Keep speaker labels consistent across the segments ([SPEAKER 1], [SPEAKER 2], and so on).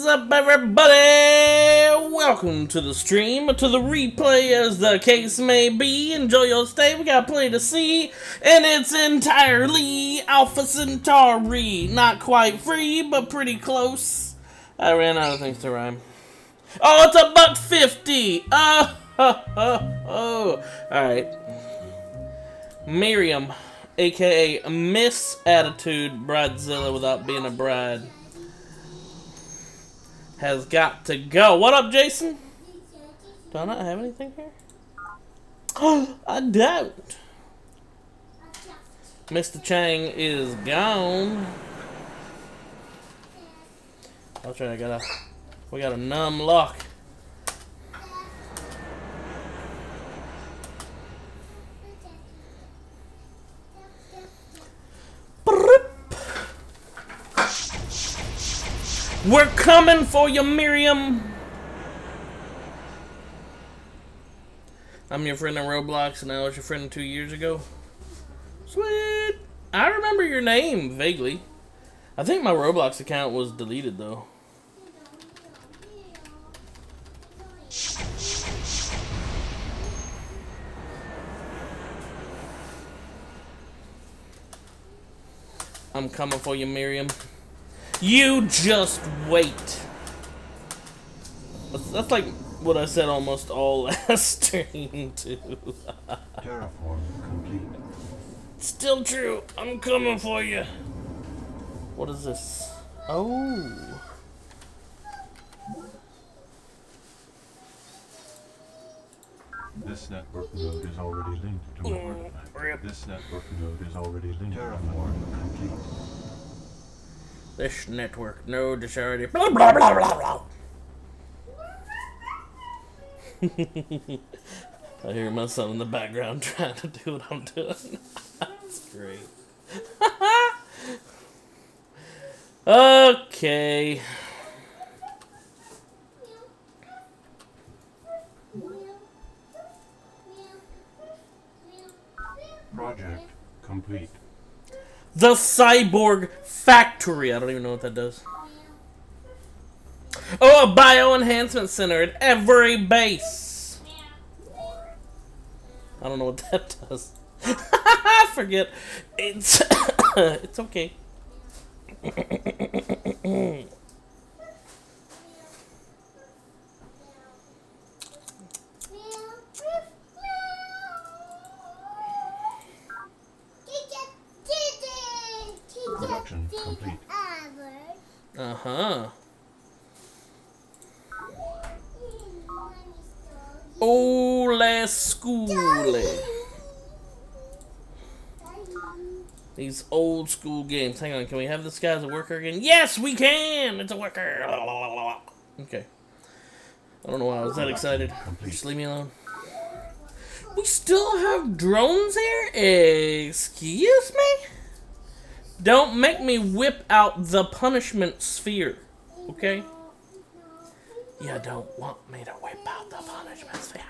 [SPEAKER 1] up, everybody? Welcome to the stream, to the replay, as the case may be. Enjoy your stay. We got plenty to see, and it's entirely Alpha Centauri. Not quite free, but pretty close. I ran out of things to rhyme. Oh, it's $1.50. Oh. All right. Mirium, aka Miss Attitude Bridezilla without being a bride, has got to go. What up, Jason? Do I not have anything here? Oh, I don't. Mr. Chang is gone. That's right, we got a numb lock. We're coming for you, Miriam. I'm your friend in Roblox, and I was your friend 2 years ago. Sweet. I remember your name vaguely. I think my Roblox account was deleted though. I'm coming for you, Miriam. You just wait. That's like what I said almost all last stream too.
[SPEAKER 2] Terraform complete.
[SPEAKER 1] Still true. I'm coming for you. What is this? Oh.
[SPEAKER 2] This network node is already linked to an artifact. This network node is already linked. Terraform complete.
[SPEAKER 1] This network node is already blah blah blah blah blah. I hear my son in the background trying to do what I'm doing. That's great. Okay.
[SPEAKER 2] Project complete.
[SPEAKER 1] The Cyborg Factory. I don't even know what that does. Oh, a bio-enhancement center at every base. I don't know what that does. I forget. It's it's okay.
[SPEAKER 2] Production complete.
[SPEAKER 1] Uh-huh. Ole school. These old school games. Hang on, can we have this guy as a worker again? Yes, we can! It's a worker! Okay. I don't know why I was that excited. Just leave me alone. We still have drones here? Excuse me? Don't make me whip out the punishment sphere, okay? You don't want me to whip out the punishment sphere.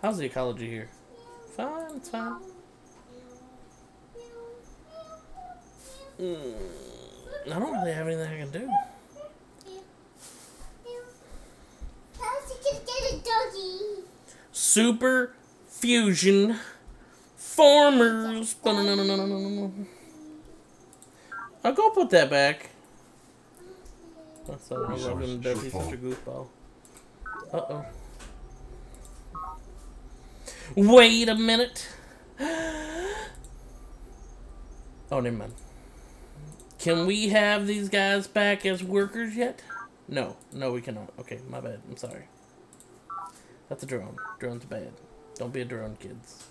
[SPEAKER 1] How's the ecology here? Fine, it's fine. I don't really have anything I can do. Super fusion formers. I'll go put that back. That's all I love him. Does he's such a goofball. Uh-oh. Wait a minute. Oh, never mind. Can we have these guys back as workers yet? No. No, we cannot. Okay, my bad. I'm sorry. That's a drone. Drone's bad. Don't be a drone, kids.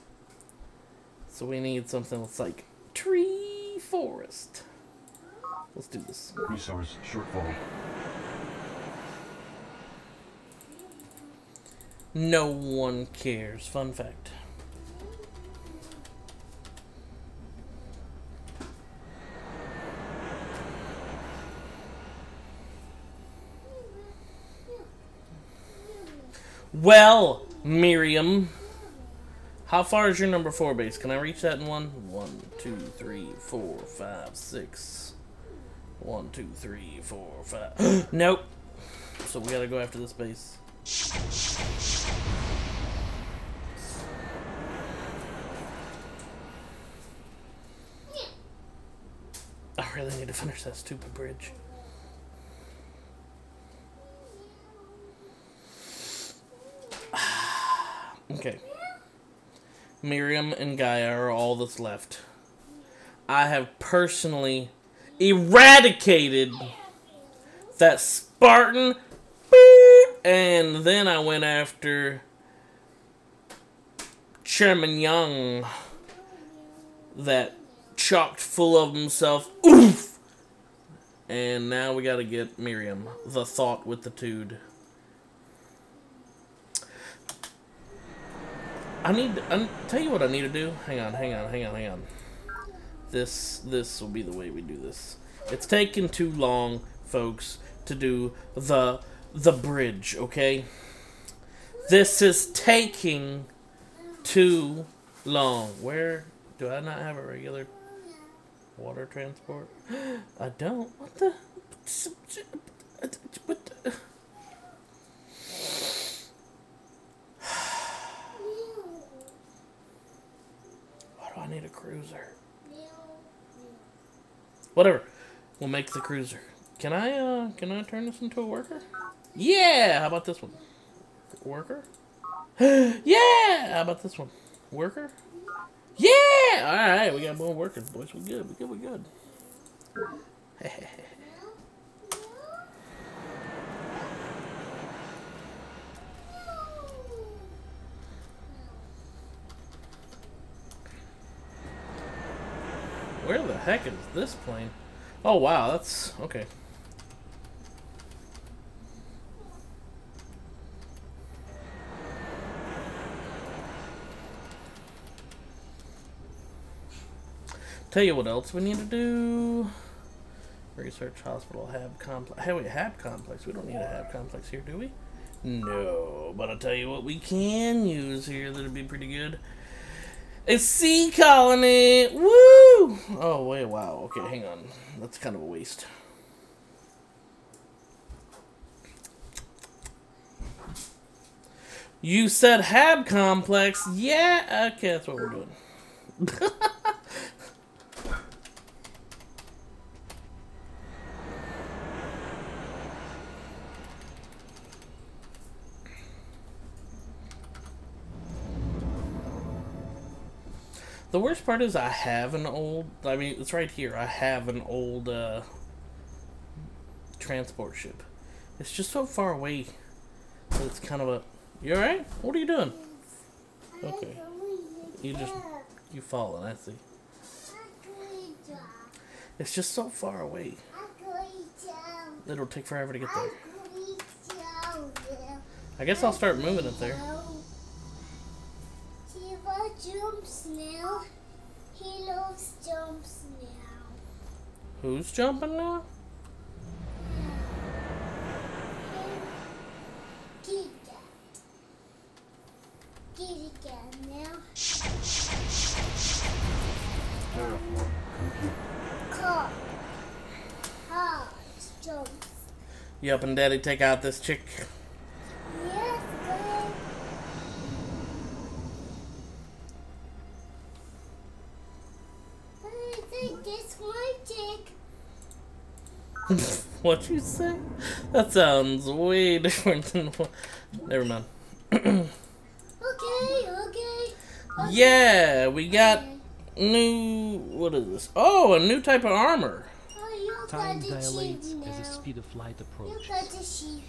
[SPEAKER 1] So we need something that's like tree forest. Let's do this.
[SPEAKER 2] Resource shortfall.
[SPEAKER 1] No one cares. Fun fact. Well, Miriam, how far is your number 4 base? Can I reach that in one? 1, 2, 3, 4, 5, 6. 1, 2, 3, 4, 5. Nope. So we gotta go after this base. I really need to finish that stupid bridge. Okay. Mirium and Gaia are all that's left. I have personally eradicated that Spartan, and then I went after Chairman Young, that chocked full of himself. Oof! And now we gotta get Miriam, the thought with the tude. I'll tell you what I need to do. Hang on. This will be the way we do this. It's taking too long, folks, to do the bridge, okay? This is taking too long. Where do I not have a regular water transport? I don't. What the? Why do I need a cruiser? Whatever. We'll make the cruiser. Can I turn this into a worker? Yeah! How about this one? Worker? Yeah! How about this one? Worker? Yeah! Alright, we got more workers, boys. We good. We good. Where the heck is this plane? Oh, wow, that's... okay. Tell you what else we need to do. Research hospital, hab complex. Hey, wait, hab complex. We don't need a hab complex here, do we? No, but I'll tell you what we can use here that'd be pretty good. A sea colony! Woo! Oh, wait, wow. Okay, hang on. That's kind of a waste. You said hab complex. Yeah, okay, that's what we're doing. The worst part is I have an old, I mean, it's right here. I have an old transport ship. It's just so far away that it's kind of a... You alright? What are you doing? Okay. You fallen, I see. It's just so far away. It'll take forever to get there. I guess I'll start moving it there.
[SPEAKER 3] Jumps now. He loves jumps now.
[SPEAKER 1] Who's jumping now?
[SPEAKER 3] Get it now.
[SPEAKER 2] Terraform complete.
[SPEAKER 3] Car. Hard jumps.
[SPEAKER 1] You up and daddy take out this chick?
[SPEAKER 3] Yes, good. I think this one chick.
[SPEAKER 1] What'd you say? That sounds way different than what... Never mind.
[SPEAKER 3] Okay.
[SPEAKER 1] Yeah, we got new... What is this? Oh, a new type of armor.
[SPEAKER 3] Oh, you
[SPEAKER 4] Time
[SPEAKER 3] got the
[SPEAKER 4] dilates
[SPEAKER 3] sheet
[SPEAKER 4] as the
[SPEAKER 3] now.
[SPEAKER 4] speed of light
[SPEAKER 3] You
[SPEAKER 4] approaches.
[SPEAKER 3] got the sheet.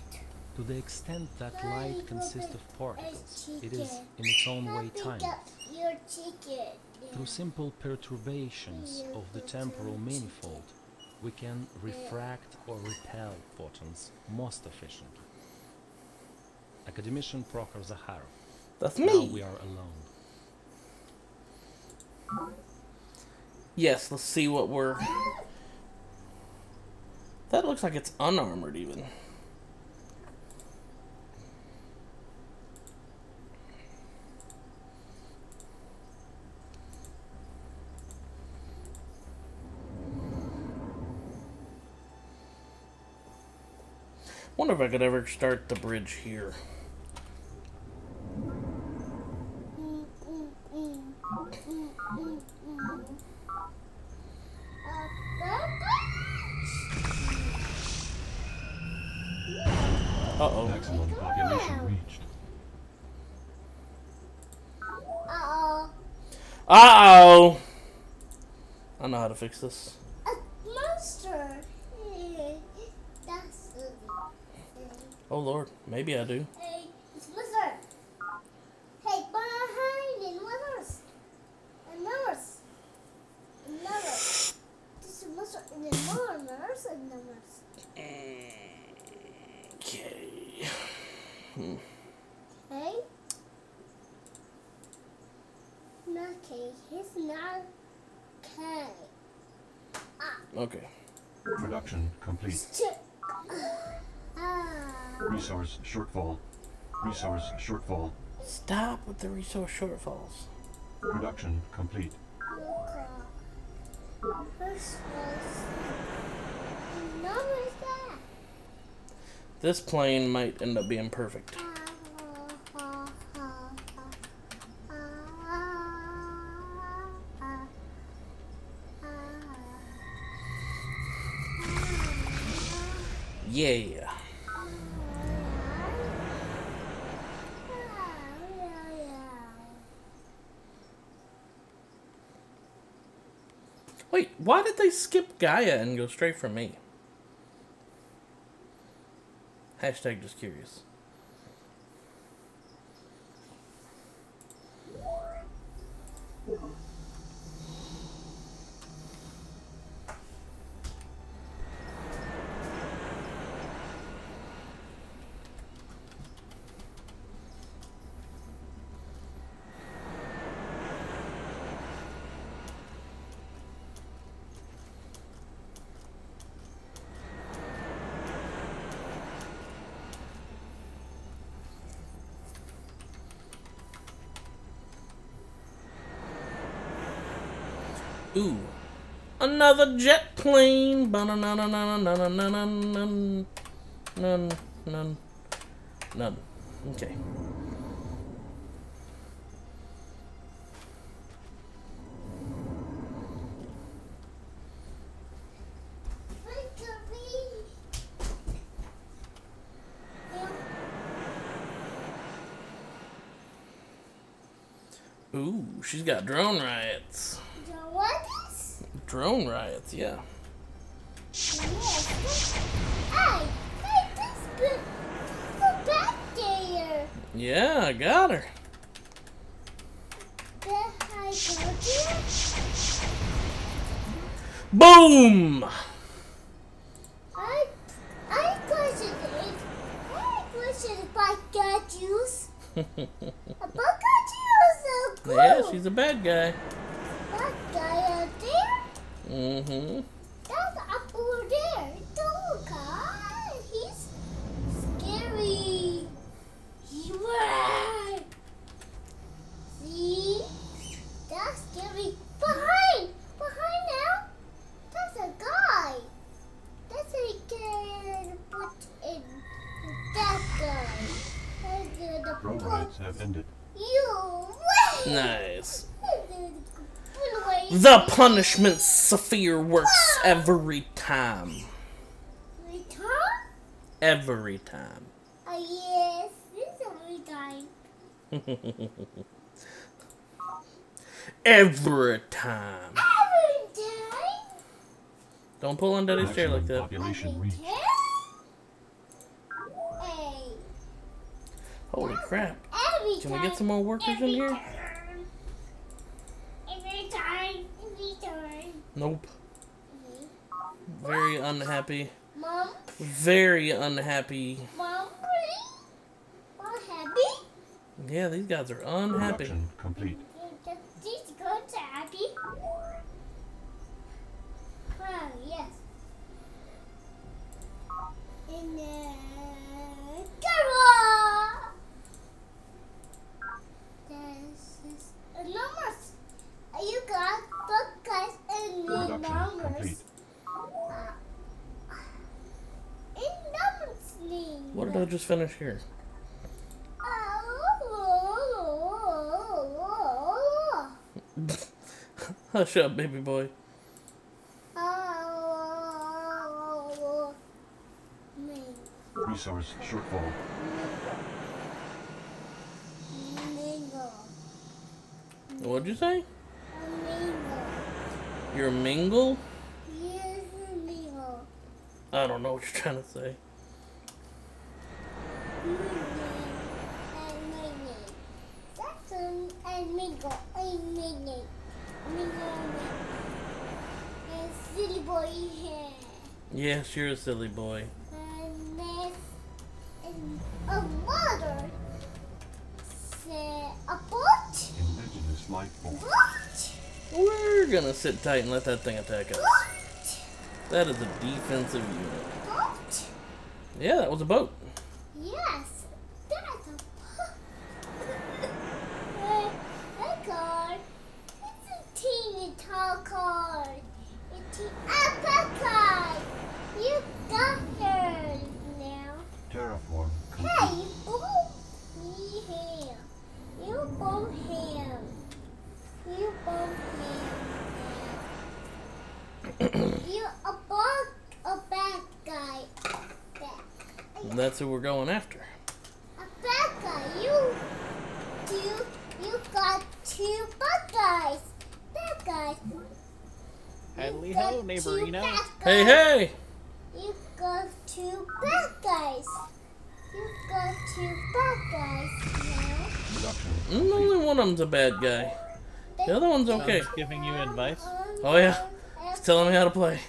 [SPEAKER 4] To the extent that light consists of particles, it is
[SPEAKER 3] chicken.
[SPEAKER 4] in its own way
[SPEAKER 3] Pick
[SPEAKER 4] timed.
[SPEAKER 3] up your chicken.
[SPEAKER 4] Through simple perturbations of the temporal manifold, we can refract or repel photons most efficiently. Academician Prokhor Zakharov.
[SPEAKER 1] That's
[SPEAKER 4] Now
[SPEAKER 1] me.
[SPEAKER 4] we are alone.
[SPEAKER 1] Yes, let's see what we're... That looks like it's unarmored even. Wonder if I could ever start the bridge here. Uh-oh.
[SPEAKER 2] Maximum population reached.
[SPEAKER 1] Uh-oh! I know how to fix this.
[SPEAKER 3] A monster. That's
[SPEAKER 1] Oh, Lord. Maybe I do.
[SPEAKER 3] Hey, it's monster. Hey, behind and mothers. And mothers. And mothers. This is monster and then mothers and mothers.
[SPEAKER 1] Okay.
[SPEAKER 3] Hey? Not okay. He's not okay.
[SPEAKER 1] Okay.
[SPEAKER 2] Production complete. Resource shortfall. Resource shortfall.
[SPEAKER 1] Stop with the resource shortfalls.
[SPEAKER 2] Production complete.
[SPEAKER 1] This plane might end up being perfect. Yeah. Wait, why did they skip Gaia and go straight for me? Hashtag just curious. Ooh, another jet plane. None. Okay. Ooh, she's got drone riots.
[SPEAKER 3] What is?
[SPEAKER 1] Drone riots, yeah.
[SPEAKER 3] Yes. Hey, that's good. That's a bad there.
[SPEAKER 1] Yeah, I got her.
[SPEAKER 3] That I got you.
[SPEAKER 1] Boom!
[SPEAKER 3] I questioned it. I questioned if I got use. A got so cool.
[SPEAKER 1] Yeah, she's a bad guy.
[SPEAKER 3] That guy out there?
[SPEAKER 1] Mm-hmm.
[SPEAKER 3] That's up over there. Don't God. He's scary. Yeah. See? That's scary. Behind now. That's a guy. That's a can put in that guy. And the
[SPEAKER 2] Drone riots have ended.
[SPEAKER 3] You.
[SPEAKER 1] Nice. The punishment sphere works every time.
[SPEAKER 3] Return?
[SPEAKER 1] Every time.
[SPEAKER 3] Yes, this every time.
[SPEAKER 1] Every time.
[SPEAKER 3] Every time?
[SPEAKER 1] Don't pull on Daddy's chair like
[SPEAKER 2] Maximum
[SPEAKER 1] that.
[SPEAKER 2] population reached.
[SPEAKER 3] Hey.
[SPEAKER 1] Holy crap.
[SPEAKER 3] Every
[SPEAKER 1] Can we get some more workers in here?
[SPEAKER 3] Every time.
[SPEAKER 1] Nope. Very unhappy.
[SPEAKER 3] Mom?
[SPEAKER 1] Very unhappy.
[SPEAKER 3] Mom, really? Mom happy?
[SPEAKER 1] Yeah, these guys are unhappy.
[SPEAKER 2] Production complete.
[SPEAKER 3] These girls are happy? Oh, yes. And Carol! This is numbers. You got book guys and the
[SPEAKER 2] Production
[SPEAKER 3] numbers.
[SPEAKER 2] complete.
[SPEAKER 3] In numbers,
[SPEAKER 1] What did I just finish here? Hush up, baby boy.
[SPEAKER 2] Resource shortfall.
[SPEAKER 1] What'd you say? You're a mingle?
[SPEAKER 3] Yes, a mingle.
[SPEAKER 1] I don't know what you're trying to say.
[SPEAKER 3] Saturn and mingle. And mingle. And silly boy here.
[SPEAKER 1] Yes, you're a silly boy.
[SPEAKER 3] And this and a mother. Say a boat.
[SPEAKER 2] Indigenous life form.
[SPEAKER 3] Boat.
[SPEAKER 1] We're gonna sit tight and let that thing attack us.
[SPEAKER 3] Boat.
[SPEAKER 1] That is a defensive unit.
[SPEAKER 3] Boat.
[SPEAKER 1] Yeah, that was a boat.
[SPEAKER 3] Yes, that's a boat. That card. It's a teeny tall card. It's an apple card. You got her now.
[SPEAKER 2] Terraform
[SPEAKER 3] Hey,
[SPEAKER 2] complete.
[SPEAKER 3] you both me here. You both him. You both him. You a bad guy.
[SPEAKER 1] And that's who we're going after.
[SPEAKER 3] A bad guy. You got two bad guys. Bad guys.
[SPEAKER 5] Hadley
[SPEAKER 3] got
[SPEAKER 5] ho,
[SPEAKER 3] two
[SPEAKER 5] neighborino.
[SPEAKER 3] bad
[SPEAKER 1] Hey,
[SPEAKER 3] guys.
[SPEAKER 1] hey!
[SPEAKER 3] You got two bad guys. You got two bad guys now.
[SPEAKER 2] Production.
[SPEAKER 1] Only one of them's a bad guy. The other one's okay.
[SPEAKER 5] Sounds giving you advice.
[SPEAKER 1] Oh, yeah. He's telling me how to play.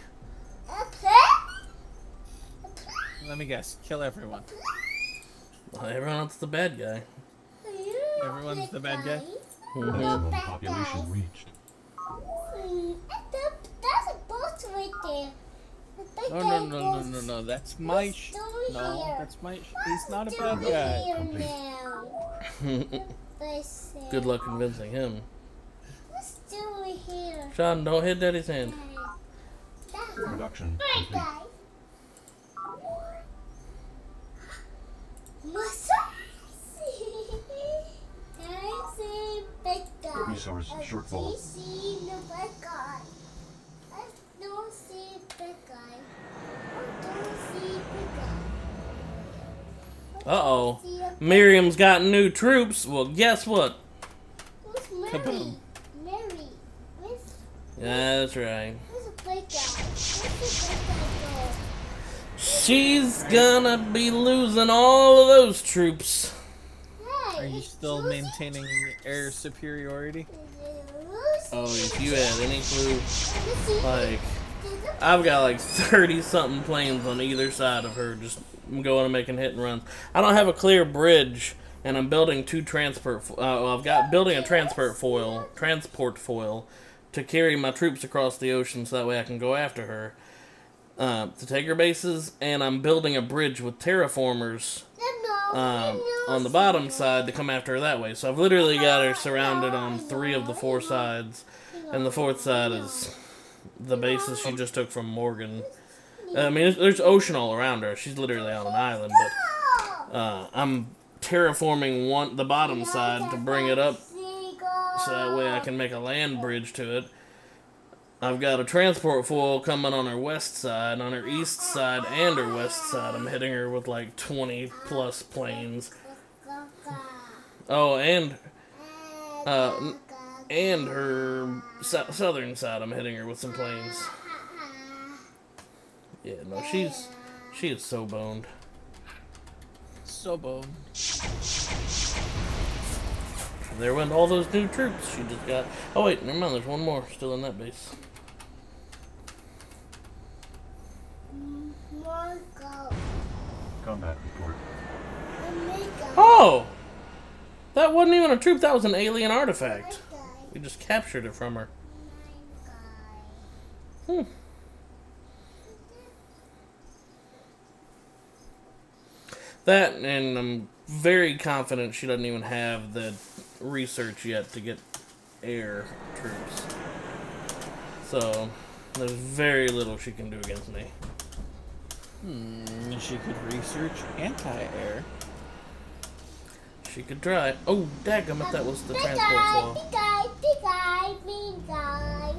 [SPEAKER 5] Let me guess. Kill everyone.
[SPEAKER 1] Well, everyone else is the bad guy.
[SPEAKER 5] Everyone's the bad guy?
[SPEAKER 1] Mhm.
[SPEAKER 2] Maximum population reached.
[SPEAKER 3] That's a boat right there.
[SPEAKER 5] No. That's my no, that's my he's not a bad guy.
[SPEAKER 1] Good luck convincing him.
[SPEAKER 3] Let's do it here.
[SPEAKER 1] Sean, don't hit Daddy's hand.
[SPEAKER 3] That's a
[SPEAKER 2] Production
[SPEAKER 3] bad
[SPEAKER 2] complete.
[SPEAKER 3] guy.
[SPEAKER 2] Resource shortfall.
[SPEAKER 3] See the bad guy. I don't see bad guy. I don't see bad guy.
[SPEAKER 1] Uh-oh. Miriam's got new troops. Well, guess what?
[SPEAKER 3] Who's Mary?
[SPEAKER 5] Kaboom.
[SPEAKER 3] Mary. Where's
[SPEAKER 1] That's right.
[SPEAKER 3] a bad guy? Where's the bad guy go?
[SPEAKER 1] She's gonna be losing all of those troops.
[SPEAKER 3] Hey,
[SPEAKER 5] Are you
[SPEAKER 3] it's
[SPEAKER 5] still
[SPEAKER 3] Lucy.
[SPEAKER 5] maintaining air superiority?
[SPEAKER 1] Oh, if you had any clue,
[SPEAKER 3] Lucy.
[SPEAKER 1] like, I've got like 30-something planes on either side of her just going and making hit and runs. I don't have a clear bridge, and I'm building two transport. I've got building a transport foil to carry my troops across the ocean, so that way I can go after her to take her bases. And I'm building a bridge with terraformers on the bottom side to come after her that way. So I've literally got her surrounded on 3 of the 4 sides, and the 4th side is the bases she just took from Morgan. I mean, there's ocean all around her. She's literally on an island, but I'm terraforming the bottom side to bring it up so that way I can make a land bridge to it. I've got a transport foil coming on her west side, on her east side, and her west side. I'm hitting her with like 20 plus planes. Oh, and her southern side, I'm hitting her with some planes. Yeah, no, she is so boned.
[SPEAKER 5] So bone.
[SPEAKER 1] There went all those new troops she just got. Oh wait, never mind, there's one more still in that base.
[SPEAKER 2] Combat report.
[SPEAKER 1] Oh! That wasn't even a troop, that was an alien artifact. We just captured it from her. That, and I'm very confident she doesn't even have the research yet to get air troops. So, there's very little she can do against me.
[SPEAKER 5] She could research anti-air.
[SPEAKER 1] She could try. Oh, dadgummit, that was the
[SPEAKER 3] Big
[SPEAKER 1] transport
[SPEAKER 3] guy,
[SPEAKER 1] flaw.
[SPEAKER 3] big guy, big guy, mean guy.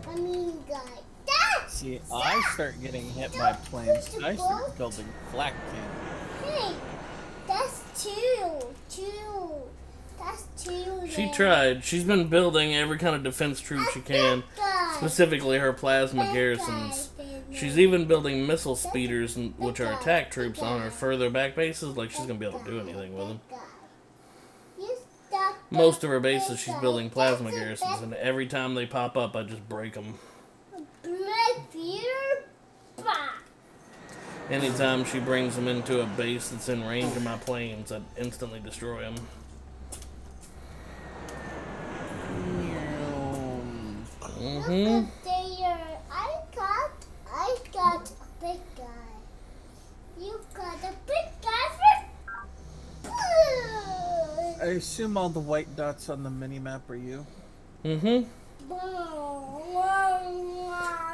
[SPEAKER 3] A mean guy. Dad!
[SPEAKER 5] See, I start getting hit by planes. I start building flak cannon.
[SPEAKER 3] Hey, that's two. That's two.
[SPEAKER 1] She
[SPEAKER 3] there.
[SPEAKER 1] tried. She's been building every kind of defense troop she can,
[SPEAKER 3] Big guy.
[SPEAKER 1] specifically her plasma
[SPEAKER 3] Big
[SPEAKER 1] garrisons.
[SPEAKER 3] guy, big
[SPEAKER 1] She's
[SPEAKER 3] guy.
[SPEAKER 1] even building missile speeders, which are attack troops, on her further back bases. Like, she's gonna be able to do anything with them.
[SPEAKER 3] Big guy. You stop
[SPEAKER 1] Most of her bases,
[SPEAKER 3] big
[SPEAKER 1] she's
[SPEAKER 3] guy.
[SPEAKER 1] building plasma
[SPEAKER 3] That's a
[SPEAKER 1] garrisons, and every time they pop up, I just break them.
[SPEAKER 3] Black beer. Bah.
[SPEAKER 1] Anytime she brings them into a base that's in range of my planes, I instantly destroy them. Mm-hmm.
[SPEAKER 3] There. I got a big guy. You got a big guy for.
[SPEAKER 5] I assume all the white dots on the mini-map are you.
[SPEAKER 1] Mm-hmm.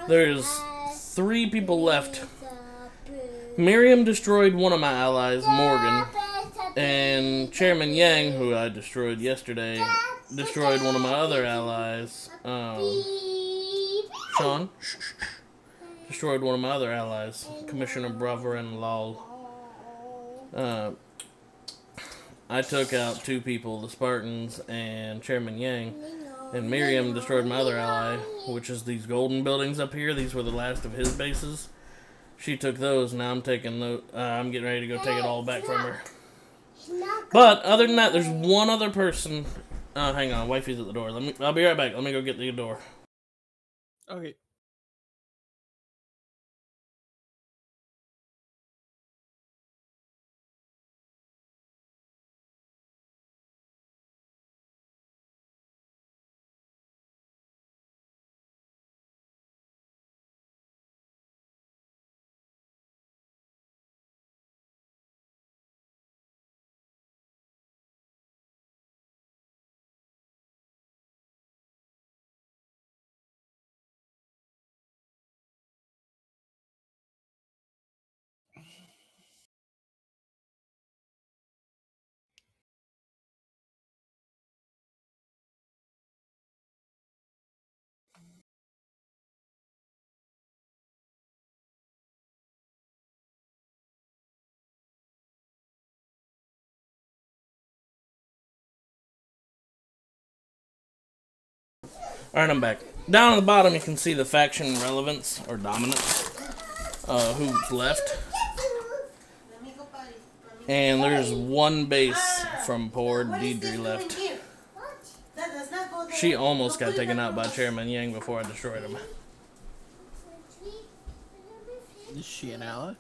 [SPEAKER 1] There's 3 people left. Mirium destroyed one of my allies, Morgan, and Chairman Yang, who I destroyed yesterday, destroyed one of my other allies, Sean, destroyed one of my other allies, Commissioner Brother and Lol. I took out 2 people, the Spartans and Chairman Yang, and Miriam destroyed my other ally, which is these golden buildings up here. These were the last of his bases. She took those, now I'm taking those. I'm getting ready to go take it all back from her. But other than that, there's one other person. Hang on, wifey's at the door. I'll be right back. Let me go get the door.
[SPEAKER 5] Okay.
[SPEAKER 1] Alright, I'm back. Down at the bottom, you can see the faction relevance, or dominance, who's left. And there's one base from poor Deidre left. She almost got taken out by Chairman Yang before I destroyed him.
[SPEAKER 5] Is she an ally?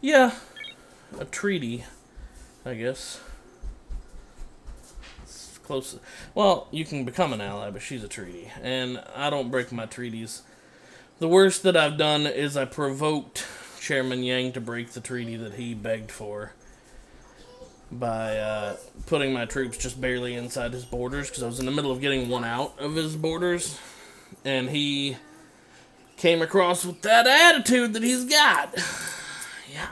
[SPEAKER 1] Yeah. A treaty, I guess. It's close. Well, you can become an ally, but she's a treaty. And I don't break my treaties. The worst that I've done is I provoked Chairman Yang to break the treaty that he begged for by putting my troops just barely inside his borders, because I was in the middle of getting one out of his borders, and he came across with that attitude that he's got. Yeah.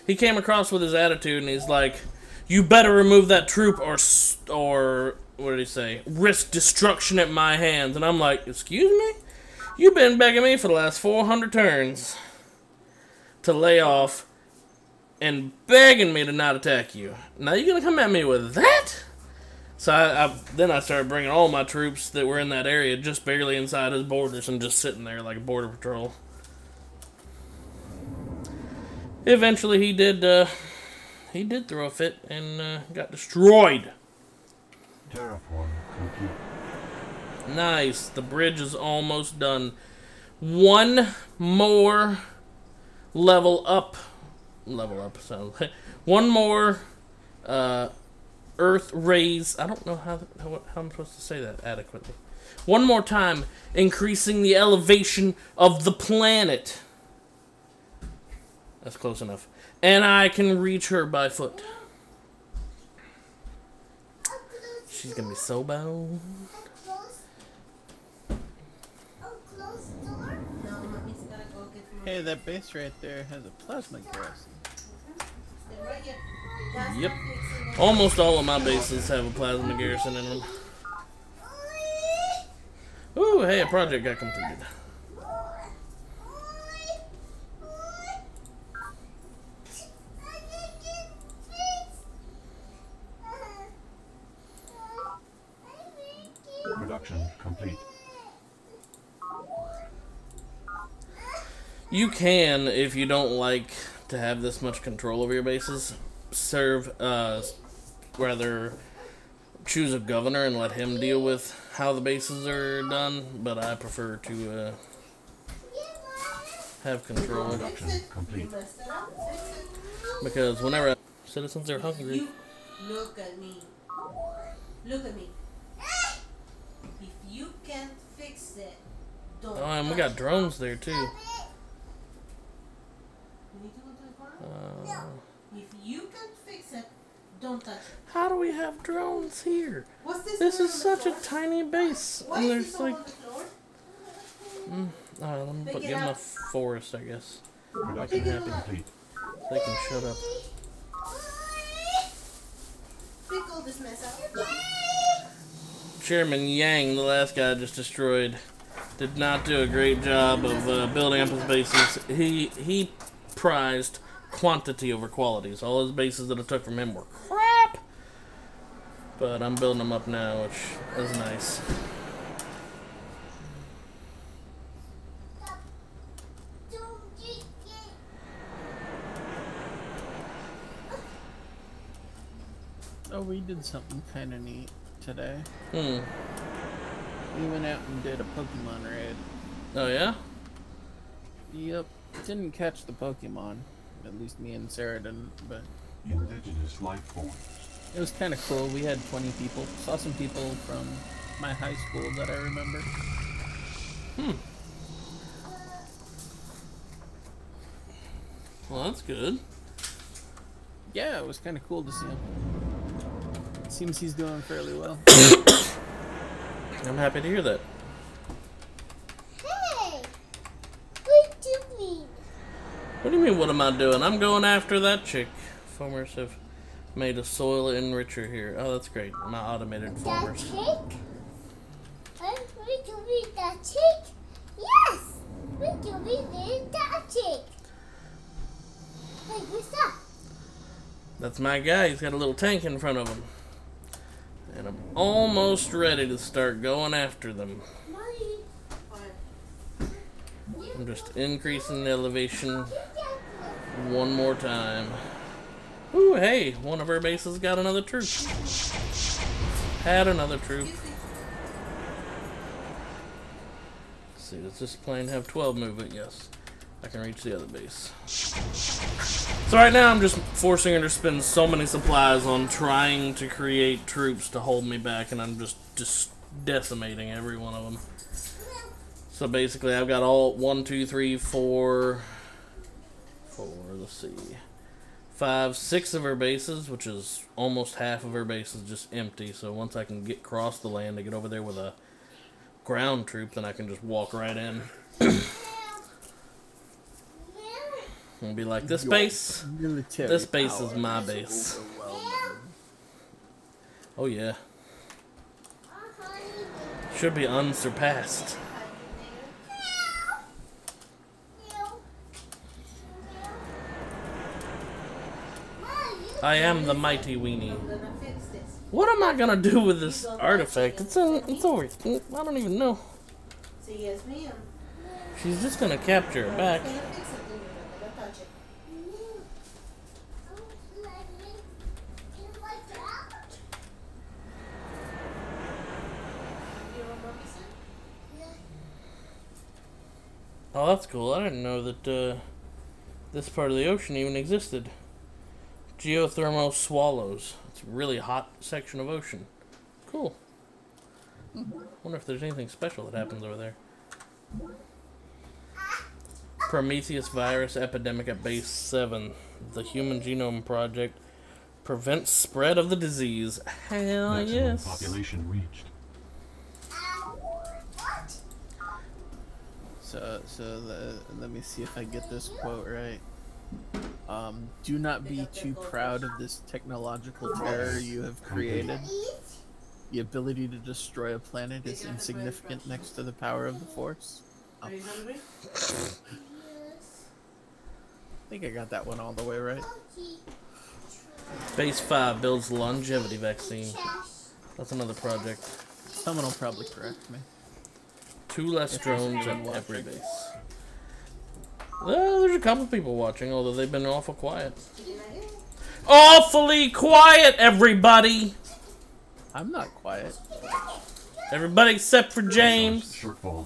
[SPEAKER 1] He came across with his attitude, and he's like, you better remove that troop or what did he say? Risk destruction at my hands. And I'm like, excuse me? You've been begging me for the last 400 turns to lay off and begging me to not attack you. Now you're going to come at me with that? So then I started bringing all my troops that were in that area just barely inside his borders and just sitting there like a border patrol. Eventually he did throw a fit and got destroyed.
[SPEAKER 2] Terraform complete.
[SPEAKER 1] Nice. The bridge is almost done. One more level up. Sounds like one more earth raise. I don't know how I'm supposed to say that adequately. One more time, increasing the elevation of the planet. That's close enough. And I can reach her by foot. She's gonna be so bound.
[SPEAKER 5] Hey, that base right there has a plasma garrison.
[SPEAKER 1] Yep. Almost all of my bases have a plasma garrison in them. Ooh, hey, a project got completed.
[SPEAKER 2] Production complete.
[SPEAKER 1] You can, if you don't like to have this much control over your bases, rather choose a governor and let him deal with how the bases are done, but I prefer to have control.
[SPEAKER 2] Production complete.
[SPEAKER 1] Because whenever citizens are hungry.
[SPEAKER 6] You look at me. Look at me. If you can't fix it, don't.
[SPEAKER 1] Oh, and we got drones there too.
[SPEAKER 6] You need to go to the farm? If you can't fix it, don't touch it.
[SPEAKER 1] How do we have drones here?
[SPEAKER 6] What's this?
[SPEAKER 1] This
[SPEAKER 6] one
[SPEAKER 1] is
[SPEAKER 6] on the
[SPEAKER 1] such a
[SPEAKER 6] floor?
[SPEAKER 1] tiny base,
[SPEAKER 6] Why
[SPEAKER 1] and
[SPEAKER 6] is
[SPEAKER 1] there's
[SPEAKER 6] this all
[SPEAKER 1] like,
[SPEAKER 6] on the floor?
[SPEAKER 1] let me
[SPEAKER 6] Pick it
[SPEAKER 1] give them a
[SPEAKER 6] up.
[SPEAKER 1] forest, I guess.
[SPEAKER 2] Production
[SPEAKER 6] Pick it up.
[SPEAKER 2] complete.
[SPEAKER 1] They can shut up.
[SPEAKER 6] Pick all this mess up.
[SPEAKER 1] Chairman Yang, the last guy I just destroyed, did not do a great job of building up his bases. He prized quantity over quality. So all his bases that I took from him were crap. But I'm building them up now, which is nice.
[SPEAKER 5] Oh, we did something kind of neat today.
[SPEAKER 1] Hmm.
[SPEAKER 5] We went out and did a Pokemon raid.
[SPEAKER 1] Oh yeah?
[SPEAKER 5] Yep. Didn't catch the Pokemon. At least me and Sarah didn't, but
[SPEAKER 2] Indigenous life form.
[SPEAKER 5] it was kind of cool. We had 20 people. Saw some people from my high school that I remember.
[SPEAKER 1] Well, that's good.
[SPEAKER 5] Yeah, it was kind of cool to see him. Seems he's doing fairly well.
[SPEAKER 1] I'm happy to hear that.
[SPEAKER 3] Hey! What do you mean?
[SPEAKER 1] What do you mean, what am I doing? I'm going after that chick. Farmers have made a soil enricher here. Oh, that's great. My automated
[SPEAKER 3] That
[SPEAKER 1] farmers.
[SPEAKER 3] chick? We can read that chick? Yes! We can read that chick. Hey, what's up?
[SPEAKER 1] That's my guy. He's got a little tank in front of him. And I'm almost ready to start going after them.
[SPEAKER 3] Mommy.
[SPEAKER 1] I'm just increasing the elevation one more time. Ooh, hey, one of our bases got another troop. Had another troop. Let's see, does this plane have 12 movement? Yes. I can reach the other base. So right now I'm just forcing her to spend so many supplies on trying to create troops to hold me back, and I'm just decimating every one of them. So basically I've got all 1, 2, 3, 4, let's see, 5, 6 of her bases, which is almost half of her bases just empty. So once I can get across the land to get over there with a ground troop, then I can just walk right in. And be like, this base is my base. Oh yeah. Should be unsurpassed. I am the mighty weenie. What am I gonna do with this artifact? It's over. I don't even know.
[SPEAKER 6] Say yes, ma'am.
[SPEAKER 1] She's just gonna capture it back.
[SPEAKER 6] Gonna fix it, then you're not gonna touch it. You know what Mommy said?
[SPEAKER 1] Oh, that's cool. I didn't know that this part of the ocean even existed. Geothermal swallows. It's a really hot section of ocean. Cool. Wonder if there's anything special that happens over there. Prometheus virus epidemic at base 7. The Human Genome Project prevents spread of the disease. Hell
[SPEAKER 2] Maximum
[SPEAKER 1] yes.
[SPEAKER 2] population reached.
[SPEAKER 5] Let me see if I get this quote right. Do not be too proud of this technological terror you have created. The ability to destroy a planet is insignificant next to the power of the Force.
[SPEAKER 6] Are you hungry?
[SPEAKER 5] I think I got that one all the way right.
[SPEAKER 1] Base 5 builds longevity vaccine. That's another project.
[SPEAKER 5] Someone will probably correct me.
[SPEAKER 1] 2 less drones at every base. Well, there's a couple people watching, although they've been awful quiet. Awfully quiet, everybody!
[SPEAKER 5] I'm not quiet.
[SPEAKER 1] Everybody except for James.
[SPEAKER 2] Shortfall.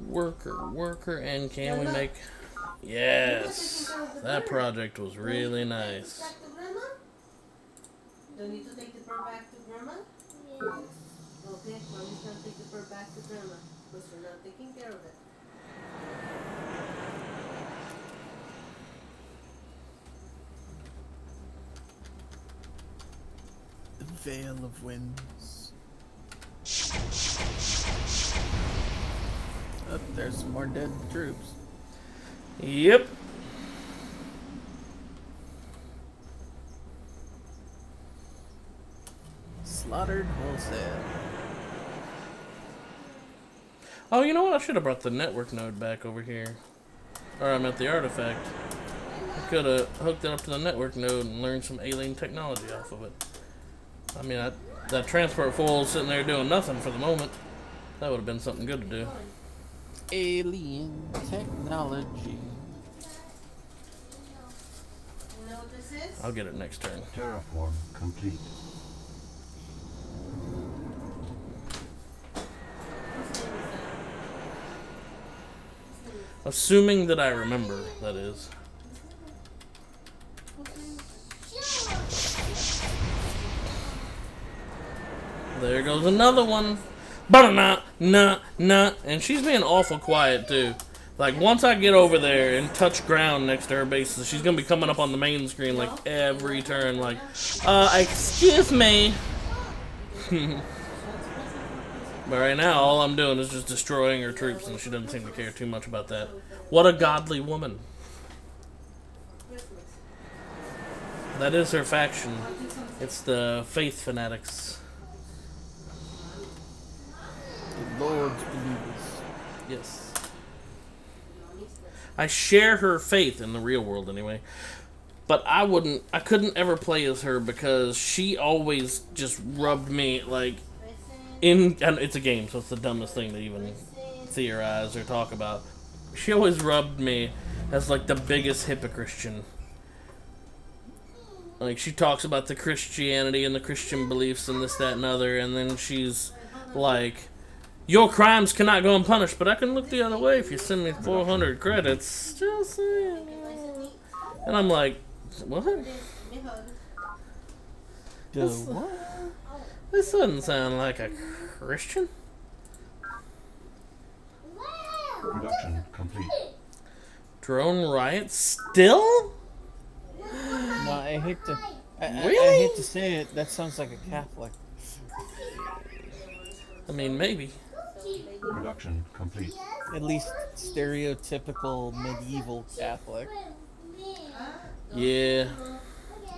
[SPEAKER 1] Worker, and can we make... Yes! That project was really nice.
[SPEAKER 6] Back to grandma? Don't need to take the bird back to grandma?
[SPEAKER 3] Yes.
[SPEAKER 6] Okay, mommy's gonna take the bird back to grandma. Because we're not taking care of it.
[SPEAKER 5] The Veil of Winds. Oh, there's some more dead troops.
[SPEAKER 1] Yep.
[SPEAKER 5] Slaughtered wholesale.
[SPEAKER 1] Oh, you know what? I should have brought the network node back over here. Or I meant the artifact. I could have hooked it up to the network node and learned some alien technology off of it. I mean, that transport fool sitting there doing nothing for the moment. That would have been something good to do.
[SPEAKER 5] Alien technology.
[SPEAKER 6] You know what this is?
[SPEAKER 1] I'll get it next turn.
[SPEAKER 2] Terraform complete.
[SPEAKER 1] Assuming that I remember, that is. There goes another one. Nah. And she's being awful quiet, too. Like, once I get over there and touch ground next to her base, she's gonna be coming up on the main screen, like, every turn, like, excuse me. But right now, all I'm doing is just destroying her troops, and she doesn't seem to care too much about that. What a godly woman. That is her faction. It's the faith fanatics.
[SPEAKER 5] The Lord's believers.
[SPEAKER 1] Yes. I share her faith in the real world anyway. But I couldn't ever play as her because she always just rubbed me like and it's a game, so it's the dumbest thing to even theorize or talk about. She always rubbed me as like the biggest hypocrite. Like, she talks about the Christianity and the Christian beliefs and this, that, and other, and then she's like, your crimes cannot go unpunished, but I can look the other way if you send me 400 credits. Just saying. And I'm like, what?
[SPEAKER 5] What?
[SPEAKER 1] This doesn't sound like a Christian.
[SPEAKER 2] Production complete.
[SPEAKER 1] Drone riot still?
[SPEAKER 5] No, I hate to. I hate to say it. That sounds like a Catholic.
[SPEAKER 1] I mean, maybe.
[SPEAKER 2] Production complete.
[SPEAKER 5] At least stereotypical medieval Catholic.
[SPEAKER 1] Yeah,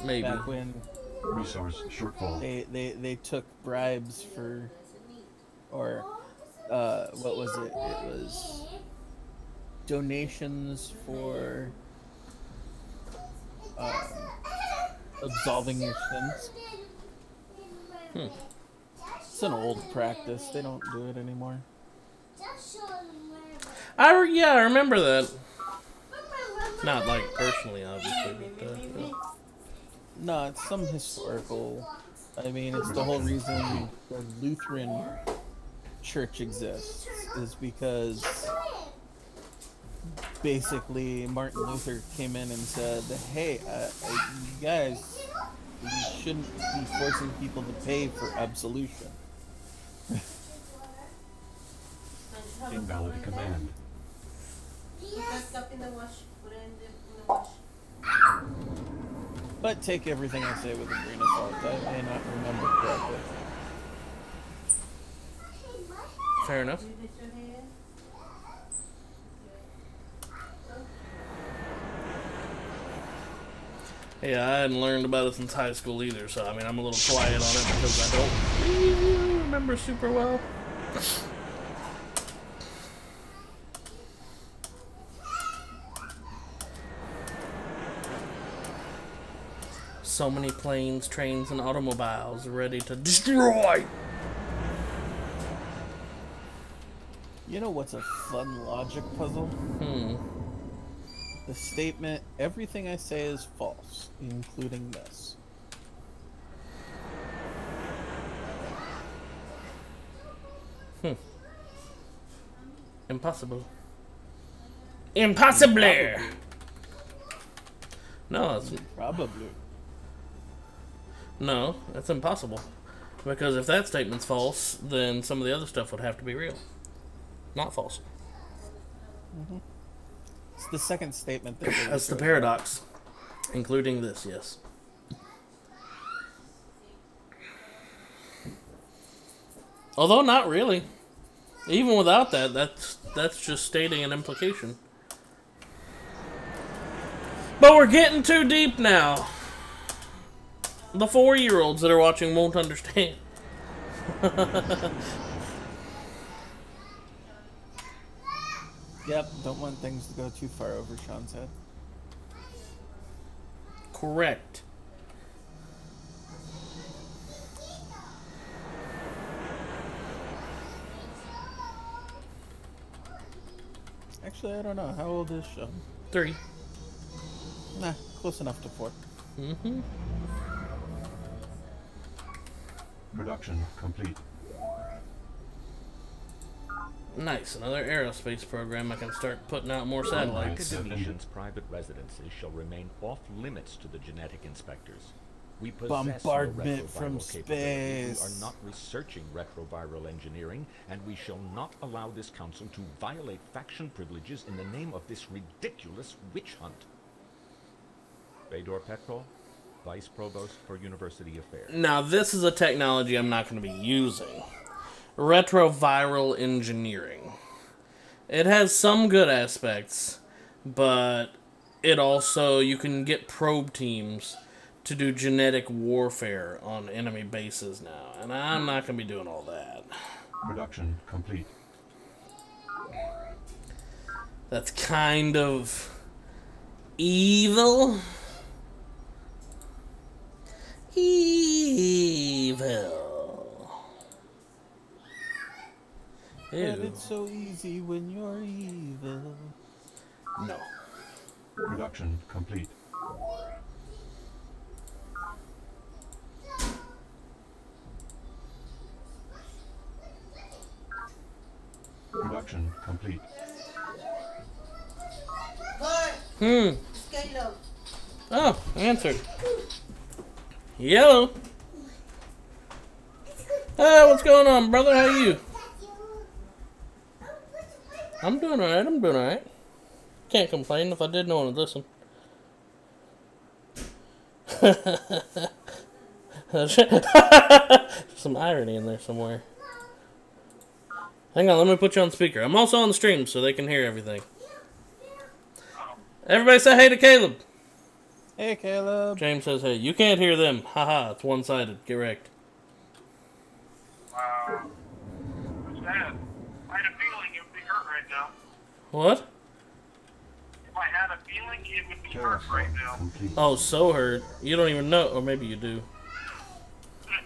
[SPEAKER 1] maybe.
[SPEAKER 5] Back when
[SPEAKER 2] Resource shortfall.
[SPEAKER 5] they took bribes for, or what was it? It was donations for absolving your sins. It's an old practice. They don't do it anymore.
[SPEAKER 1] I remember that. Not like personally, obviously. But, yeah.
[SPEAKER 5] No, it's some historical. I mean, it's the whole reason the Lutheran Church exists is because basically Martin Luther came in and said, "Hey, you guys, you shouldn't be forcing people to pay for absolution."
[SPEAKER 2] Invalid command.
[SPEAKER 6] Put that cup in the wash. Put it in the wash.
[SPEAKER 5] But take everything I say with a grain of salt. I may not remember correctly.
[SPEAKER 1] Fair enough. Yeah, I hadn't learned about it since high school either, so I mean, I'm a little quiet on it because I don't really remember super well. So many planes, trains, and automobiles ready to destroy!
[SPEAKER 5] You know what's a fun logic puzzle? The statement, everything I say is false, including this.
[SPEAKER 1] Impossible. Impossible! No, it's...
[SPEAKER 5] Probably.
[SPEAKER 1] No, that's impossible. Because if that statement's false, then some of the other stuff would have to be real. Not false.
[SPEAKER 5] It's the second statement that really
[SPEAKER 1] That's the
[SPEAKER 5] throws
[SPEAKER 1] paradox. Including this, yes. Although not really. Even without that, that's just stating an implication. But we're getting too deep now. The 4-year-olds that are watching won't understand.
[SPEAKER 5] Yep, don't want things to go too far over Sean's head.
[SPEAKER 1] Correct.
[SPEAKER 5] Actually, I don't know. How old is Sean?
[SPEAKER 1] 3.
[SPEAKER 5] Nah, close enough to 4.
[SPEAKER 2] Production complete.
[SPEAKER 1] Nice, another aerospace program. I can start putting out more satellites.
[SPEAKER 7] Academicians' private residences shall remain off limits to the genetic inspectors. We possess
[SPEAKER 5] Bombardment
[SPEAKER 7] no
[SPEAKER 5] from
[SPEAKER 7] retroviral capability. We
[SPEAKER 5] space.
[SPEAKER 7] are not researching retroviral engineering, and we shall not allow this council to violate faction privileges in the name of this ridiculous witch hunt. Fedor Petrov, Vice Provost for University Affairs.
[SPEAKER 1] Now, this is a technology I'm not going to be using. Retroviral engineering. It has some good aspects, but it also, you can get probe teams to do genetic warfare on enemy bases now, and I'm not going to be doing all that.
[SPEAKER 2] Production complete.
[SPEAKER 1] That's kind of evil. Evil. Ew.
[SPEAKER 5] And it's so easy when you're evil.
[SPEAKER 1] No.
[SPEAKER 2] Production complete. Production complete.
[SPEAKER 6] Caleb.
[SPEAKER 1] Oh, answered. Yellow. Hey, what's going on, brother? How are you? I'm doing alright, I'm doing alright. Can't complain. If I did, no one would listen. Some irony in there somewhere. Hang on, let me put you on speaker. I'm also on the stream so they can hear everything. Everybody say hey to Caleb.
[SPEAKER 5] Hey, Caleb.
[SPEAKER 1] James says hey. You can't hear them. Haha, it's one-sided. Get wrecked.
[SPEAKER 8] Wow. What's that? I had a feeling it would be hurt right now.
[SPEAKER 1] What?
[SPEAKER 8] If I had a feeling it would be hurt right now.
[SPEAKER 2] Complete.
[SPEAKER 1] Oh, so hurt. You don't even know. Or maybe you do.
[SPEAKER 8] I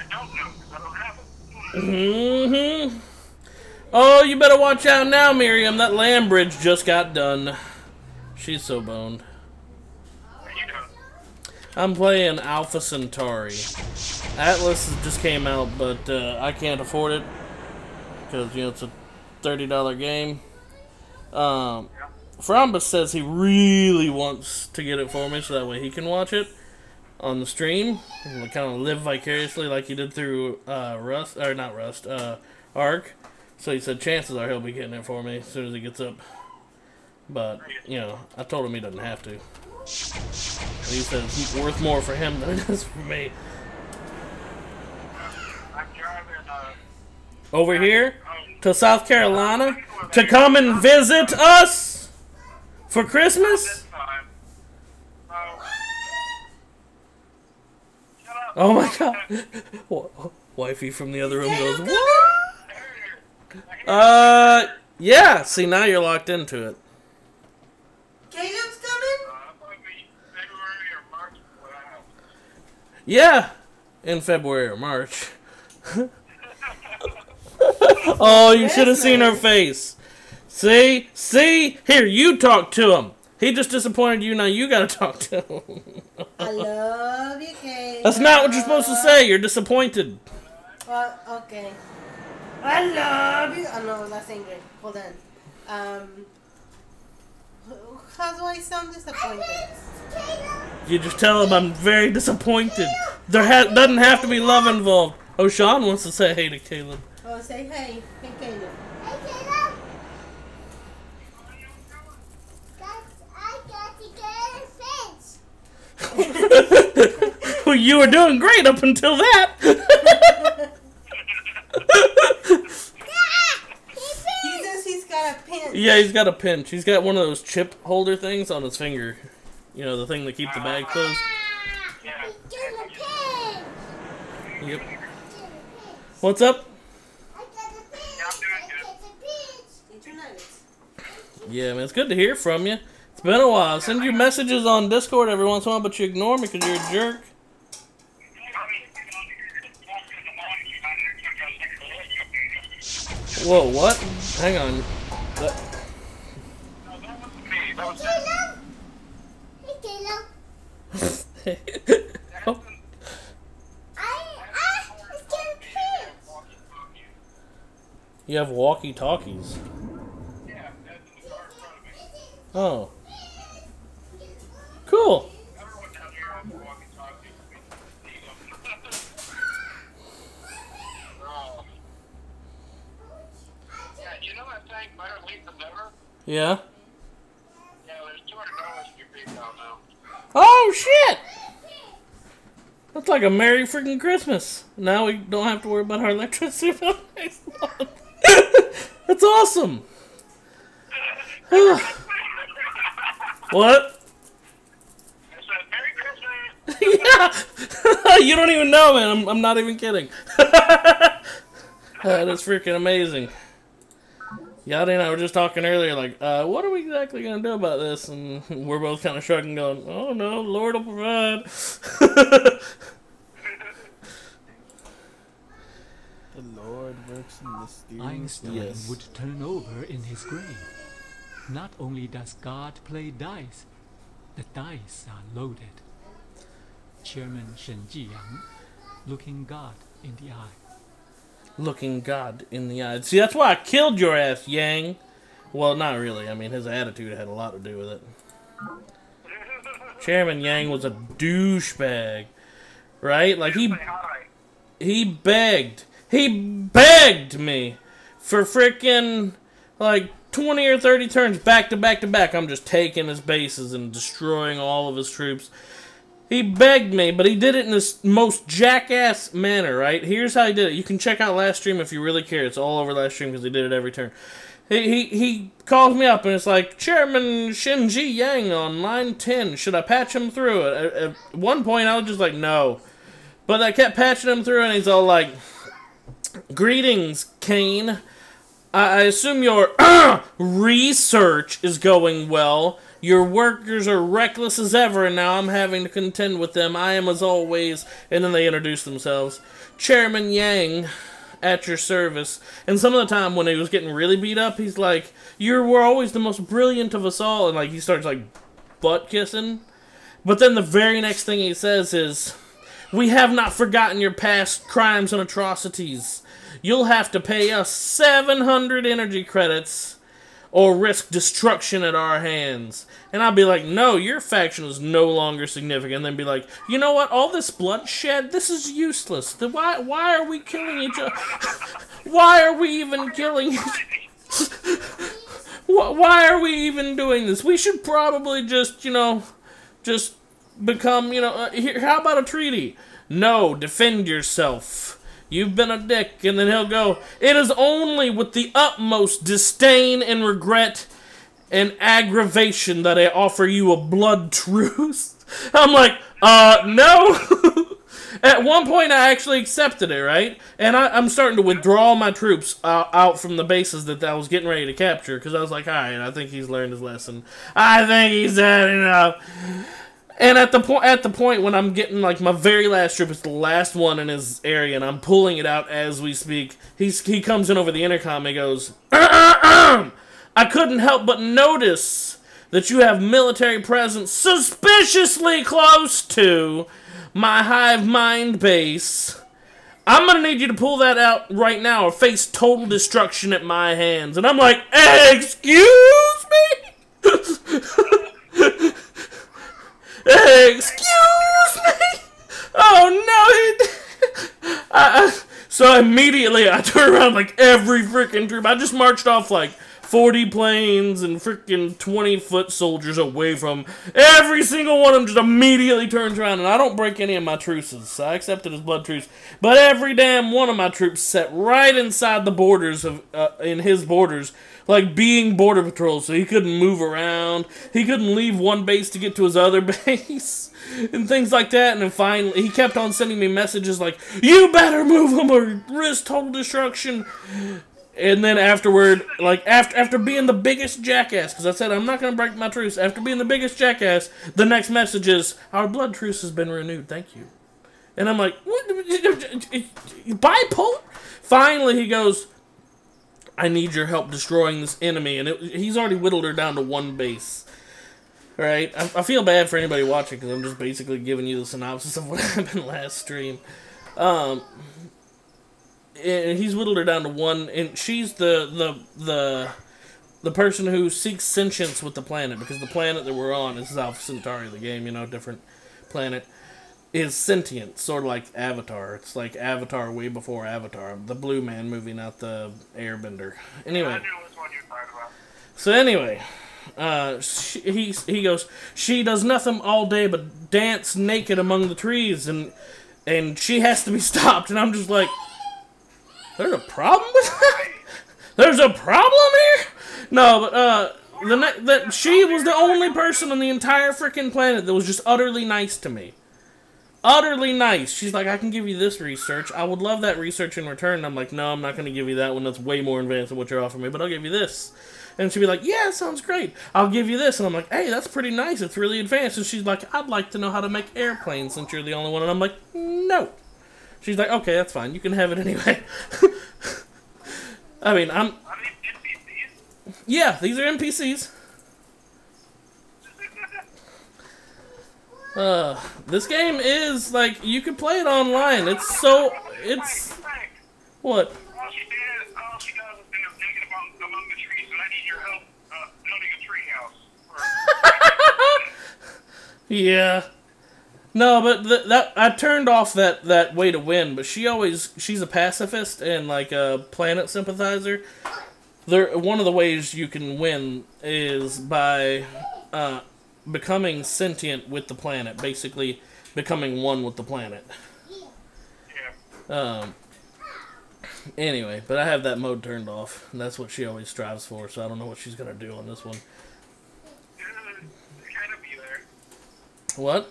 [SPEAKER 8] don't know because I don't have it.
[SPEAKER 1] Mm-hmm. Oh, you better watch out now, Miriam. That land bridge just got done. She's so boned.
[SPEAKER 8] What are you doing?
[SPEAKER 1] I'm playing Alpha Centauri. Atlas just came out, but I can't afford it because, you know, it's a $30 game. Frambus says he really wants to get it for me so that way he can watch it on the stream and kind of live vicariously like he did through Ark. So he said chances are he'll be getting it for me as soon as he gets up. But, you know, I told him he doesn't have to. He said it's worth more for him than it is for me.
[SPEAKER 8] I'm driving,
[SPEAKER 1] Over here to South Carolina to come and visit us for Christmas?
[SPEAKER 8] this time. Shut up.
[SPEAKER 1] Oh my god. Wifey from the other room goes, what? Yeah. See, now you're locked into it.
[SPEAKER 6] Caleb's coming?
[SPEAKER 8] Probably February or March. Wow.
[SPEAKER 1] Yeah, in February or March. Oh, you should have seen her face. See? See? Here, you talk to him. He just disappointed you, now you gotta talk to him.
[SPEAKER 6] I love you, Caleb.
[SPEAKER 1] That's not what you're supposed to say, you're disappointed.
[SPEAKER 6] Okay. I love you. Oh no, that's angry. Hold on. How do I sound disappointed?
[SPEAKER 1] You just tell him I'm very disappointed. There doesn't have to be love involved. Oh, Sean wants to say hey to Caleb.
[SPEAKER 6] Oh, say hey. Hey, Caleb.
[SPEAKER 3] Hey, Caleb. I got to get a fence.
[SPEAKER 1] Well, you were doing great up until that.
[SPEAKER 6] He says he's got a pin.
[SPEAKER 1] Yeah, he's got a pinch. He's got one of those chip holder things on his finger. You know, the thing that keeps the bag closed.
[SPEAKER 3] He's getting a pin.
[SPEAKER 1] Yep. What's up?
[SPEAKER 3] I got a pin.
[SPEAKER 8] Yeah, I'm doing
[SPEAKER 3] I
[SPEAKER 8] good.
[SPEAKER 3] got a pin.
[SPEAKER 6] Eat your nuggets.
[SPEAKER 1] Yeah, man, it's good to hear from you. It's been a while. I send you messages on Discord every once in a while, but you ignore me because you're a jerk. Whoa, what? Hang on.
[SPEAKER 3] Hey, Caleb. Hey, Caleb.
[SPEAKER 1] Oh,
[SPEAKER 3] It's getting pins.
[SPEAKER 1] you have walkie-talkies. Oh. Cool.
[SPEAKER 8] You know that thing better late than never?
[SPEAKER 1] Yeah.
[SPEAKER 8] Yeah, there's $200 to be paid out now.
[SPEAKER 1] Oh, shit! That's like a Merry freaking Christmas. Now we don't have to worry about our electricity bill next month. That's awesome. What?
[SPEAKER 8] I said, Merry Christmas!
[SPEAKER 1] Yeah! You don't even know, man. I'm not even kidding. That is freaking amazing. Yadi and I were just talking earlier, like, what are we exactly going to do about this? And we're both kind of shrugging, going, oh no, Lord will provide.
[SPEAKER 5] The Lord works in mysterious
[SPEAKER 9] Einstein
[SPEAKER 1] Yes.
[SPEAKER 9] would turn over in his grave. Not only does God play dice, the dice are loaded. Chairman Shen Jiyang, looking God in the eye.
[SPEAKER 1] Looking God in the eye. See, that's why I killed your ass, Yang. Well, not really. I mean, his attitude had a lot to do with it. Chairman Yang was a douchebag. Right? Like, he begged me for frickin' like 20 or 30 turns back to back to back. I'm just taking his bases and destroying all of his troops. He begged me, but he did it in this most jackass manner, right? Here's how he did it. You can check out last stream if you really care. It's all over last stream because he did it every turn. He calls me up and it's like, Chairman Shinji Yang on line 10. Should I patch him through it? At one point, I was just like, no. But I kept patching him through and he's all like, greetings, Kane. I assume your research is going well. Your workers are reckless as ever, and now I'm having to contend with them. I am as always. And then they introduce themselves. Chairman Yang, at your service. And some of the time when he was getting really beat up, he's like, you were always the most brilliant of us all. And like he starts like butt kissing. But then the very next thing he says is, we have not forgotten your past crimes and atrocities. You'll have to pay us 700 energy credits or risk destruction at our hands. And I'll be like, no, your faction is no longer significant. And then be like, you know what? All this bloodshed, this is useless. Why are we killing each other? Why are we even killing each other? Why are we even doing this? We should probably just, you know, just become, you know, here, how about a treaty? No, defend yourself. You've been a dick. And then he'll go, it is only with the utmost disdain and regret and aggravation that I offer you a blood truce. I'm like, no. At one point, I actually accepted it, right? And I'm starting to withdraw my troops out from the bases that I was getting ready to capture, because I was like, all right, I think he's learned his lesson. I think he's had enough. And at the point when I'm getting, like, my very last troop, it's the last one in his area, and I'm pulling it out as we speak, he comes in over the intercom, and he goes, I couldn't help but notice that you have military presence suspiciously close to my hive mind base. I'm gonna need you to pull that out right now or face total destruction at my hands. And I'm like, excuse me? Excuse me? Oh no! So immediately I turn around like every freaking troop. I just marched off like 40 planes and freaking 20-foot soldiers away from every single one of them. Just immediately turns around, and I don't break any of my truces. So I accepted his blood truce, but every damn one of my troops sat right inside the borders of in his borders, like being border patrol. So he couldn't move around. He couldn't leave one base to get to his other base and things like that. And then finally, he kept on sending me messages like, "You better move him or risk total destruction." And then afterward, like, after being the biggest jackass, because I said I'm not going to break my truce, after being the biggest jackass, the next message is, our blood truce has been renewed, thank you. And I'm like, what? Bipolar? Finally, he goes, I need your help destroying this enemy. And he's already whittled her down to one base. Right? I feel bad for anybody watching, because I'm just basically giving you the synopsis of what happened last stream. And he's whittled her down to one, and she's the person who seeks sentience with the planet, because the planet that we're on, this is Alpha Centauri, the game, you know, different planet, is sentient, sort of like Avatar. It's like Avatar way before Avatar, the Blue Man movie, not the Airbender. Anyway.
[SPEAKER 8] I knew which one you were talking about.
[SPEAKER 1] So anyway, he goes, she does nothing all day but dance naked among the trees, and she has to be stopped, and I'm just like, there's a problem with that? There's a problem here? No, but that she was the only person on the entire freaking planet that was just utterly nice to me. Utterly nice. She's like, I can give you this research. I would love that research in return. And I'm like, no, I'm not going to give you that one. That's way more advanced than what you're offering me, but I'll give you this. And she'd be like, yeah, sounds great. I'll give you this. And I'm like, hey, that's pretty nice. It's really advanced. And she's like, I'd like to know how to make airplanes since you're the only one. And I'm like, no. She's like, okay, that's fine. You can have it anyway. I mean,
[SPEAKER 8] Are these NPCs?
[SPEAKER 1] Yeah, these are NPCs. This game is, like, you can play it online. It's so, it's... What?
[SPEAKER 8] All she does is thinking about among the trees, and I need your help building a treehouse.
[SPEAKER 1] Yeah. No, but I turned off that way to win, but she's a pacifist and like a planet sympathizer. One of the ways you can win is by becoming sentient with the planet, basically becoming one with the planet.
[SPEAKER 8] Yeah.
[SPEAKER 1] Anyway, but I have that mode turned off, and that's what she always strives for, so I don't know what she's gonna do on this one.
[SPEAKER 8] Kind of be there.
[SPEAKER 1] What?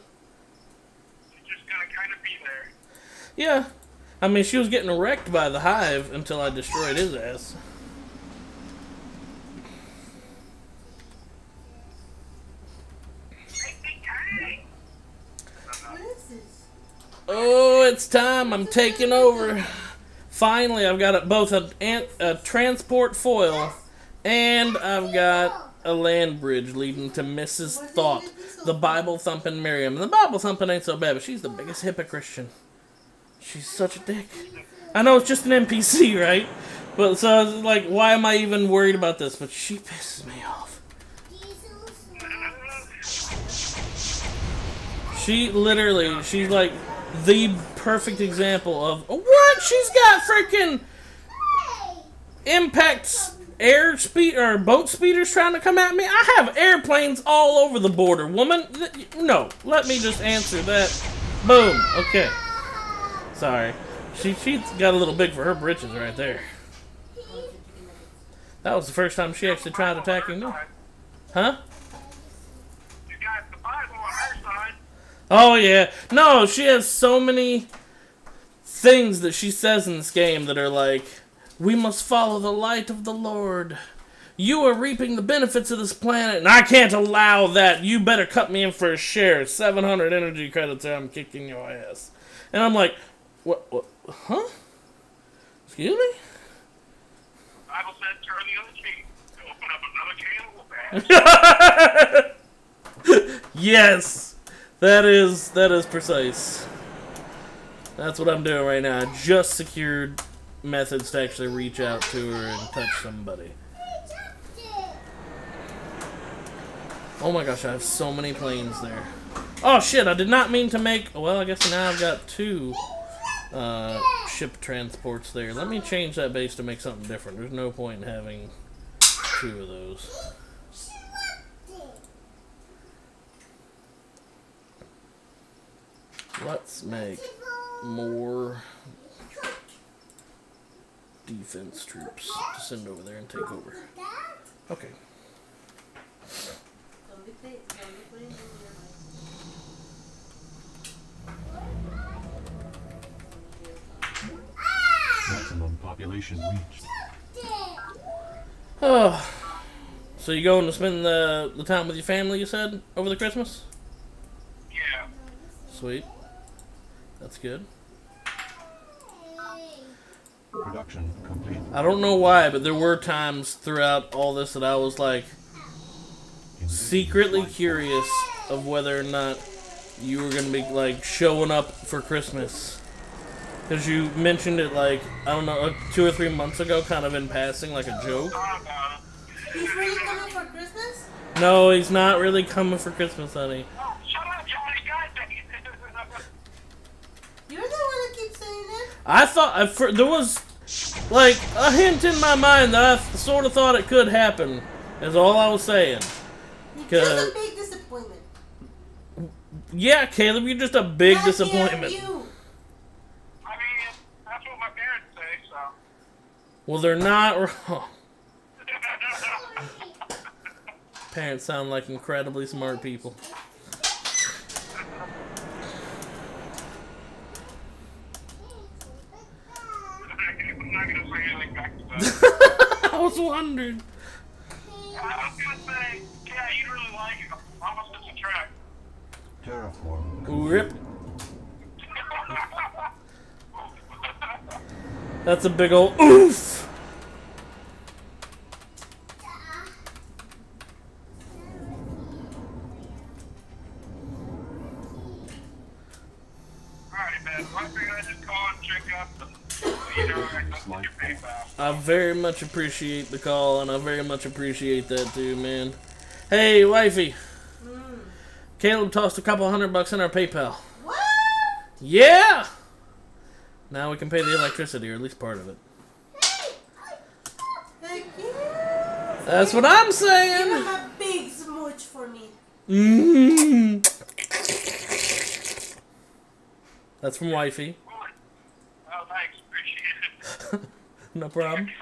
[SPEAKER 8] Kind of be there.
[SPEAKER 1] Yeah. I mean, she was getting wrecked by the hive until I destroyed his ass. Oh, it's time. I'm taking over. Finally, I've got both a transport foil and I've got a land bridge leading to Mrs. THOT, the Bible-thumping Mirium. And the Bible-thumping ain't so bad, but she's the biggest hypocrite. She's such a dick. I know it's just an NPC, right? But so I was like, why am I even worried about this? But she pisses me off. She literally, she's like the perfect example of what? She's got freaking impacts air speed or boat speeders trying to come at me? I have airplanes all over the border, woman. No, let me just answer that. Boom. Okay. Sorry. She got a little big for her britches right there. That was the first time she actually tried attacking me. Huh?
[SPEAKER 8] You got the Bible on her side.
[SPEAKER 1] Oh, yeah. No, she has so many things that she says in this game that are like, we must follow the light of the Lord. You are reaping the benefits of this planet, and I can't allow that. You better cut me in for a share. 700 energy credits or I'm kicking your ass. And I'm like, what huh? Excuse me?
[SPEAKER 8] The Bible said turn the other cheek. Open up another can of whoop.
[SPEAKER 1] Yes, that is precise. That's what I'm doing right now. I just secured methods to actually reach out to her and touch somebody. Oh my gosh, I have so many planes there. Oh shit, I did not mean to make... Well, I guess now I've got 2 ship transports there. Let me change that base to make something different. There's no point in having 2 of those. Let's make more defense troops to send over there and take over. Okay.
[SPEAKER 2] Maximum population reached.
[SPEAKER 1] Oh, so you going to spend the time with your family? You said over the Christmas?
[SPEAKER 8] Yeah.
[SPEAKER 1] Sweet. That's good.
[SPEAKER 2] Production complete.
[SPEAKER 1] I don't know why, but there were times throughout all this that I was like secretly curious of whether or not you were gonna be like showing up for Christmas, because you mentioned it like, I don't know, 2 or 3 months ago, kind of in passing, like a joke.
[SPEAKER 6] He's really coming for Christmas?
[SPEAKER 1] No, he's not really coming for Christmas, honey.
[SPEAKER 8] Oh, shut up, Johnny. God,
[SPEAKER 6] You're the one that keeps saying it.
[SPEAKER 1] I thought there was like a hint in my mind that I sort of thought it could happen. Is all I was saying.
[SPEAKER 6] Just a big disappointment.
[SPEAKER 1] Yeah, Caleb, you're just a big
[SPEAKER 6] Not
[SPEAKER 1] disappointment.
[SPEAKER 6] You.
[SPEAKER 8] I mean, that's what my parents say, so.
[SPEAKER 1] Well, they're not wrong. Parents sound like incredibly smart people.
[SPEAKER 8] I'm not gonna say anything back to that.
[SPEAKER 1] I was wondering.
[SPEAKER 8] I was gonna say, yeah, you'd really like it. Almost it's a track.
[SPEAKER 2] Terraform.
[SPEAKER 1] Rip. That's a big old oof.
[SPEAKER 8] Alright, man. I figured I'd just call and check up. You know, I your PayPal.
[SPEAKER 1] I very much appreciate the call, and I very much appreciate that too, man. Hey, wifey. Caleb tossed a couple $100 in our PayPal.
[SPEAKER 6] What?
[SPEAKER 1] Yeah! Now we can pay the electricity, or at least part of it.
[SPEAKER 6] Heck yeah.
[SPEAKER 1] That's what I'm
[SPEAKER 6] Give
[SPEAKER 1] saying!
[SPEAKER 6] him a big smooch for me.
[SPEAKER 1] Mm. That's from wifey.
[SPEAKER 8] Oh, thanks. Appreciate it.
[SPEAKER 1] No problem.
[SPEAKER 8] You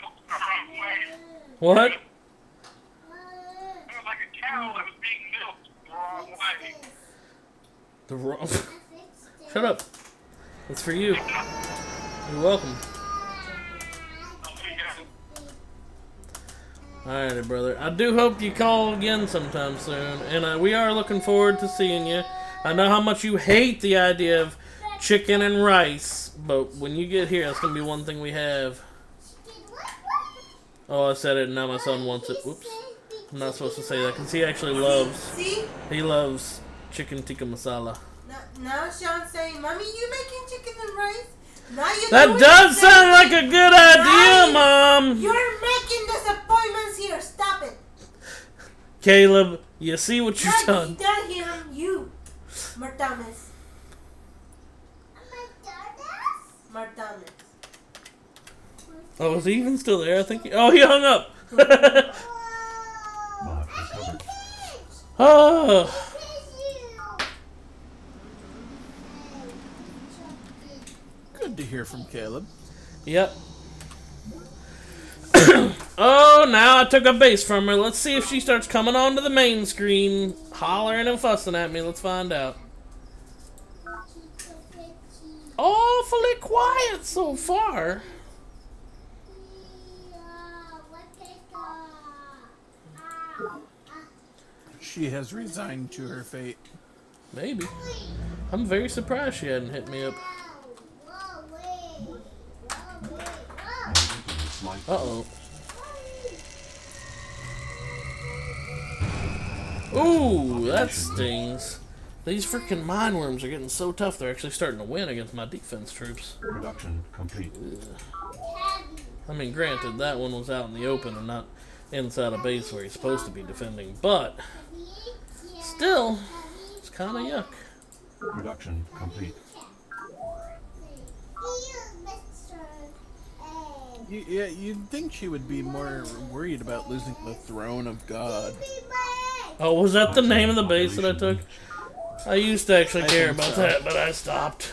[SPEAKER 8] looked the wrong way.
[SPEAKER 1] What?
[SPEAKER 8] It was like a cow that was being milked the wrong way.
[SPEAKER 1] The wrong. Shut up. That's for you. You're welcome. Alrighty, brother. I do hope you call again sometime soon, and we are looking forward to seeing you. I know how much you hate the idea of chicken and rice, but when you get here, that's gonna be one thing we have. Oh, I said it, and now my son wants it. Whoops. I'm not supposed to say that, because he actually loves...
[SPEAKER 6] See?
[SPEAKER 1] He loves chicken tikka masala.
[SPEAKER 6] Now Sean's saying, Mommy, you making chicken and rice? Now you
[SPEAKER 1] That does sound like a good idea, Mom!
[SPEAKER 6] You're making disappointments here. Stop it.
[SPEAKER 1] Caleb, you see what you've done.
[SPEAKER 6] Not him, you. Martames.
[SPEAKER 1] Oh, is he even still there? I think. Oh, he hung up.
[SPEAKER 2] Mod recovered.
[SPEAKER 1] Oh.
[SPEAKER 5] Good to hear from Caleb.
[SPEAKER 1] Yep. Oh, now I took a base from her. Let's see if she starts coming onto the main screen, hollering and fussing at me. Let's find out. Awfully quiet so far.
[SPEAKER 5] She has resigned to her fate.
[SPEAKER 1] Maybe. I'm very surprised she hadn't hit me up. Uh-oh. Ooh, that stings. These freaking mine worms are getting so tough they're actually starting to win against my defense troops.
[SPEAKER 2] Production complete.
[SPEAKER 1] I mean, granted, that one was out in the open and not inside a base where he's supposed to be defending, but still, it's kind of yuck.
[SPEAKER 2] Production complete.
[SPEAKER 5] Yeah, you'd think she would be more worried about losing the throne of God.
[SPEAKER 1] Oh, was that the name of the base that I took? I used to actually care about that, but I stopped.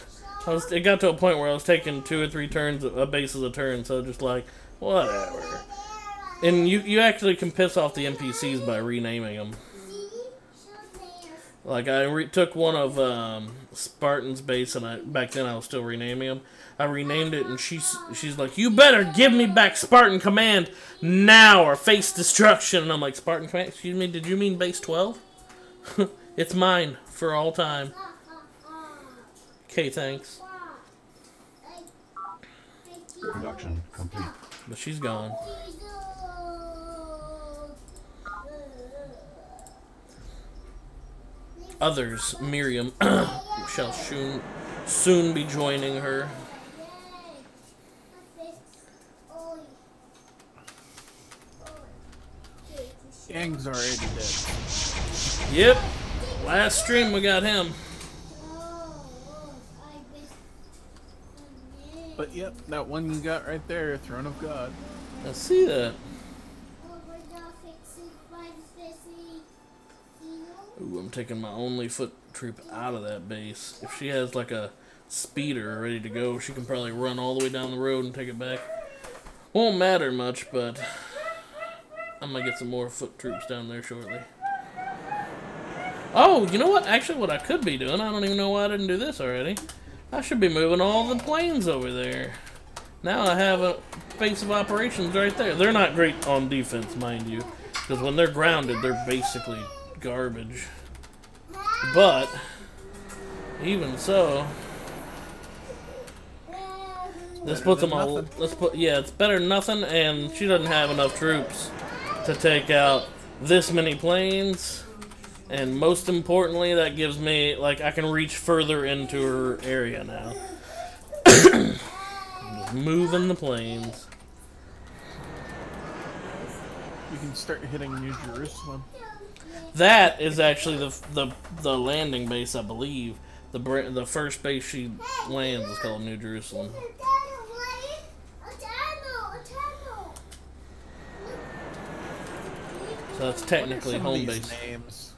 [SPEAKER 1] It got to a point where I was taking 2 or 3 turns, a base is a turn, so just like, whatever. And you actually can piss off the NPCs by renaming them. Like, I took one of Spartan's base, and back then I was still renaming them. I renamed it, and she's like, you better give me back Spartan Command now, or face destruction. And I'm like, Spartan Command? Excuse me, did you mean base 12? It's mine for all time. Okay, thanks.
[SPEAKER 2] Production complete.
[SPEAKER 1] But she's gone. Others, Miriam, shall soon be joining her.
[SPEAKER 5] Gang's already dead.
[SPEAKER 1] Yep. Last stream we got him.
[SPEAKER 5] But yep, that one you got right there, Throne of God.
[SPEAKER 1] I see that. Ooh, I'm taking my only foot troop out of that base. If she has like a speeder ready to go, she can probably run all the way down the road and take it back. Won't matter much, but I'm gonna get some more foot troops down there shortly. Oh, you know what? Actually, what I could be doing, I don't even know why I didn't do this already. I should be moving all the planes over there. Now I have a base of operations right there. They're not great on defense, mind you, because when they're grounded, they're basically garbage. But even so, this puts them all. Yeah, it's better than nothing, and she doesn't have enough troops to take out this many planes. And most importantly, that gives me, like, I can reach further into her area now. I'm just moving the planes.
[SPEAKER 5] You can start hitting New Jerusalem.
[SPEAKER 1] That is actually the landing base, I believe. The first base she lands is called New Jerusalem. So that's technically home base.
[SPEAKER 5] Names?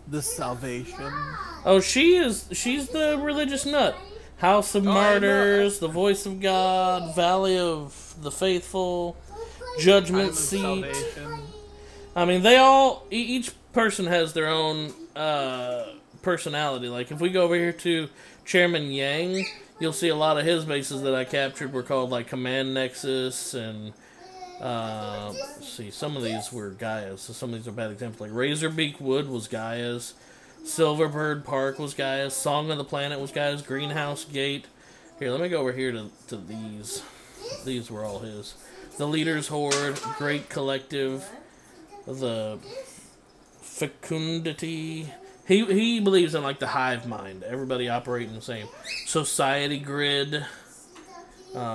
[SPEAKER 5] The Salvation.
[SPEAKER 1] Oh, she's the religious nut. House of Martyrs, the Voice of God, Valley of the Faithful, Judgment Seat.
[SPEAKER 5] Salvation.
[SPEAKER 1] I mean, they all, each person has their own personality. Like, if we go over here to Chairman Yang, you'll see a lot of his bases that I captured were called, like, Command Nexus, and, let's see, some of these were Gaia's, so some of these are bad examples. Like, Razorbeak Wood was Gaia's, Silverbird Park was Gaia's, Song of the Planet was Gaia's, Greenhouse Gate. Here, let me go over here to these. These were all his. The Leader's Horde, Great Collective, the Fecundity. He believes in, like, the hive mind, everybody operating the same. Society Grid,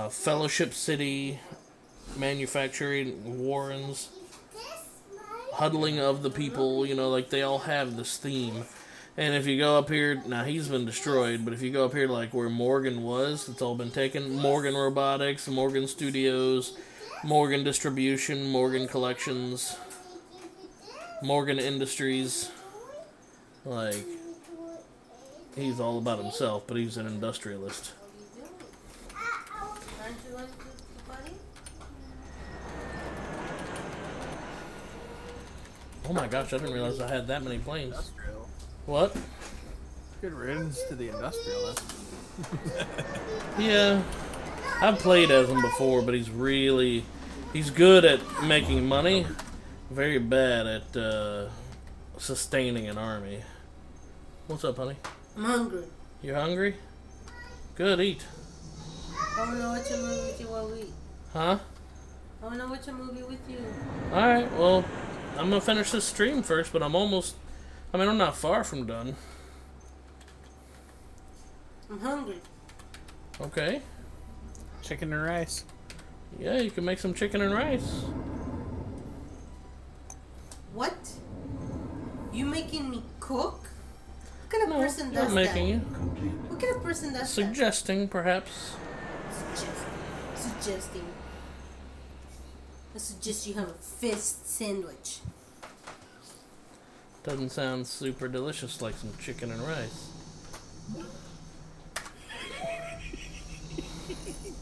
[SPEAKER 1] Fellowship City, Manufacturing Warrens, Huddling of the People, you know, like, they all have this theme. And if you go up here, now he's been destroyed, but if you go up here like where Morgan was, it's all been taken. Morgan Robotics, Morgan Studios, Morgan Distribution, Morgan Collections, Morgan Industries. Like, he's all about himself, but he's an industrialist.
[SPEAKER 6] Aren't you going to party?
[SPEAKER 1] Oh my gosh, I didn't realize I had that many planes.
[SPEAKER 5] Industrial.
[SPEAKER 1] What?
[SPEAKER 5] Good riddance to the industrialist.
[SPEAKER 1] Yeah. I've played as him before, but he's good at making money, very bad at sustaining an army. What's up, honey?
[SPEAKER 6] I'm hungry.
[SPEAKER 1] You're hungry? Good, eat.
[SPEAKER 6] I want to watch a movie with you while we eat.
[SPEAKER 1] Huh?
[SPEAKER 6] I want to watch a movie with you.
[SPEAKER 1] Alright, well, I'm gonna finish this stream first, but I'm not far from done.
[SPEAKER 6] I'm hungry.
[SPEAKER 1] Okay.
[SPEAKER 5] Chicken and rice.
[SPEAKER 1] Yeah, you can make some chicken and rice.
[SPEAKER 6] What? You making me cook? What kind of
[SPEAKER 1] No,
[SPEAKER 6] person
[SPEAKER 1] not
[SPEAKER 6] does
[SPEAKER 1] making
[SPEAKER 6] that?
[SPEAKER 1] you.
[SPEAKER 6] What kind of person does
[SPEAKER 1] Suggesting, perhaps.
[SPEAKER 6] that? Suggesting. I suggest you have a fist sandwich.
[SPEAKER 1] Doesn't sound super delicious like some chicken and rice.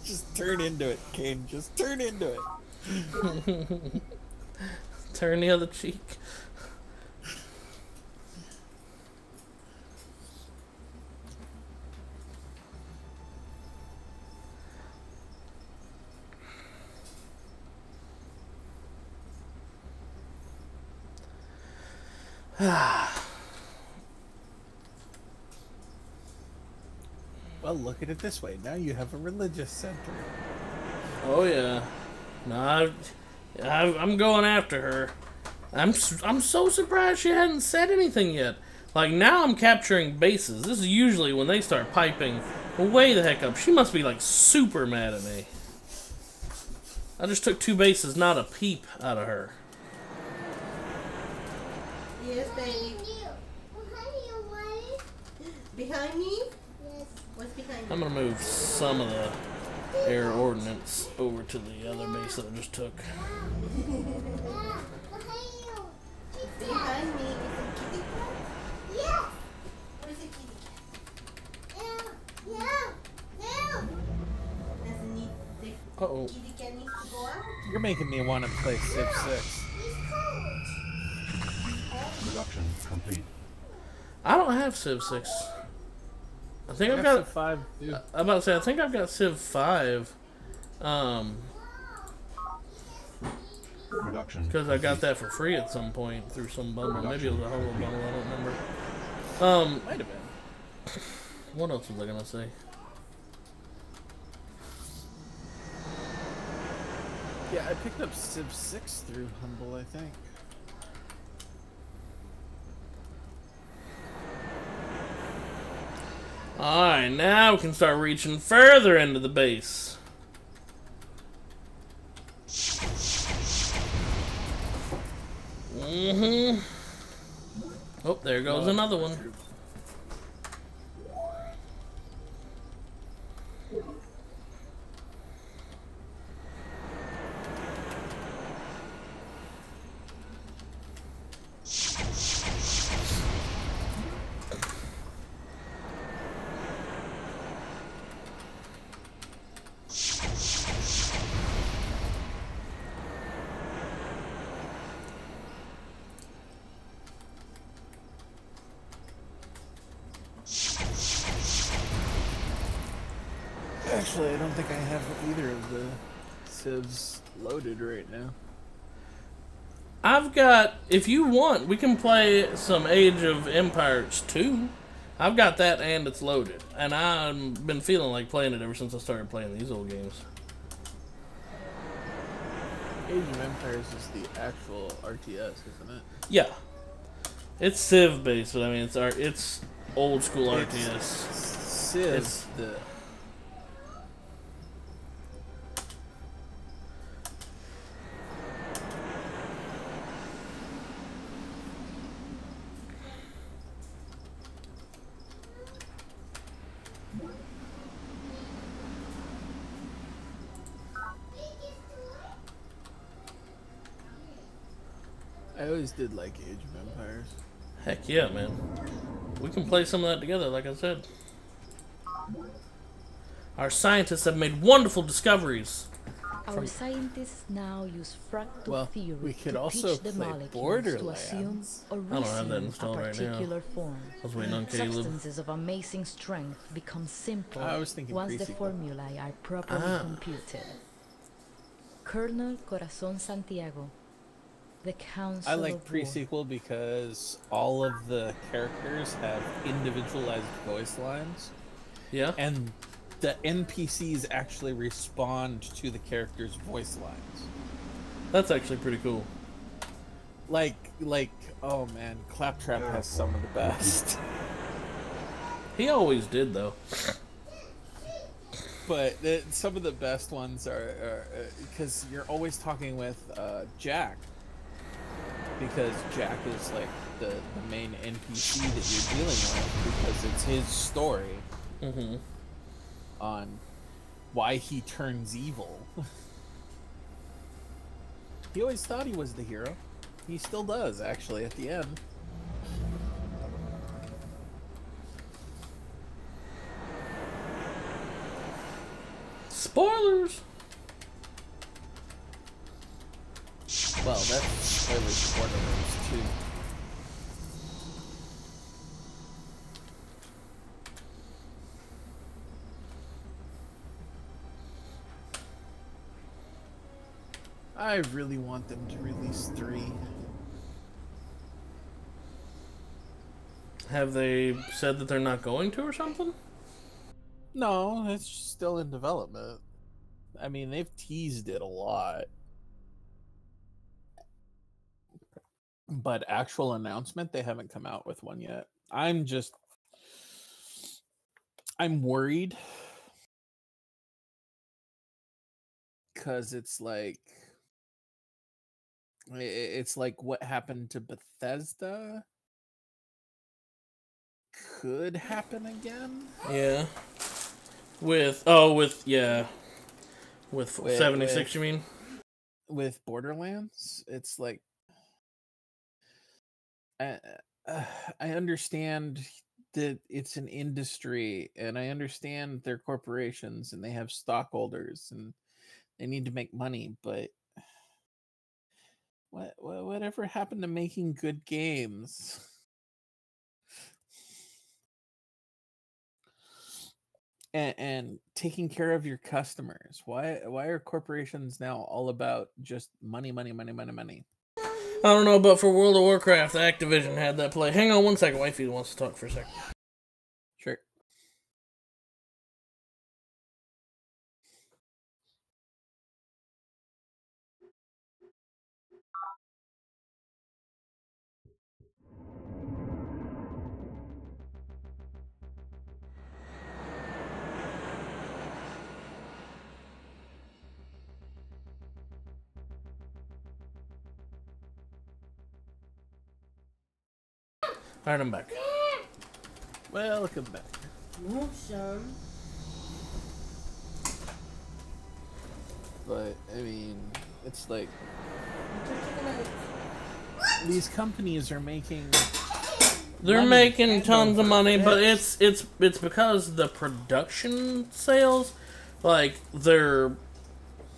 [SPEAKER 5] Just turn into it, Kane. Just turn into it.
[SPEAKER 1] Turn the other cheek.
[SPEAKER 5] Well, look at it this way. Now you have a religious center.
[SPEAKER 1] Oh yeah. No, I'm going after her. I'm so surprised she hadn't said anything yet. Like, now I'm capturing bases. This is usually when they start piping way the heck up. She must be like super mad at me. I just took 2 bases, not a peep out of her.
[SPEAKER 6] Yes, baby. Behind me?
[SPEAKER 3] Yes.
[SPEAKER 6] What's behind
[SPEAKER 1] I'm
[SPEAKER 6] me?
[SPEAKER 1] gonna move some of the air ordnance over to the other base that I just took.
[SPEAKER 6] Behind me is a kitty cat?
[SPEAKER 3] Yes.
[SPEAKER 6] Where's the kitty cat?
[SPEAKER 3] Yeah.
[SPEAKER 6] Doesn't need the
[SPEAKER 1] Uh-oh.
[SPEAKER 6] kitty cat needs to go out?
[SPEAKER 5] You're making me want to play Civ 6.
[SPEAKER 2] Production complete.
[SPEAKER 1] I don't have Civ 6. I think I've
[SPEAKER 5] Civ
[SPEAKER 1] got
[SPEAKER 5] 5 too.
[SPEAKER 1] I'm about to say, I think I've got Civ 5.
[SPEAKER 2] Production.
[SPEAKER 1] Because I got that for free at some point through some bundle. Maybe it was a Holo bundle, I don't remember.
[SPEAKER 5] Might have been.
[SPEAKER 1] What else was I gonna say?
[SPEAKER 5] Yeah, I picked up Civ 6 through Humble, I think.
[SPEAKER 1] Alright, now we can start reaching further into the base. Oh, there goes another one.
[SPEAKER 5] Actually, I don't think I have either of the Civs loaded right now.
[SPEAKER 1] I've got, if you want, we can play some Age of Empires 2. I've got that and it's loaded. And I've been feeling like playing it ever since I started playing these old games.
[SPEAKER 5] Age of Empires is the actual RTS, isn't it?
[SPEAKER 1] Yeah. It's Civ based, but I mean, it's old school RTS.
[SPEAKER 5] Civ,
[SPEAKER 1] It's-
[SPEAKER 5] the... I always did like Age of Empires.
[SPEAKER 1] Heck yeah, man. We can play some of that together, like I said. Our scientists have made wonderful discoveries.
[SPEAKER 10] Our scientists now use fractal theory
[SPEAKER 5] we could
[SPEAKER 10] to
[SPEAKER 5] also
[SPEAKER 10] teach the
[SPEAKER 5] play
[SPEAKER 10] molecules to assume or
[SPEAKER 1] I don't have that
[SPEAKER 10] resume a
[SPEAKER 1] installed right now.
[SPEAKER 10] particular form.
[SPEAKER 1] I was waiting on Caleb.
[SPEAKER 10] Substances of amazing strength become simple
[SPEAKER 5] I was thinking
[SPEAKER 10] once the
[SPEAKER 5] pre-sequel.
[SPEAKER 10] formulae are properly computed. Colonel Corazon Santiago, the Council
[SPEAKER 5] I like
[SPEAKER 10] of War.
[SPEAKER 5] pre-sequel because all of the characters have individualized voice lines.
[SPEAKER 1] Yeah.
[SPEAKER 5] And the NPCs actually respond to the characters' voice lines.
[SPEAKER 1] That's actually pretty cool.
[SPEAKER 5] Like, oh man, Claptrap has some of the best.
[SPEAKER 1] He always did, though.
[SPEAKER 5] But some of the best ones are because you're always talking with Jack. Because Jack is like the main NPC that you're dealing with because it's his story.
[SPEAKER 1] Mm-hmm.
[SPEAKER 5] On why he turns evil. He always thought he was the hero. He still does, actually, at the end.
[SPEAKER 1] Spoilers!
[SPEAKER 5] Well, that's spoilers for Borderlands 2. I really want them to release 3.
[SPEAKER 1] Have they said that they're not going to or something?
[SPEAKER 5] No, it's still in development. I mean, they've teased it a lot. But actual announcement, they haven't come out with one yet. I'm worried. Because it's like what happened to Bethesda could happen again.
[SPEAKER 1] Yeah. With 76, you mean?
[SPEAKER 5] With Borderlands, it's like I understand that it's an industry, and I understand they're corporations and they have stockholders and they need to make money, but whatever happened to making good games? And taking care of your customers. Why are corporations now all about just money?
[SPEAKER 1] I don't know, but for World of Warcraft, Activision had that play. Hang on one second, wifey wants to talk for a second.
[SPEAKER 5] Sure.
[SPEAKER 1] Alright, I'm back.
[SPEAKER 5] Welcome back.
[SPEAKER 6] Move some.
[SPEAKER 5] But I mean, it's like these companies are making.
[SPEAKER 1] They're making tons of money, but it's because the production sales, like their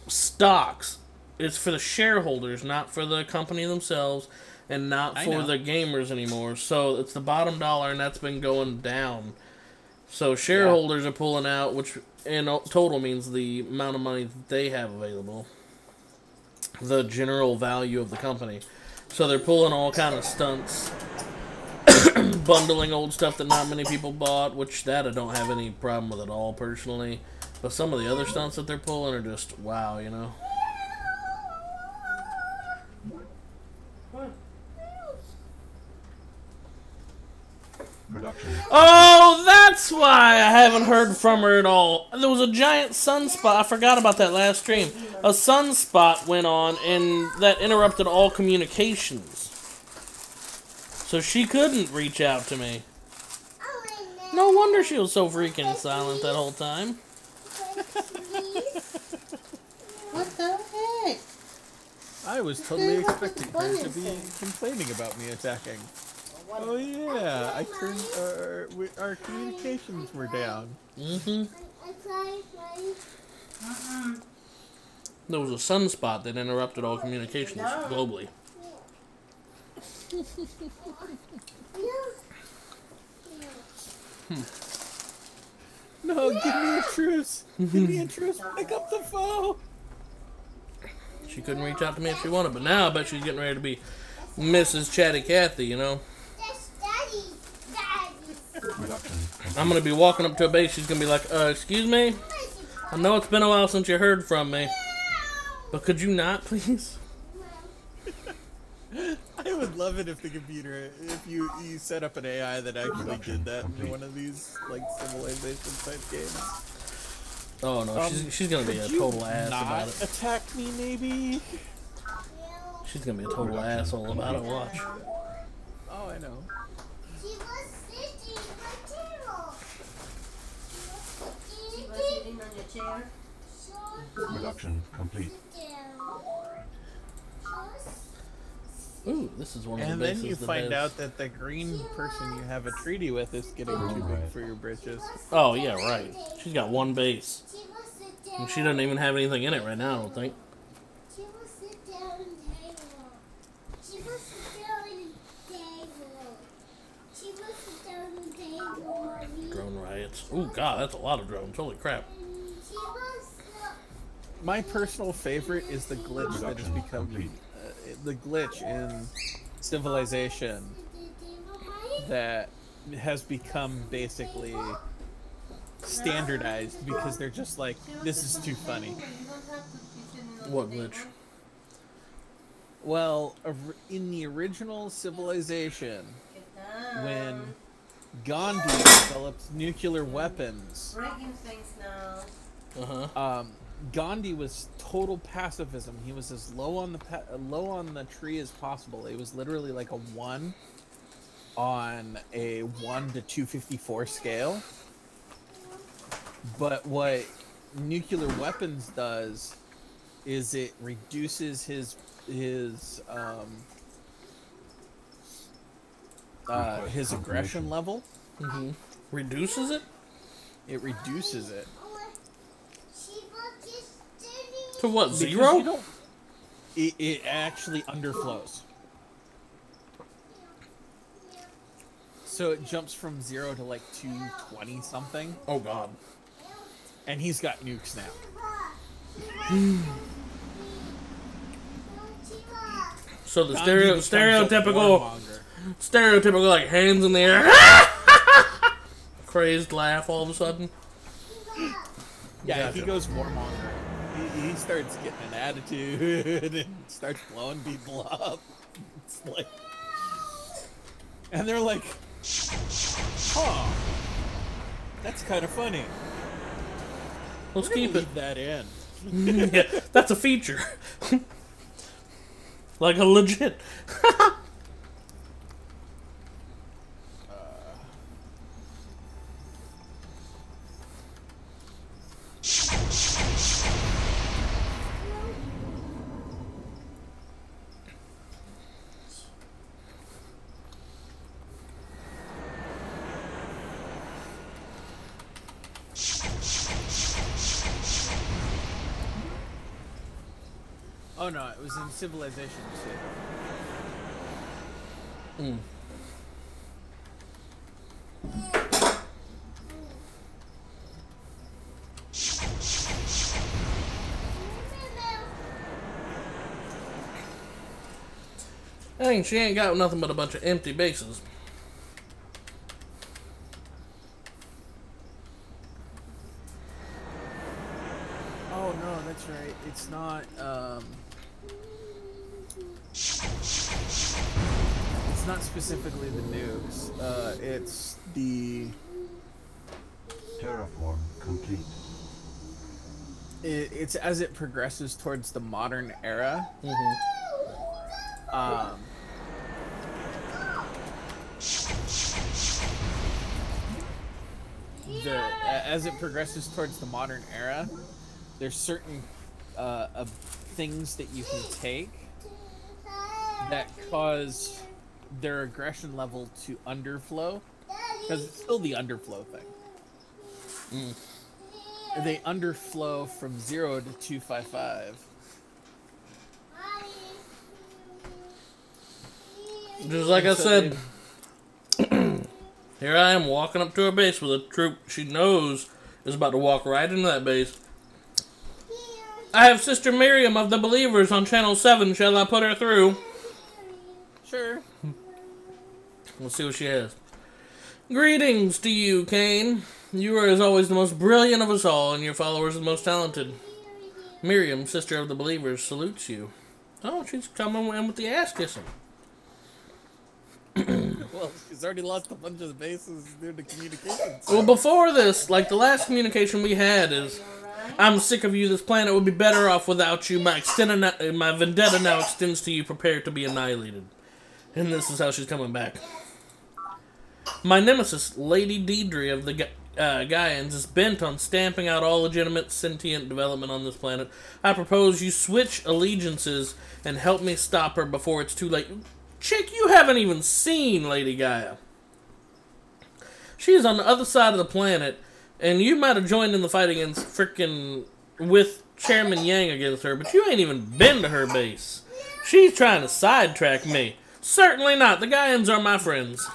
[SPEAKER 1] stocks, it's for the shareholders, not for the company themselves, and not for the gamers anymore. So it's the bottom dollar, and that's been going down. So shareholders are pulling out, which in total means the amount of money that they have available, the general value of the company. So they're pulling all kind of stunts, bundling old stuff that not many people bought, which that I don't have any problem with at all personally. But some of the other stunts that they're pulling are just wow, you know.
[SPEAKER 2] Production.
[SPEAKER 1] Oh, that's why I haven't heard from her at all. There was a giant sunspot. I forgot about that last stream. A sunspot went on, and that interrupted all communications. So she couldn't reach out to me. No wonder she was so freaking silent that whole time.
[SPEAKER 6] What the heck?
[SPEAKER 5] I was totally expecting her to be complaining about me attacking. Oh yeah, I turned our communications were down.
[SPEAKER 1] There was a sunspot that interrupted all communications globally.
[SPEAKER 5] No, give me a truce. Give me a truce. Pick up the phone.
[SPEAKER 1] She couldn't reach out to me if she wanted, but now I bet she's getting ready to be Mrs. Chatty Cathy, you know? I'm gonna be walking up to a base, she's gonna be like, excuse me? I know it's been a while since you heard from me, but could you not, please?
[SPEAKER 5] I would love it if the computer, if you set up an AI that actually did that in one of these, like, civilization type games.
[SPEAKER 1] Oh no, she's gonna be a total ass about it.
[SPEAKER 5] Attack me, maybe?
[SPEAKER 1] She's gonna be a total asshole about it, watch.
[SPEAKER 5] Oh, I know.
[SPEAKER 3] She was sitting on the table.
[SPEAKER 6] She was sitting on your chair.
[SPEAKER 2] Production complete.
[SPEAKER 1] Ooh, this is one of the
[SPEAKER 5] And
[SPEAKER 1] bases
[SPEAKER 5] then you
[SPEAKER 1] that
[SPEAKER 5] find
[SPEAKER 1] has...
[SPEAKER 5] out that the green person you have a treaty with is getting too big for your britches.
[SPEAKER 1] Oh yeah, right. She's got one base. And she doesn't even have anything in it right now, I don't think.
[SPEAKER 3] She will sit down on the table. She will sit down on the table. She will sit down on the table, Mommy.
[SPEAKER 1] Drone riots. Ooh, God, that's a lot of drones. Holy crap.
[SPEAKER 3] She will sit.
[SPEAKER 5] My personal favorite is the glitch that has become the glitch in Civilization that has become basically standardized because they're just like, this is too funny.
[SPEAKER 1] What glitch?
[SPEAKER 5] Well, in the original Civilization, when Gandhi developed nuclear weapons,
[SPEAKER 6] Breaking things now.
[SPEAKER 5] Gandhi was total pacifism. He was as low on the tree as possible. It was literally like a 1 on a 1 to 254 scale. But what nuclear weapons does is it reduces his aggression level.
[SPEAKER 1] Reduces it?
[SPEAKER 5] It reduces it.
[SPEAKER 1] To what, 0?
[SPEAKER 5] It actually underflows. So it jumps from 0 to like 220 something.
[SPEAKER 1] Oh god.
[SPEAKER 5] And he's got nukes now.
[SPEAKER 1] So the stereotypical like hands in the air, crazed laugh all of a sudden.
[SPEAKER 5] Yeah,
[SPEAKER 1] Gotcha.
[SPEAKER 5] he goes warmonger. He starts getting an attitude and starts blowing people up. It's like, and they're like, "Huh, that's kind of funny.
[SPEAKER 1] Let's keep it."
[SPEAKER 5] Leave that in.
[SPEAKER 1] Yeah, that's a feature. Like a legit.
[SPEAKER 5] Oh no, it was in Civilization 2.
[SPEAKER 1] Dang, she ain't got nothing but a bunch of empty bases.
[SPEAKER 5] Oh no, that's right. It's not. It's not specifically the nukes. It's the.
[SPEAKER 2] Terraform complete.
[SPEAKER 5] It's as it progresses towards the modern era. As it progresses towards the modern era, there's certain things that you can take that cause their aggression level to underflow, because it's still the underflow thing. They underflow from 0 to 255.
[SPEAKER 1] Just like I said, here I am walking up to her base with a troop she knows is about to walk right into that base. I have Sister Miriam of the Believers on Channel 7. Shall I put her through?
[SPEAKER 5] Sure.
[SPEAKER 1] We'll see what she has. Greetings to you, Cain. You are, as always, the most brilliant of us all, and your followers the most talented. Miriam, Sister of the Believers, salutes you. Oh, she's coming in with the ass kissing.
[SPEAKER 5] Well, she's already lost a bunch of the bases due to communication.
[SPEAKER 1] Well, before this, like the last communication we had is, I'm sick of you. This planet would be better off without you. My vendetta now extends to you. Prepare to be annihilated. And this is how she's coming back. My nemesis, Lady Deidre of the Gaians, is bent on stamping out all legitimate sentient development on this planet. I propose you switch allegiances and help me stop her before it's too late. Chick, you haven't even seen Lady Gaia. She's on the other side of the planet, and you might have joined in the fight against with Chairman Yang against her, but you ain't even been to her base. She's trying to sidetrack me. Certainly not. The Gaians are my friends.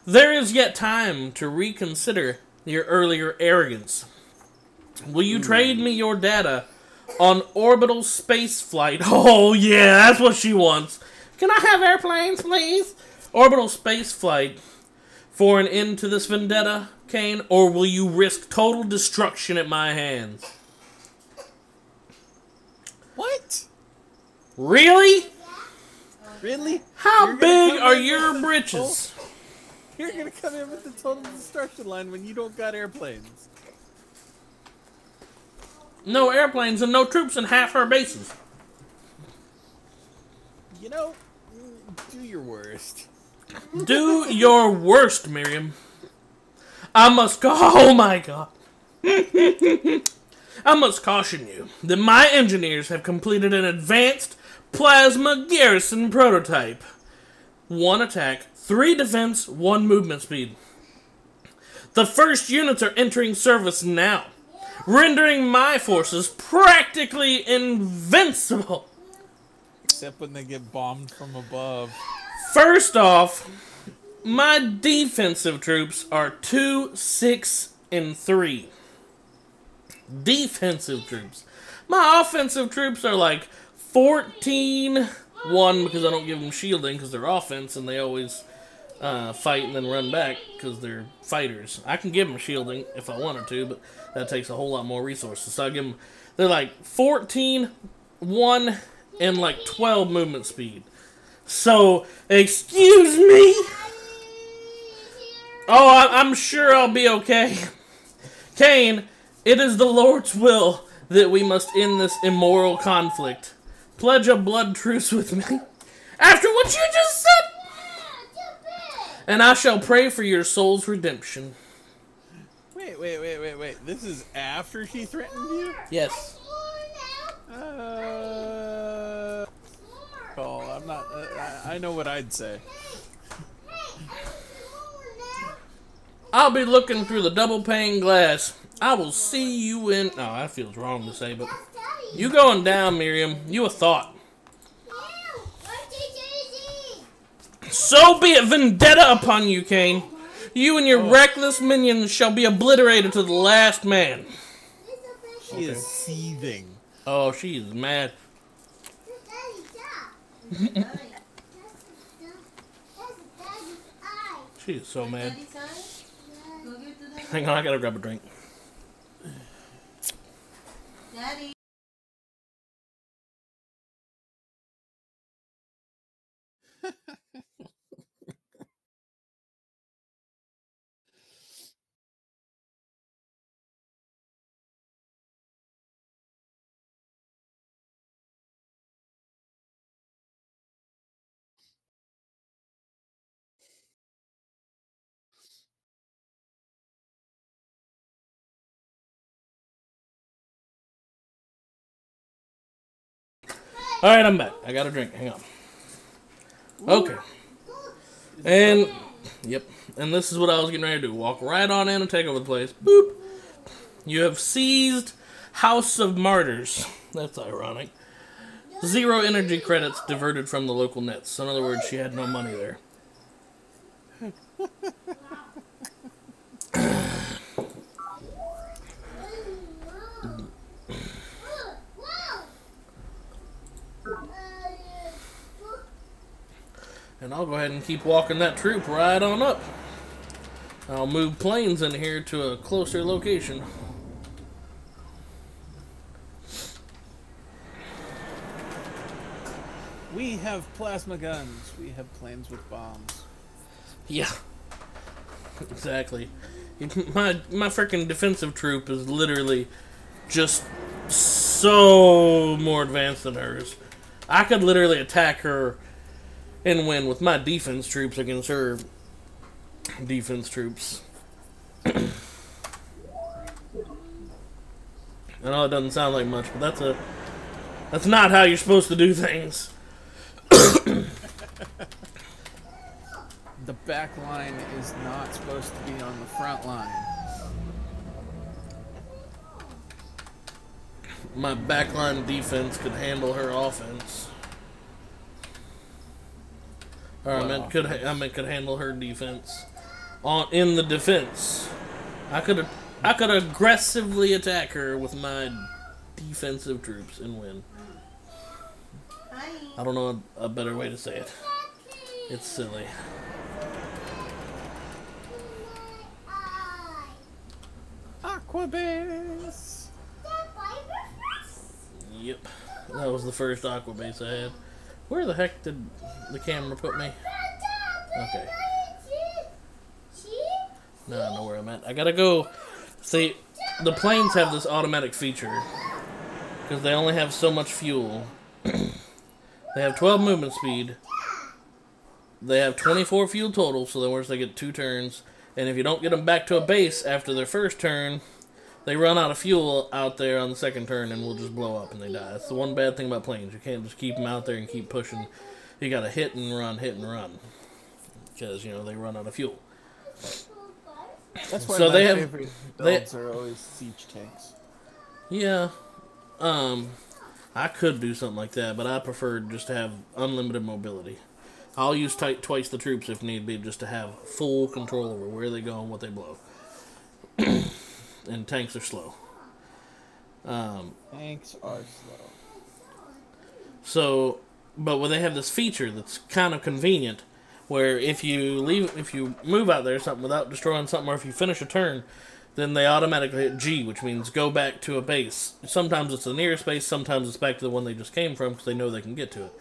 [SPEAKER 1] There is yet time to reconsider your earlier arrogance. Will you trade me your data on orbital space flight? Oh yeah, that's what she wants. Can I have airplanes, please? Orbital space flight for an end to this vendetta, Cain, or will you risk total destruction at my hands?
[SPEAKER 5] What?
[SPEAKER 1] Really?
[SPEAKER 5] Really?
[SPEAKER 1] How big are your britches?
[SPEAKER 5] You're gonna come in with the total destruction line when you don't got airplanes.
[SPEAKER 1] No airplanes and no troops in half her bases.
[SPEAKER 5] You know, do your worst.
[SPEAKER 1] Do your worst, Miriam. I must oh my god. I must caution you that my engineers have completed an advanced plasma garrison prototype. 1 attack, 3 defense, 1 movement speed. The first units are entering service now, rendering my forces practically invincible.
[SPEAKER 5] Except when they get bombed from above.
[SPEAKER 1] First off, my defensive troops are 2, 6, and 3. Defensive troops. My offensive troops are like 14, 1 because I don't give them shielding because they're offense and they always fight and then run back because they're fighters. I can give them shielding if I wanted to, but that takes a whole lot more resources. So I give them, they're like 14, 1, and like 12 movement speed. So, excuse me? Oh, I'm sure I'll be okay. Cain, it is the Lord's will that we must end this immoral conflict. Pledge a blood truce with me. After what you just said! And I shall pray for your soul's redemption.
[SPEAKER 5] Wait. This is after she threatened you?
[SPEAKER 1] Yes.
[SPEAKER 5] Oh, I'm not. I know what I'd say.
[SPEAKER 1] I'll be looking through the double pane glass. I will see you in. Oh, that feels wrong to say, but you going down, Miriam. You a thought. So be it, vendetta upon you, Cain. You and your reckless minions shall be obliterated to the last man.
[SPEAKER 5] She is seething.
[SPEAKER 1] Oh, she is mad. She is so mad. Hang on, I gotta grab a drink.
[SPEAKER 6] Daddy.
[SPEAKER 1] Alright, I'm back. I got a drink. Hang on. Okay. And, yep. And this is what I was getting ready to do. Walk right on in and take over the place. Boop. You have seized House of Martyrs. That's ironic. 0 energy credits diverted from the local nets. So in other words, she had no money there. And I'll go ahead and keep walking that troop right on up. I'll move planes in here to a closer location.
[SPEAKER 5] We have plasma guns. We have planes with bombs.
[SPEAKER 1] Yeah. Exactly. My freaking defensive troop is literally just so more advanced than hers. I could literally attack her and win with my defense troops against her defense troops. I know it doesn't sound like much, but that's not how you're supposed to do things.
[SPEAKER 5] The back line is not supposed to be on the front line.
[SPEAKER 1] My backline defense could handle her offense. Or I meant could handle her defense. In the defense, I could aggressively attack her with my defensive troops and win. I don't know a better way to say it. It's silly.
[SPEAKER 5] Aquabase.
[SPEAKER 1] Yep, that was the first aqua base I had. Where the heck did the camera put me? Okay. Now I know where I'm at. I gotta go. See, the planes have this automatic feature because they only have so much fuel. They have 12 movement speed. They have 24 fuel total, so then they get 2 turns. And if you don't get them back to a base after their first turn, they run out of fuel out there on the second turn and will just blow up and they die. That's the one bad thing about planes. You can't just keep them out there and keep pushing. You gotta hit and run. Because, you know, they run out of fuel.
[SPEAKER 5] That's why
[SPEAKER 1] so
[SPEAKER 5] my favorite builds are always siege tanks.
[SPEAKER 1] Yeah. I could do something like that, but I prefer just to have unlimited mobility. I'll use twice the troops if need be, just to have full control over where they go and what they blow. And tanks are slow.
[SPEAKER 5] Tanks are slow.
[SPEAKER 1] So, but when they have this feature that's kind of convenient, where if you move out there or something without destroying something, or if you finish a turn, then they automatically hit G, which means go back to a base. Sometimes it's the nearest base, sometimes it's back to the one they just came from because they know they can get to it.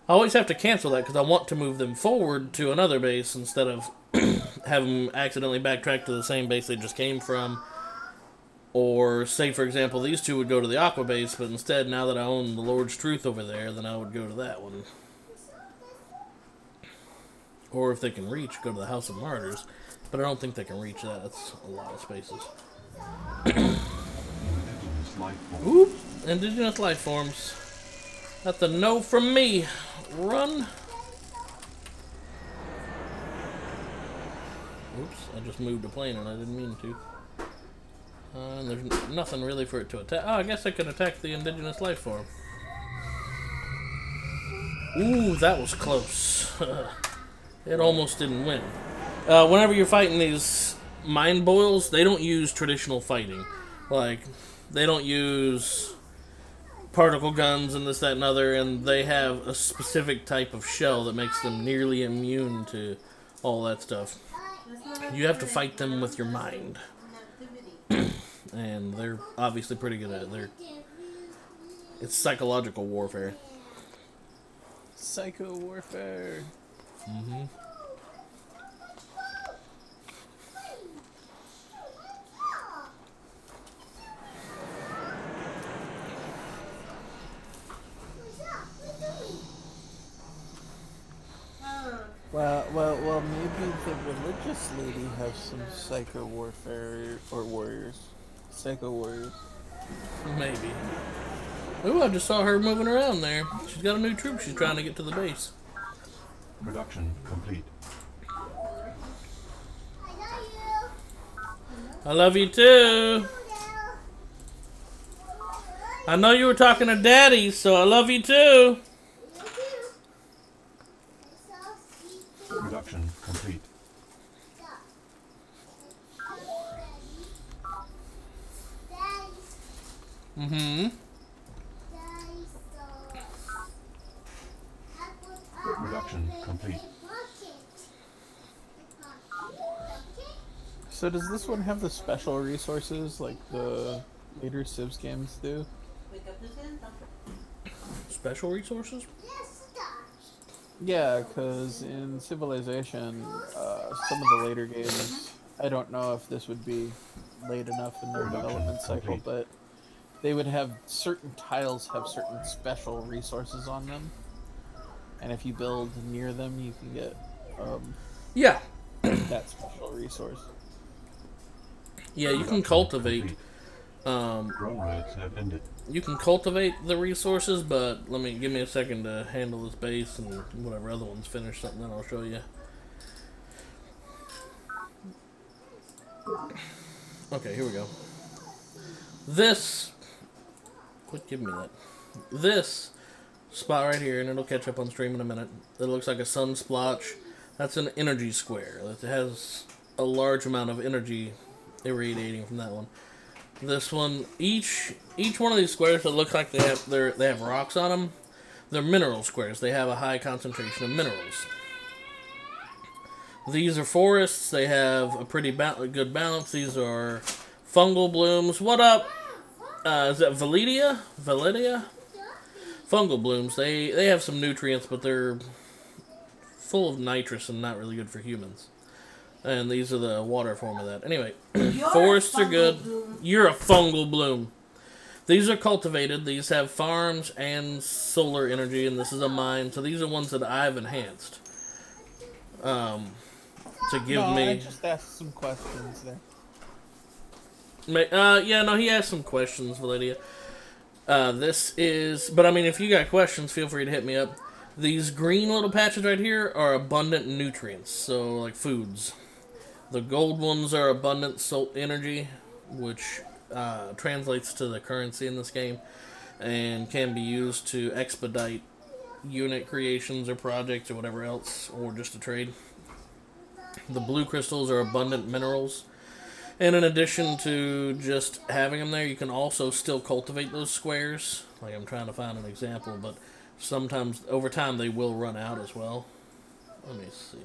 [SPEAKER 1] I always have to cancel that because I want to move them forward to another base instead of have them accidentally backtrack to the same base they just came from. Or, say, for example, these two would go to the Aqua base, but instead, now that I own the Lord's Truth over there, then I would go to that one. Or if they can reach, go to the House of Martyrs. But I don't think they can reach that. That's a lot of spaces. Oop! Indigenous life forms. That's a no from me. Run! Oops, I just moved a plane and I didn't mean to. And there's nothing really for it to attack. Oh, I guess I can attack the indigenous life form. Ooh, that was close. It almost didn't win. Whenever you're fighting these mind boils, they don't use traditional fighting. Like, they don't use particle guns and this, that, and other, and they have a specific type of shell that makes them nearly immune to all that stuff. You have to fight them with your mind. And they're obviously pretty good at it. It's psychological warfare.
[SPEAKER 5] Psycho warfare.
[SPEAKER 1] Mm-hmm.
[SPEAKER 5] Well, maybe the religious lady has some psycho warfare or warriors. Psycho warriors.
[SPEAKER 1] Maybe. Ooh, I just saw her moving around there. She's got a new troop she's trying to get to the base.
[SPEAKER 2] Production complete.
[SPEAKER 1] I love you too. I know you were talking to Daddy, so I love you too.
[SPEAKER 2] Production complete.
[SPEAKER 1] Mm-hmm.
[SPEAKER 2] Production complete.
[SPEAKER 5] So does this one have the special resources like the later Civs games do?
[SPEAKER 6] Wake up the Santa.
[SPEAKER 1] Special resources?
[SPEAKER 5] Yeah, because in Civilization, some of the later games, I don't know if this would be late enough in their development cycle, but they would have certain tiles have certain special resources on them, and if you build near them, you can get
[SPEAKER 1] yeah,
[SPEAKER 5] that special resource.
[SPEAKER 1] Yeah, you can cultivate.
[SPEAKER 2] Drone raids have ended.
[SPEAKER 1] You can cultivate the resources, but give me a second to handle this base and whatever other one's finished something. Then I'll show you. Okay, here we go. This. Quit giving me that. This spot right here, and it'll catch up on stream in a minute. It looks like a sun splotch. That's an energy square. It has a large amount of energy irradiating from that one. This one, each one of these squares that look like they have rocks on them, they're mineral squares. They have a high concentration of minerals. These are forests. They have a pretty good balance. These are fungal blooms. What up? Is that Validia? Fungal blooms. They have some nutrients, but they're full of nitrous and not really good for humans. And these are the water form of that. Anyway, forests are good. You're a fungal bloom. These are cultivated. These have farms and solar energy, and this is a mine. So these are ones that I've enhanced. To give me...
[SPEAKER 5] I just asked some questions
[SPEAKER 1] there. Yeah, no, he asked some questions, Validia. This is... But, I mean, if you got questions, feel free to hit me up. These green little patches right here are abundant nutrients, so, like, foods. The gold ones are abundant salt energy, which translates to the currency in this game, and can be used to expedite unit creations or projects or whatever else, or just to trade. The blue crystals are abundant minerals, and in addition to just having them there, you can also still cultivate those squares. Like, I'm trying to find an example, but sometimes over time they will run out as well. Let me see.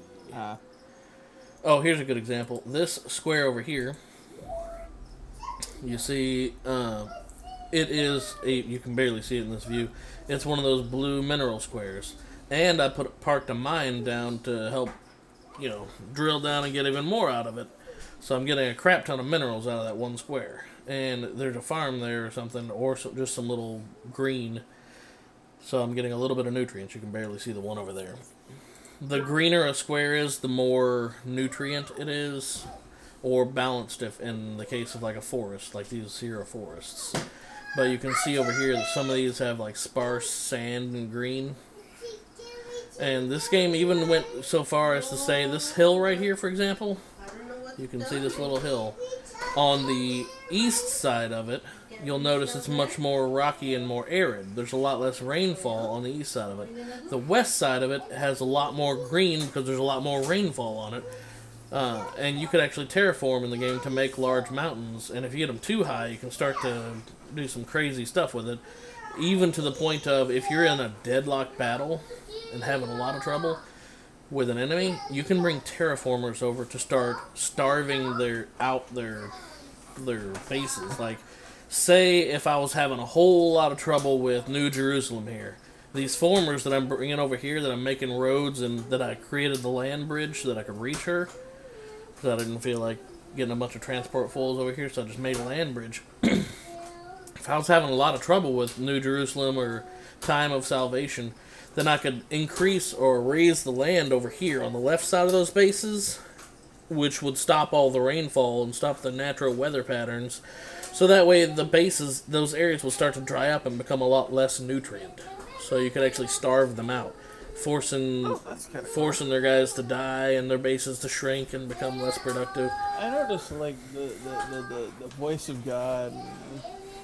[SPEAKER 1] Oh, here's a good example. This square over here, you see, it is you can barely see it in this view. It's one of those blue mineral squares, and I parked a mine down to help, drill down and get even more out of it. So I'm getting a crap ton of minerals out of that one square. And there's a farm there or something, or just some little green. So I'm getting a little bit of nutrients. You can barely see the one over there. The greener a square is, the more nutrient it is, or balanced if in the case of like a forest, like these here are forests. But you can see over here that some of these have like sparse sand and green. And this game even went so far as to say this hill right here, for example, you can see this little hill. On the east side of it, you'll notice it's much more rocky and more arid. There's a lot less rainfall on the east side of it. The west side of it has a lot more green because there's a lot more rainfall on it. And you could actually terraform in the game to make large mountains. And if you get them too high, you can start to do some crazy stuff with it. Even to the point of, if you're in a deadlock battle and having a lot of trouble with an enemy, you can bring terraformers over to start starving their bases. Like, say if I was having a whole lot of trouble with New Jerusalem here, these formers that I'm bringing over here, that I'm making roads, and that I created the land bridge so that I could reach her, because I didn't feel like getting a bunch of transport fulls over here, so I just made a land bridge. If I was having a lot of trouble with New Jerusalem or Time of Salvation, then I could increase or raise the land over here on the left side of those bases, which would stop all the rainfall and stop the natural weather patterns. So that way the bases, those areas will start to dry up and become a lot less nutrient. So you could actually starve them out. forcing
[SPEAKER 5] That's kind of
[SPEAKER 1] forcing their guys to die and their bases to shrink and become less productive.
[SPEAKER 5] I noticed like the voice of God, and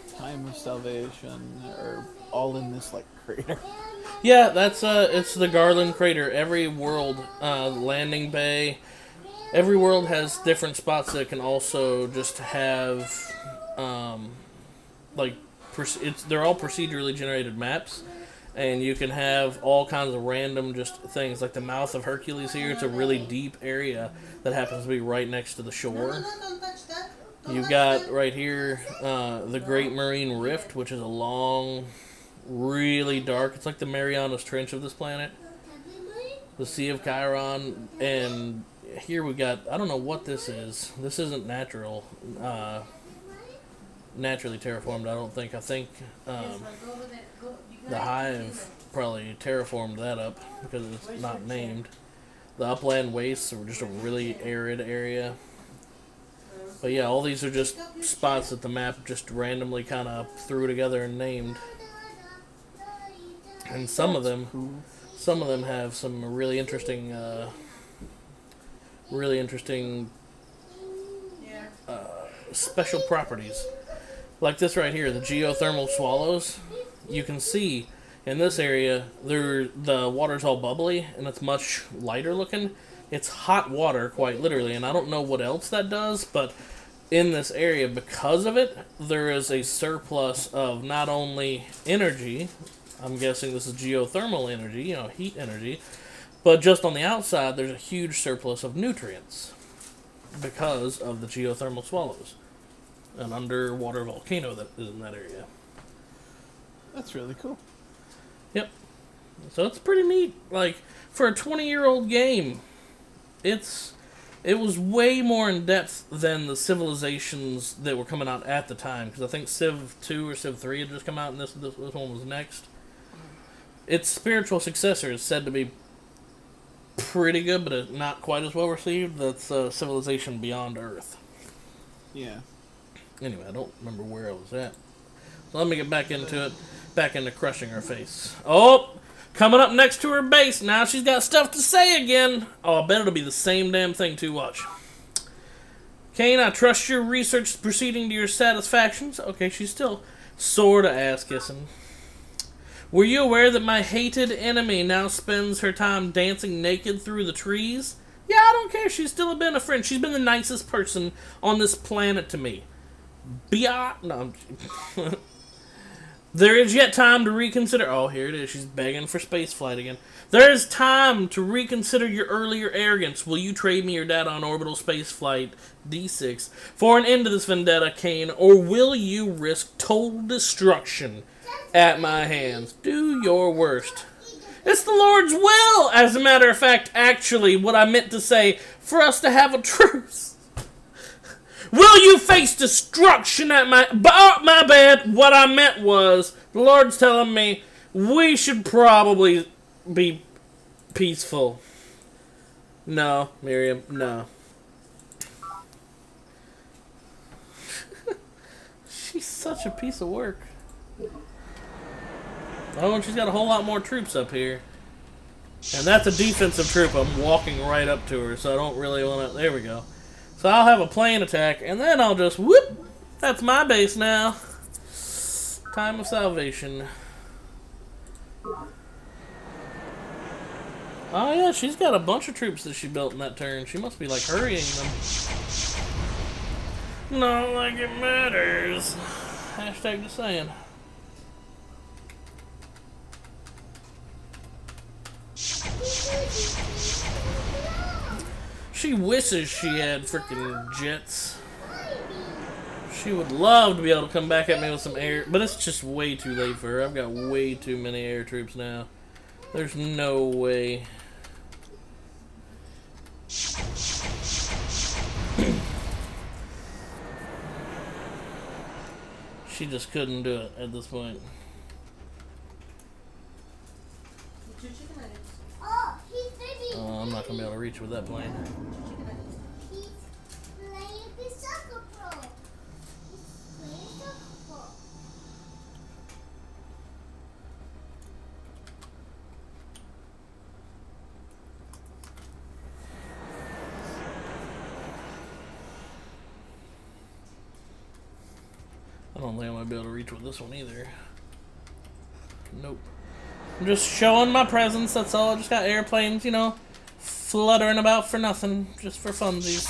[SPEAKER 5] the time of salvation are all in this like crater.
[SPEAKER 1] Yeah, that's it's the Garland crater. Every world landing bay, every world has different spots that can also just have like they're all procedurally generated maps. And you can have all kinds of random just things, like the mouth of Hercules here. It's a really deep area that happens to be right next to the shore.
[SPEAKER 6] Don't touch that.
[SPEAKER 1] You've got right here the Great Marine Rift, which is a long, really dark. It's like the Marianas Trench of this planet. The Sea of Chiron, and here we got, I don't know what this is. This isn't natural, naturally terraformed, I don't think. I think the Hive probably terraformed that up because it's not named. The upland wastes are just a really arid area. But yeah, all these are just spots that the map just randomly kind of threw together and named. And some of them have some really interesting special properties. Like this right here, the geothermal swallows. You can see in this area, the water's all bubbly and it's much lighter looking. It's hot water, quite literally, and I don't know what else that does, but in this area, because of it, there is a surplus of not only energy, I'm guessing this is geothermal energy, you know, heat energy, but just on the outside, there's a huge surplus of nutrients because of the geothermal swallows. An underwater volcano that is in that area.
[SPEAKER 5] That's really cool.
[SPEAKER 1] Yep. So it's pretty neat. Like, for a 20-year-old game, it was way more in depth than the civilizations that were coming out at the time. Because I think Civ 2 or Civ 3 had just come out, and this one was next. Its spiritual successor is said to be pretty good, but not quite as well received. That's Civilization Beyond Earth.
[SPEAKER 5] Yeah.
[SPEAKER 1] Anyway, I don't remember where I was at. So let me get back into it. Back into crushing her face. Oh! Coming up next to her base. Now she's got stuff to say again. Oh, I bet it'll be the same damn thing too. Watch. Kane, I trust your research is proceeding to your satisfactions. Okay, she's still sorta ass-kissing. Were you aware that my hated enemy now spends her time dancing naked through the trees? Yeah, I don't care. She's still been a friend. She's been the nicest person on this planet to me. No. There is yet time to reconsider. Oh, here it is. She's begging for spaceflight again. There is time to reconsider your earlier arrogance. Will you trade me your data on orbital spaceflight D6 for an end to this vendetta, Kane, or will you risk total destruction at my hands? Do your worst. It's the Lord's will, as a matter of fact, actually, what I meant to say, for us to have a truce. Will you face destruction at my... Oh, my bad. What I meant was, the Lord's telling me we should probably be peaceful. No, Miriam, no. She's such a piece of work. Oh, and she's got a whole lot more troops up here. And that's a defensive troop. I'm walking right up to her, so I don't really want to... There we go. So I'll have a plane attack, and then I'll just, whoop! That's my base now. Time of salvation. Oh yeah, she's got a bunch of troops that she built in that turn. She must be, like, hurrying them. Not like it matters. Hashtag just saying. She wishes she had freaking jets. She would love to be able to come back at me with some air, but it's just way too late for her. I've got way too many air troops now. There's no way. She just couldn't do it at this point. Oh, I'm not going to be able to reach with that plane.
[SPEAKER 3] He's playing the soccer pro. He's playing soccer pro.
[SPEAKER 1] don't think I might be able to reach with this one either. Nope. I'm just showing my presence, that's all. I just got airplanes, you know, fluttering about for nothing, just for funsies.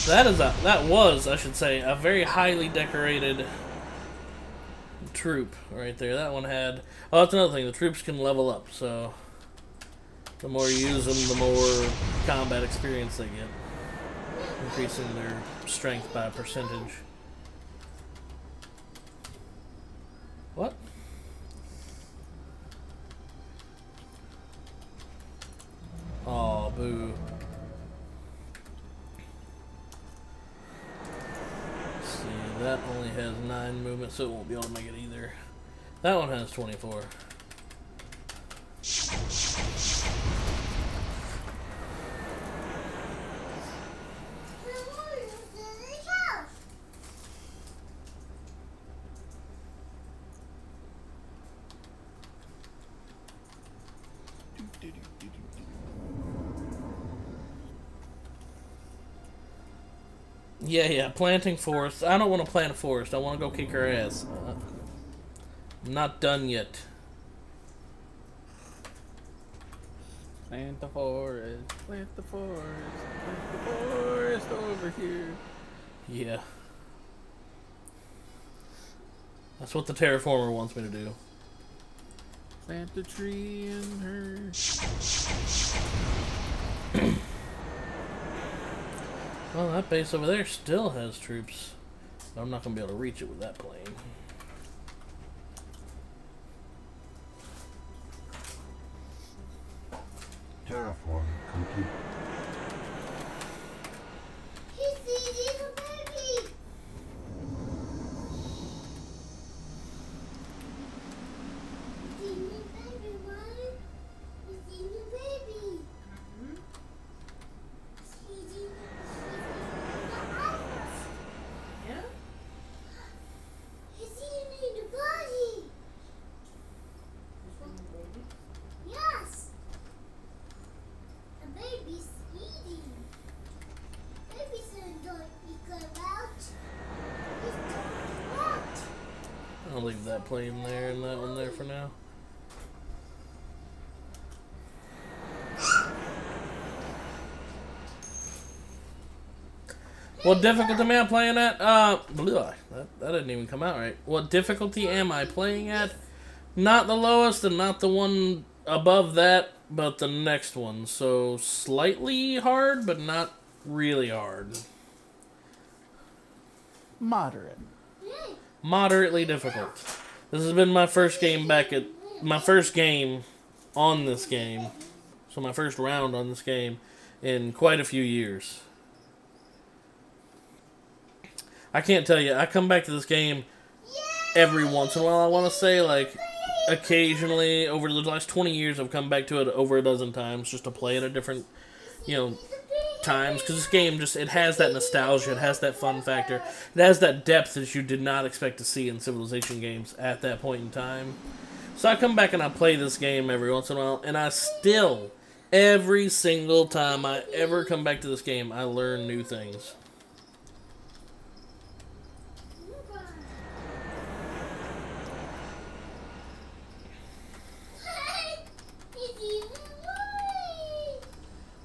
[SPEAKER 1] That was, I should say, a very highly decorated troop right there. That one had... Oh, that's another thing. The troops can level up, so... The more you use them, the more combat experience they get. Increasing their strength by a percentage. What? Aw, boo. Let's see, that only has 9 movement, so it won't be able to make it either. That one has 24. Yeah, planting forest. I don't want to plant a forest. I want to go kick her ass. I'm not done yet.
[SPEAKER 5] Plant the forest, plant the forest, plant the forest over here.
[SPEAKER 1] Yeah. That's what the terraformer wants me to do.
[SPEAKER 5] Plant the tree in her.
[SPEAKER 1] Well, that base over there still has troops. I'm not going to be able to reach it with that plane.
[SPEAKER 2] Terraform complete.
[SPEAKER 1] I'll leave that plane there and that one there for now. What difficulty am I playing at? That didn't even come out right. What difficulty am I playing at? Not the lowest and not the one above that, but the next one. So slightly hard, but not really hard.
[SPEAKER 5] Moderate.
[SPEAKER 1] Moderately difficult. This has been my first game back at... My first game on this game. So my first round on this game in quite a few years. I can't tell you, I come back to this game every once in a while, I want to say, like, occasionally, over the last 20 years, I've come back to it over a dozen times, just to play it at different, you know, times, because this game just, it has that nostalgia, it has that fun factor, it has that depth that you did not expect to see in Civilization games at that point in time. So I come back and I play this game every once in a while, and I still, every single time I ever come back to this game, I learn new things.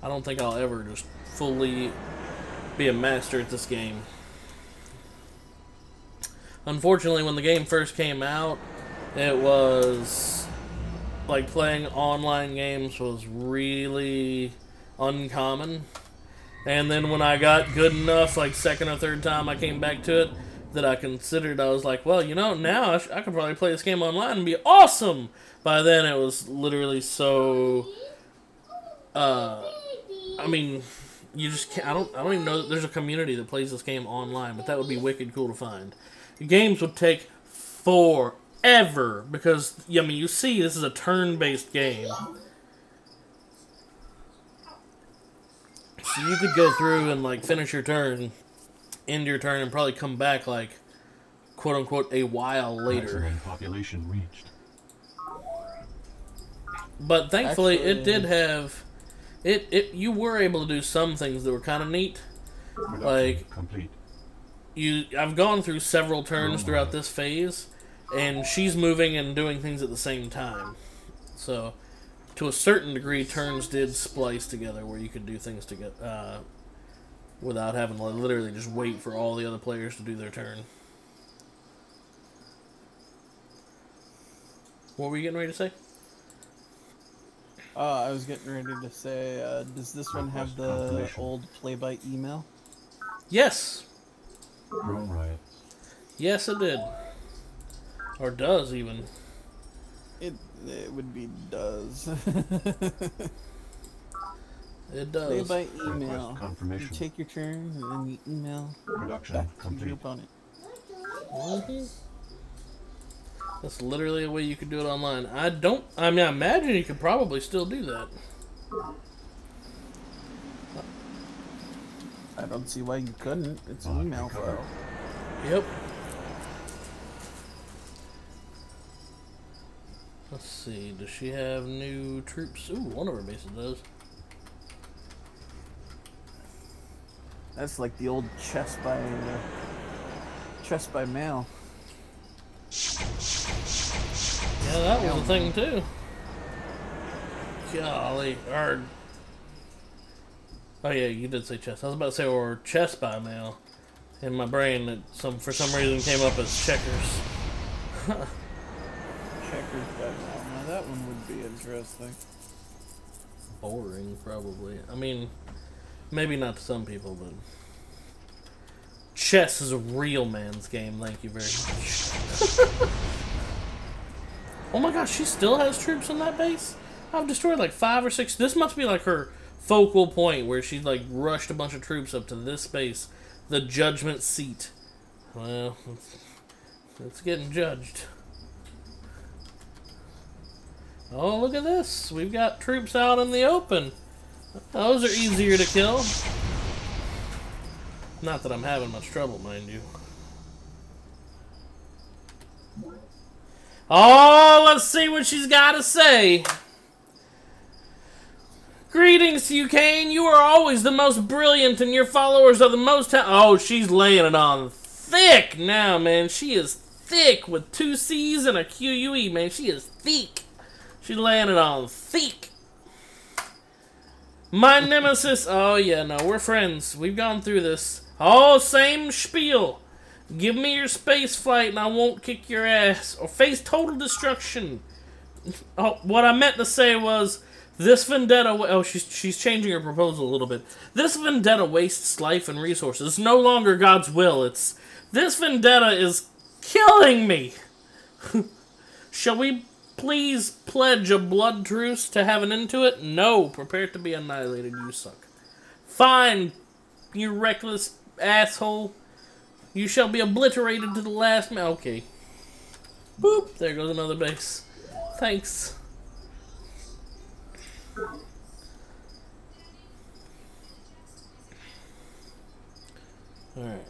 [SPEAKER 1] I don't think I'll ever just fully be a master at this game. Unfortunately, when the game first came out, it was like playing online games was really uncommon. And then when I got good enough, like second or third time I came back to it, that I considered, I was like, well, you know, now I could probably play this game online and be awesome. By then it was literally so... I mean, you just can't, I don't even know that there's a community that plays this game online, but that would be wicked cool to find. The games would take forever, because, I mean, you see, this is a turn-based game. So you could go through and, like, finish your turn, end your turn, and probably come back, like, quote-unquote, a while later.
[SPEAKER 2] Maximum population reached.
[SPEAKER 1] But thankfully,
[SPEAKER 5] Actually,
[SPEAKER 1] it did have... You were able to do some things that were kind of neat.
[SPEAKER 2] Production
[SPEAKER 1] Like,
[SPEAKER 2] complete.
[SPEAKER 1] I've gone through several turns throughout this phase, and she's moving and doing things at the same time. So, to a certain degree, turns did splice together where you could do things together without having to literally just wait for all the other players to do their turn. What were you getting ready to say?
[SPEAKER 5] I was getting ready to say, does this one have the old play by email?
[SPEAKER 1] Yes.
[SPEAKER 2] Right.
[SPEAKER 1] Yes, it did. Or does, even.
[SPEAKER 5] It would be does.
[SPEAKER 1] It does.
[SPEAKER 5] Play by email.
[SPEAKER 2] Confirmation.
[SPEAKER 5] You take your turn, and then you email
[SPEAKER 2] Production
[SPEAKER 5] back to
[SPEAKER 2] complete.
[SPEAKER 5] your opponent.
[SPEAKER 1] That's literally a way you could do it online. I imagine you could probably still do that.
[SPEAKER 5] I don't see why you couldn't. It's an email file.
[SPEAKER 1] Yep. Let's see. Does she have new troops? Ooh, one of her bases does.
[SPEAKER 5] That's like the old chess by mail.
[SPEAKER 1] Yeah, that was a thing too. Golly, or oh yeah, you did say chess. I was about to say or chess by mail. In my brain, it for some reason came up as checkers.
[SPEAKER 5] Checkers by mail. Now that one would be interesting.
[SPEAKER 1] Boring, probably. I mean, maybe not to some people, but chess is a real man's game. Thank you very much. Oh my gosh, she still has troops on that base? I've destroyed like 5 or 6. This must be like her focal point where she like rushed a bunch of troops up to this base, the judgment seat. Well, it's getting judged. Oh, look at this. We've got troops out in the open. Those are easier to kill. Not that I'm having much trouble, mind you. Oh, let's see what she's got to say. Greetings to you, Kane. You are always the most brilliant, and your followers are the most... Oh, she's laying it on thick now, man. She is thick with 2 C's and a QUE, man. She is thick. She's laying it on thick. My nemesis... Oh, yeah, no, we're friends. We've gone through this. Oh, same spiel. Give me your space flight and I won't kick your ass. Or face total destruction. Oh, what I meant to say was... This vendetta... Oh, she's changing her proposal a little bit. This vendetta wastes life and resources. It's no longer God's will. It's... This vendetta is killing me. Shall we please pledge a blood truce to have an end to it? No. Prepare to be annihilated, you suck. Fine, you reckless asshole. You shall be obliterated to the last man. Okay. Boop. There goes another base. Thanks. Alright.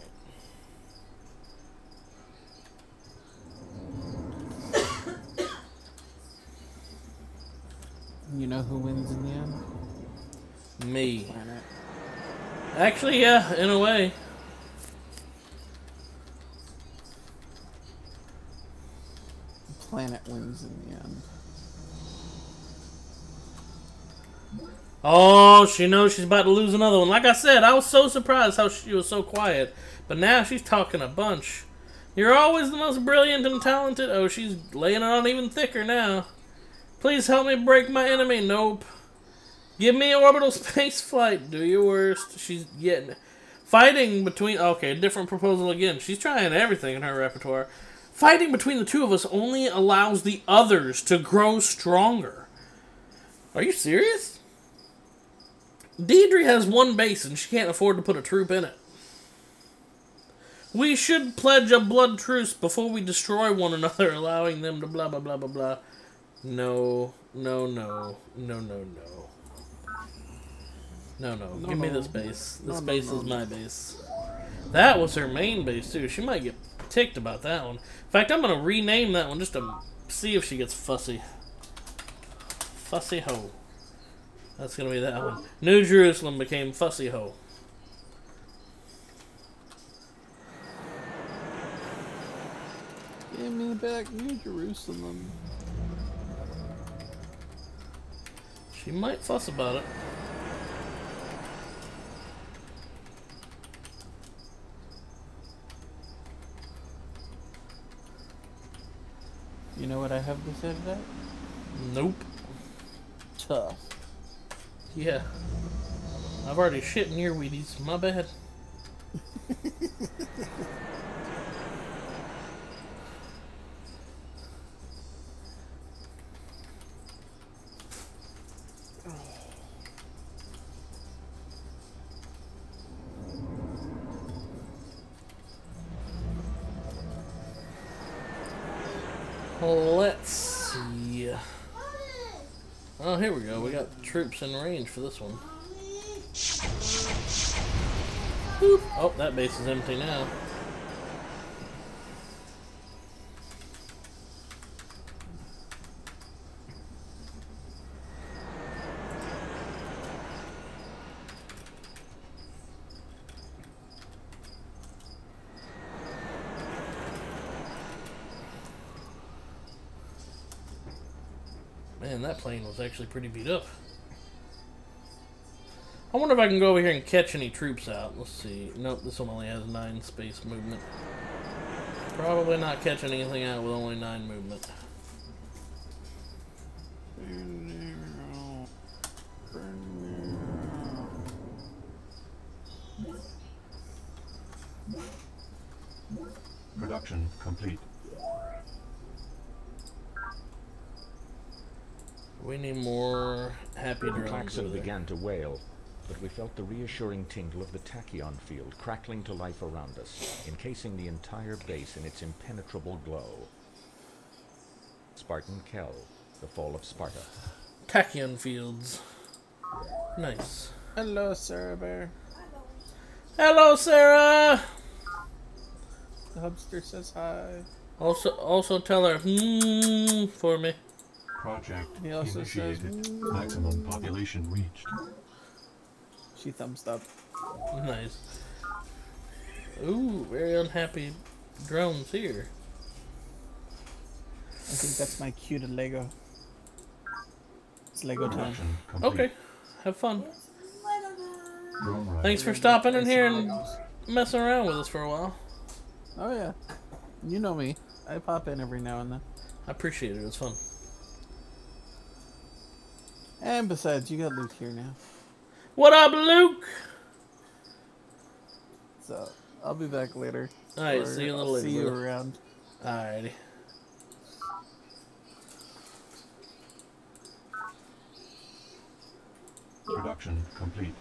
[SPEAKER 5] You know who wins in the end?
[SPEAKER 1] Me.
[SPEAKER 5] Planet.
[SPEAKER 1] Actually, yeah, in a way.
[SPEAKER 5] Planet wins in the end.
[SPEAKER 1] Oh, she knows she's about to lose another one. Like I said, I was so surprised how she was so quiet. But now she's talking a bunch. You're always the most brilliant and talented. Oh, she's laying it on even thicker now. Please help me break my enemy. Nope. Give me orbital space flight. Do your worst. She's getting... Fighting between... Okay, different proposal again. She's trying everything in her repertoire. Fighting between the two of us only allows the others to grow stronger. Are you serious? Deidre has 1 base and she can't afford to put a troop in it. We should pledge a blood truce before we destroy one another, allowing them to blah blah blah blah blah. No, no, no, no, no, no. No, no. Give me this base. This base is my base. That was her main base too. She might get ticked about that one. In fact, I'm gonna rename that one just to see if she gets fussy. Fussy Ho. That's gonna be that one. New Jerusalem became Fussy Ho.
[SPEAKER 5] me back, New Jerusalem.
[SPEAKER 1] She might fuss about it.
[SPEAKER 5] You know what I have to say to that?
[SPEAKER 1] Nope.
[SPEAKER 5] Tough.
[SPEAKER 1] Yeah. I've already shit in your Wheaties. My bad. Let's see. Oh, here we go. We got troops in range for this one. Boop. Oh, that base is empty now. Man, that plane was actually pretty beat up. I wonder if I can go over here and catch any troops out. Let's see. Nope, this one only has 9 space movement. Probably not catching anything out with only 9 movement.
[SPEAKER 2] Production complete.
[SPEAKER 1] We need more happy
[SPEAKER 7] The
[SPEAKER 1] drones.
[SPEAKER 7] klaxon
[SPEAKER 1] over there.
[SPEAKER 7] began to wail, but we felt the reassuring tingle of the tachyon field crackling to life around us, encasing the entire base in its impenetrable glow. Spartan Kell, the fall of Sparta.
[SPEAKER 1] Tachyon fields. Nice.
[SPEAKER 5] Hello, Sarah Bear.
[SPEAKER 1] Hello, Sarah.
[SPEAKER 5] The hubster says hi.
[SPEAKER 1] Also tell her for me.
[SPEAKER 2] Project
[SPEAKER 5] He also says,
[SPEAKER 2] initiated. Maximum population reached.
[SPEAKER 5] She thumbs up.
[SPEAKER 1] Nice. Ooh, very unhappy drones here.
[SPEAKER 5] I think that's my cue to Lego. It's Lego time.
[SPEAKER 2] Production complete.
[SPEAKER 1] Okay, have fun.
[SPEAKER 2] Drone ride.
[SPEAKER 1] Thanks for stopping in here and messing around with us for a while.
[SPEAKER 5] Oh yeah. You know me. I pop in every now and then.
[SPEAKER 1] I appreciate it. It was fun.
[SPEAKER 5] And besides, you got Luke here now.
[SPEAKER 1] What up, Luke?
[SPEAKER 5] So, I'll be back later.
[SPEAKER 1] Alright,
[SPEAKER 5] Or
[SPEAKER 1] see you a little
[SPEAKER 5] I'll
[SPEAKER 1] later.
[SPEAKER 5] see you
[SPEAKER 1] brother.
[SPEAKER 5] around.
[SPEAKER 1] Alrighty.
[SPEAKER 2] Production complete.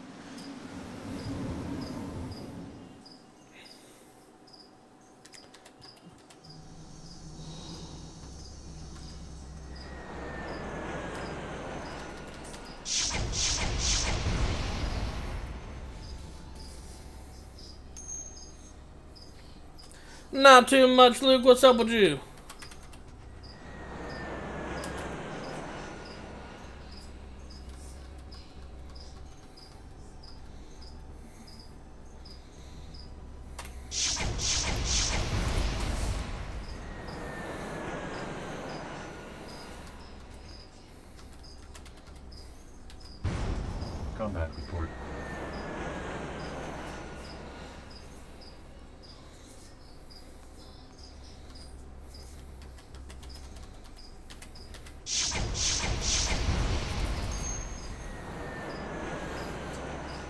[SPEAKER 1] Not too much, Luke. What's up with you?
[SPEAKER 2] Combat report.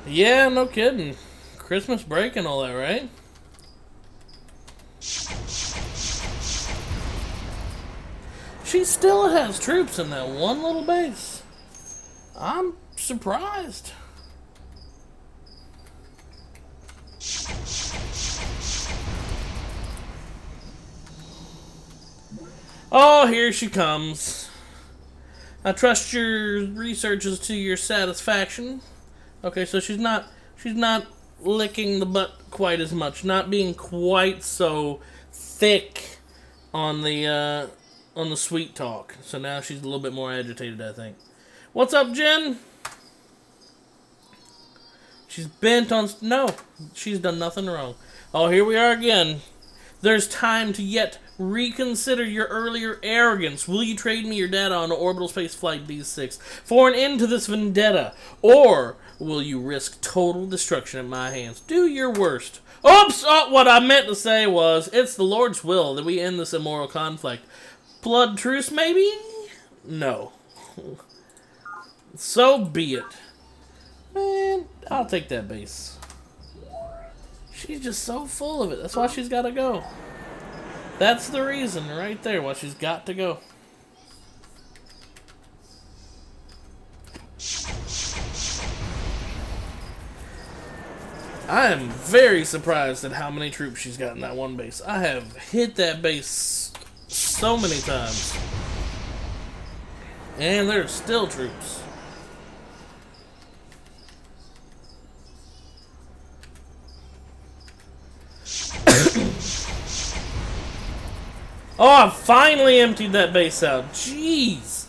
[SPEAKER 1] Yeah, no kidding. Christmas break and all that, right? She still has troops in that one little base. I'm surprised. Oh, here she comes. I trust your research is to your satisfaction. Okay, so she's not licking the butt quite as much, not being quite so thick on the sweet talk. So now she's a little bit more agitated, I think. What's up, Jen? She's bent on... No, she's done nothing wrong. Oh, here we are again. There's time to yet reconsider your earlier arrogance. Will you trade me your data on Orbital Space Flight D6 for an end to this vendetta? Or will you risk total destruction at my hands? Do your worst. Oops! Oh, what I meant to say was, it's the Lord's will that we end this immoral conflict. Blood truce, maybe? No. So be it. Man, I'll take that base. She's just so full of it. That's why she's got to go. That's the reason right there why she's got to go. I am very surprised at how many troops she's got in that one base. I have hit that base so many times. And there's still troops. Oh, I finally emptied that base out. Jeez.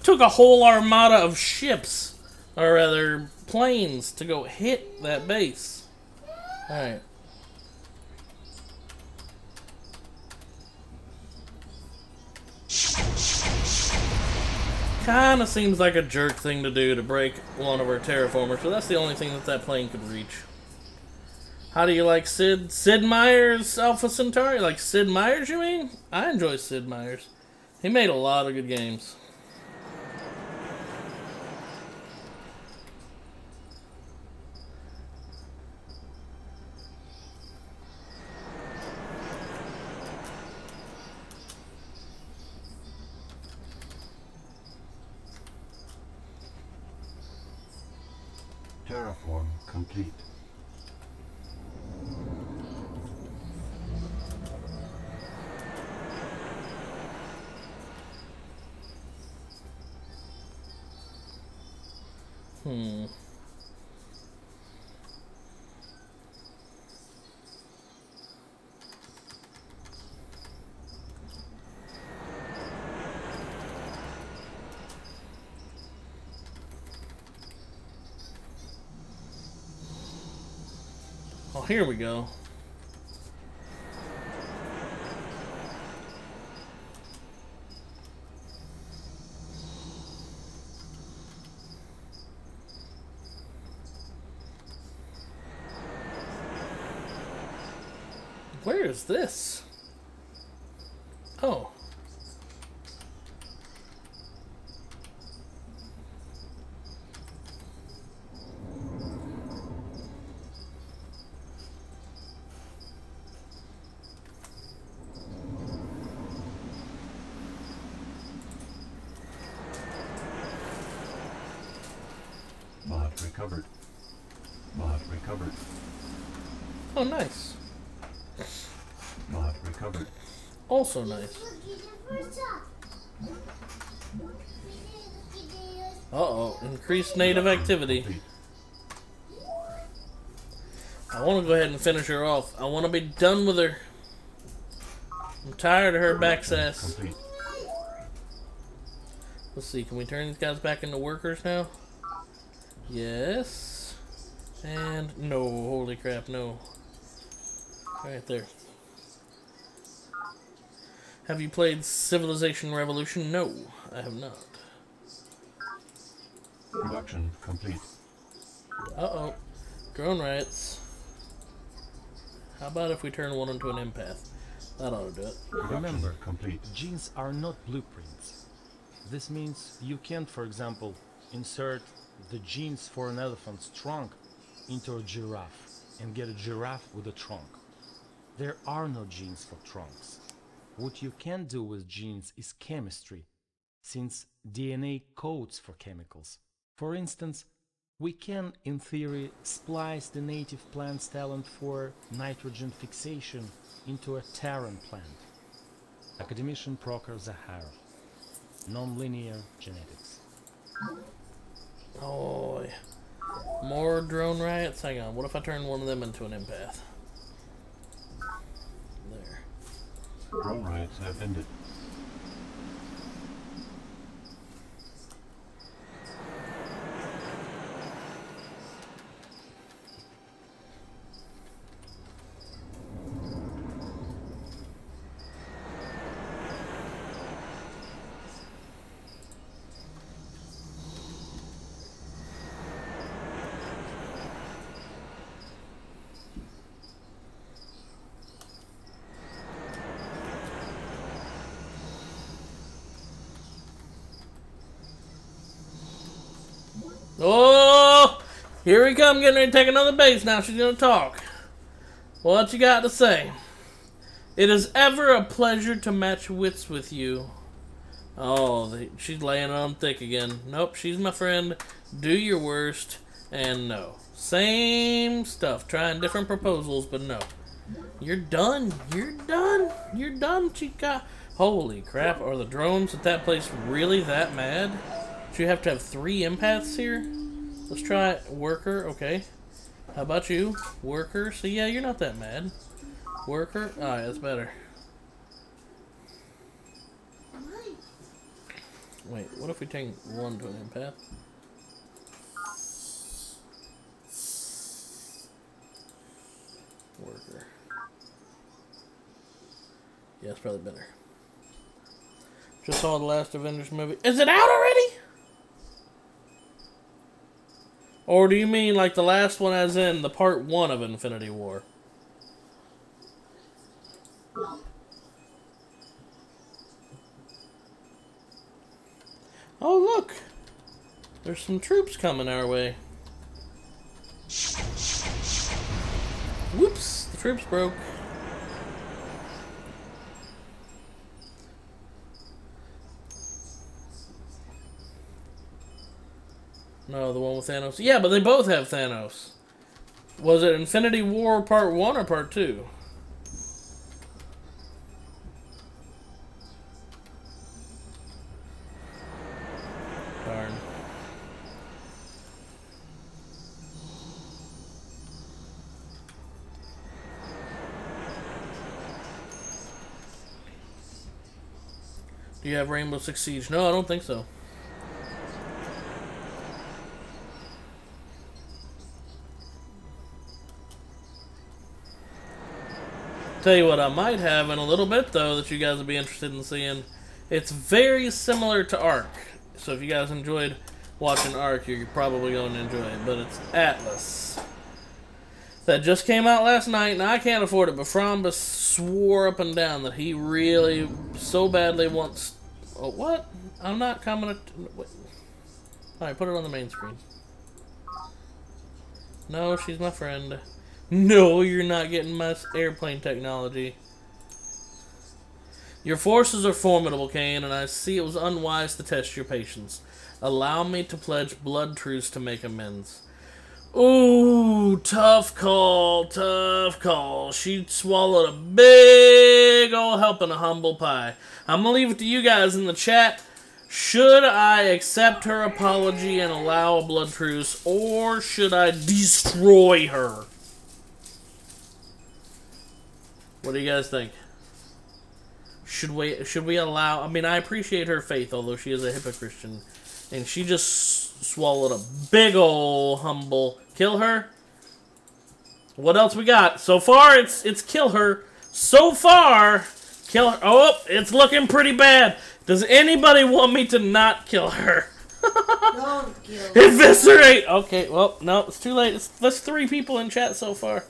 [SPEAKER 1] Took a whole armada of ships, or rather, planes, to go hit that base. Alright. Kinda seems like a jerk thing to do to break one of our terraformers, but that's the only thing that that plane could reach. How do you like Sid? Sid Meiers Alpha Centauri? Like Sid Meiers, you mean? I enjoy Sid Meiers. He made a lot of good games.
[SPEAKER 2] Terraform complete.
[SPEAKER 1] Oh, here we go. Where is this? Oh.
[SPEAKER 2] Mod recovered. Mod recovered.
[SPEAKER 1] Oh, nice.
[SPEAKER 2] Mod recovered.
[SPEAKER 1] Also nice. Uh-oh. Increased native activity. I want to go ahead and finish her off. I want to be done with her. I'm tired of her backsass. Let's see. Can we turn these guys back into workers now? Yes. And no. Holy crap, no. Right there. Have you played Civilization Revolution? No, I have not.
[SPEAKER 2] Production complete.
[SPEAKER 1] Uh-oh. Drone riots. How about if we turn one into an empath? That ought to do it.
[SPEAKER 4] Remember,
[SPEAKER 2] complete.
[SPEAKER 4] Genes are not blueprints. This means you can't, for example, insert the genes for an elephant's trunk into a giraffe and get a giraffe with a trunk. There are no genes for trunks. What you can do with genes is chemistry, since DNA codes for chemicals. For instance, we can, in theory, splice the native plant's talent for nitrogen fixation into a Terran plant. Academician Proker Zahar. Nonlinear genetics.
[SPEAKER 1] Oh, more drone riots? Hang on, what if I turn one of them into an empath? There.
[SPEAKER 2] Drone riots have ended.
[SPEAKER 1] Oh, here we come, getting ready to take another base. Now she's gonna talk. What you got to say? It is ever a pleasure to match wits with you. Oh, she's laying on thick again. Nope, she's my friend. Do your worst, and no. Same stuff. Trying different proposals, but no. You're done. You're done. You're done, chica. Holy crap, are the drones at that place really that mad? Do you have to have 3 empaths here? Let's try worker, okay. How about you? Worker, so yeah, you're not that mad. Worker, alright, that's better. Wait, what if we take 1 to an empath? Worker. Yeah, it's probably better. Just saw the last Avengers movie. Is it out already? Or do you mean like the last one as in the part 1 of Infinity War? Oh look! There's some troops coming our way. Whoops! The troops broke. No, the one with Thanos. Yeah, but they both have Thanos. Was it Infinity War Part 1 or Part 2? Darn. Do you have Rainbow Six Siege? No, I don't think so. Tell you what I might have in a little bit, though, that you guys would be interested in seeing. It's very similar to Ark. So if you guys enjoyed watching Ark, you're probably going to enjoy it. But it's Atlas. That just came out last night, and I can't afford it. But Frambus swore up and down that he really so badly wants... Oh, what? I'm not coming to... Alright, put it on the main screen. No, she's my friend. No, you're not getting my airplane technology. Your forces are formidable, Kane, and I see it was unwise to test your patience. Allow me to pledge blood truce to make amends. Ooh, tough call, tough call. She swallowed a big old helping of humble pie. I'm gonna leave it to you guys in the chat. Should I accept her apology and allow a blood truce, or should I destroy her? What do you guys think? Should we allow... I mean, I appreciate her faith, although she is a hypocrite. And she just swallowed a big ol' humble... Kill her? What else we got? So far, it's kill her. So far, kill her. Oh, it's looking pretty bad. Does anybody want me to not kill her?
[SPEAKER 6] Don't kill her.
[SPEAKER 1] Eviscerate! Okay, well, no, it's too late. That's 3 people in chat so far.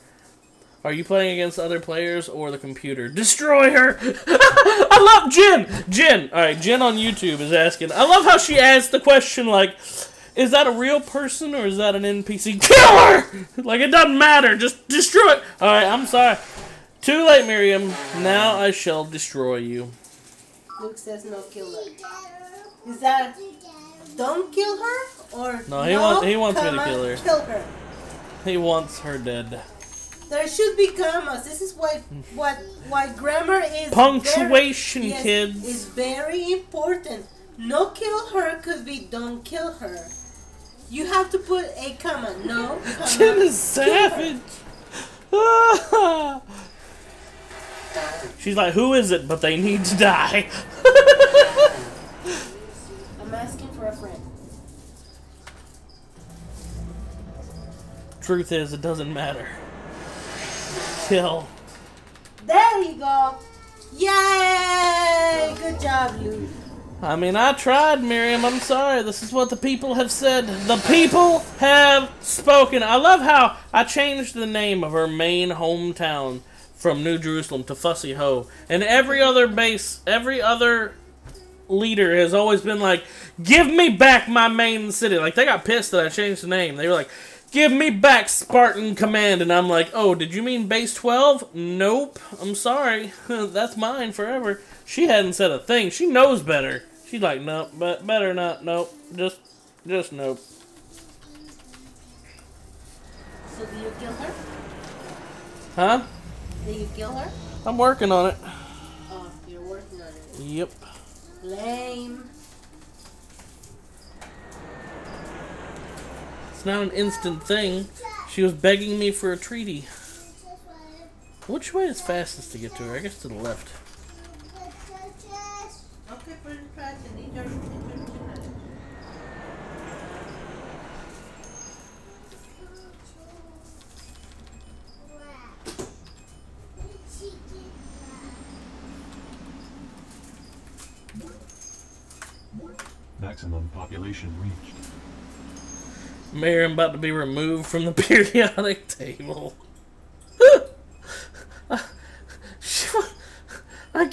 [SPEAKER 1] Are you playing against other players or the computer? Destroy her! I love Jen! Jen! Alright, Jen on YouTube is asking. I love how she asked the question like, is that a real person or is that an NPC? Kill her! Like, it doesn't matter. Just destroy it. Alright, I'm sorry. Too late, Miriam. Now I shall destroy you.
[SPEAKER 6] Luke says no kill her. Is that don't kill her or
[SPEAKER 1] no? He wants me to kill her.
[SPEAKER 6] Kill her.
[SPEAKER 1] He wants her dead.
[SPEAKER 6] There should be commas. This is why grammar is
[SPEAKER 1] punctuation,
[SPEAKER 6] very, yes,
[SPEAKER 1] kids.
[SPEAKER 6] Is very important. No kill her could be don't kill her. You have to put a comma. No.
[SPEAKER 1] Jen is savage. She's like, who is it? But they need to die.
[SPEAKER 6] I'm asking for a friend.
[SPEAKER 1] Truth is, it doesn't matter. Kill.
[SPEAKER 6] There you go. Yay! Good job, Luke.
[SPEAKER 1] I mean, I tried, Miriam. I'm sorry. This is what the people have said. The people have spoken. I love how I changed the name of her main hometown from New Jerusalem to Fussy Ho. And every other base, every other leader has always been like, give me back my main city. Like, they got pissed that I changed the name. They were like, give me back Spartan Command. And I'm like, oh, did you mean Base 12? Nope. I'm sorry. That's mine forever. She hadn't said a thing. She knows better. She's like, nope, but better not. Nope. Just nope.
[SPEAKER 6] So do you kill her?
[SPEAKER 1] Huh?
[SPEAKER 6] Do you kill her?
[SPEAKER 1] I'm working on it.
[SPEAKER 6] Oh, you're working on it.
[SPEAKER 1] Yep.
[SPEAKER 6] Lame.
[SPEAKER 1] It's not an instant thing. She was begging me for a treaty. Which way is fastest to get to her? I guess to the left.
[SPEAKER 6] Okay, for the trash and eat your
[SPEAKER 2] Maximum population reached.
[SPEAKER 1] Miriam about to be removed from the periodic table. I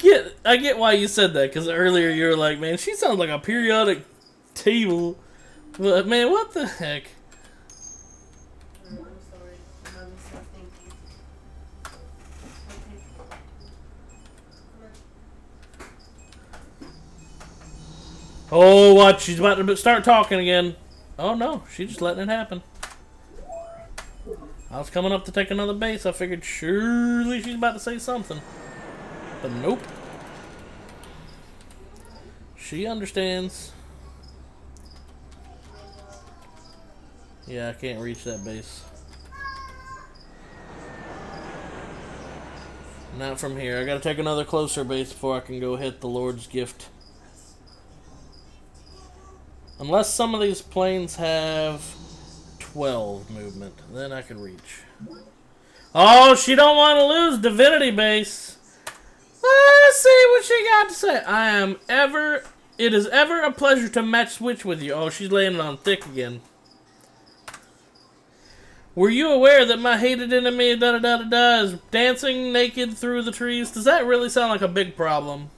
[SPEAKER 1] get why you said that, because earlier you were like, man, she sounds like a periodic table. But man, what the heck?
[SPEAKER 6] I'm sorry. I'm thinking.
[SPEAKER 1] Oh, watch, she's about to start talking again. Oh no, she's just letting it happen. I was coming up to take another base. I figured surely she's about to say something. But nope. She understands. Yeah, I can't reach that base. Not from here. I gotta take another closer base before I can go hit the Lord's gift. Unless some of these planes have 12 movement, then I can reach. Oh, she don't want to lose Divinity Base. Let's see what she got to say. It is ever a pleasure to match switch with you. Oh, she's laying it on thick again. Were you aware that my hated enemy is dancing naked through the trees? Does that really sound like a big problem?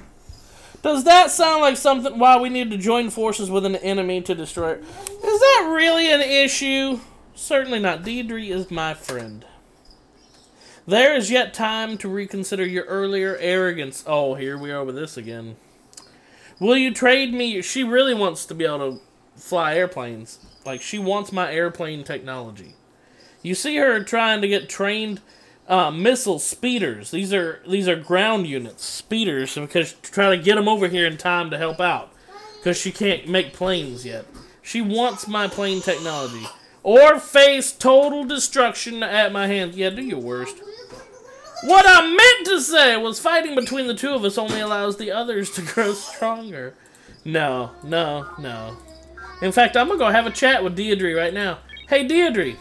[SPEAKER 1] Does that sound like something why we need to join forces with an enemy to destroy it? Is that really an issue? Certainly not. Deirdre is my friend. There is yet time to reconsider your earlier arrogance. Oh, here we are with this again. Will you trade me? She really wants to be able to fly airplanes. Like, she wants my airplane technology. You see her trying to get trained missile speeders. These are ground units, speeders, because to try to get them over here in time to help out, because she can't make planes yet. She wants my plane technology, or face total destruction at my hands. Yeah, do your worst. What I meant to say was fighting between the two of us only allows the others to grow stronger. No. In fact, I'm gonna go have a chat with Deirdre right now. Hey, Deirdre.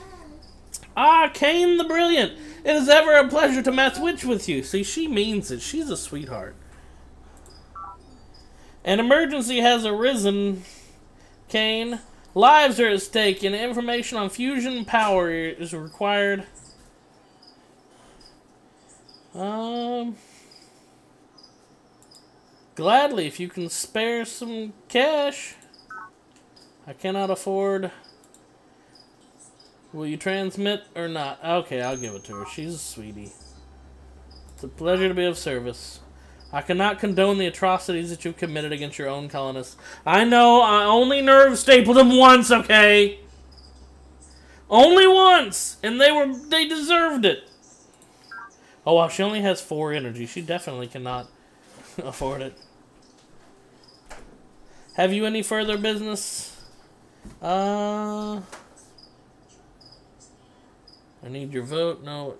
[SPEAKER 1] Ah, Cain the Brilliant. It is ever a pleasure to match witch with you. See, she means it. She's a sweetheart. An emergency has arisen, Cain. Lives are at stake, and information on fusion power is required. Gladly, if you can spare some cash. I cannot afford. Will you transmit or not? Okay, I'll give it to her. She's a sweetie. It's a pleasure to be of service. I cannot condone the atrocities that you've committed against your own colonists. I know, I only nerve stapled them once, okay? Only once! And they deserved it. Oh wow, she only has 4 energy. She definitely cannot afford it. Have you any further business? I need your vote. No.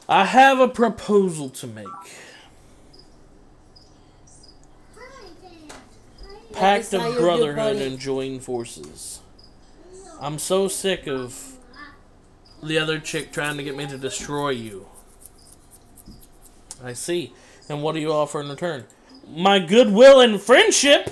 [SPEAKER 1] I have a proposal to make. Pact of Brotherhood and join forces. I'm so sick of the other chick trying to get me to destroy you. I see. And what do you offer in return? My goodwill and friendship?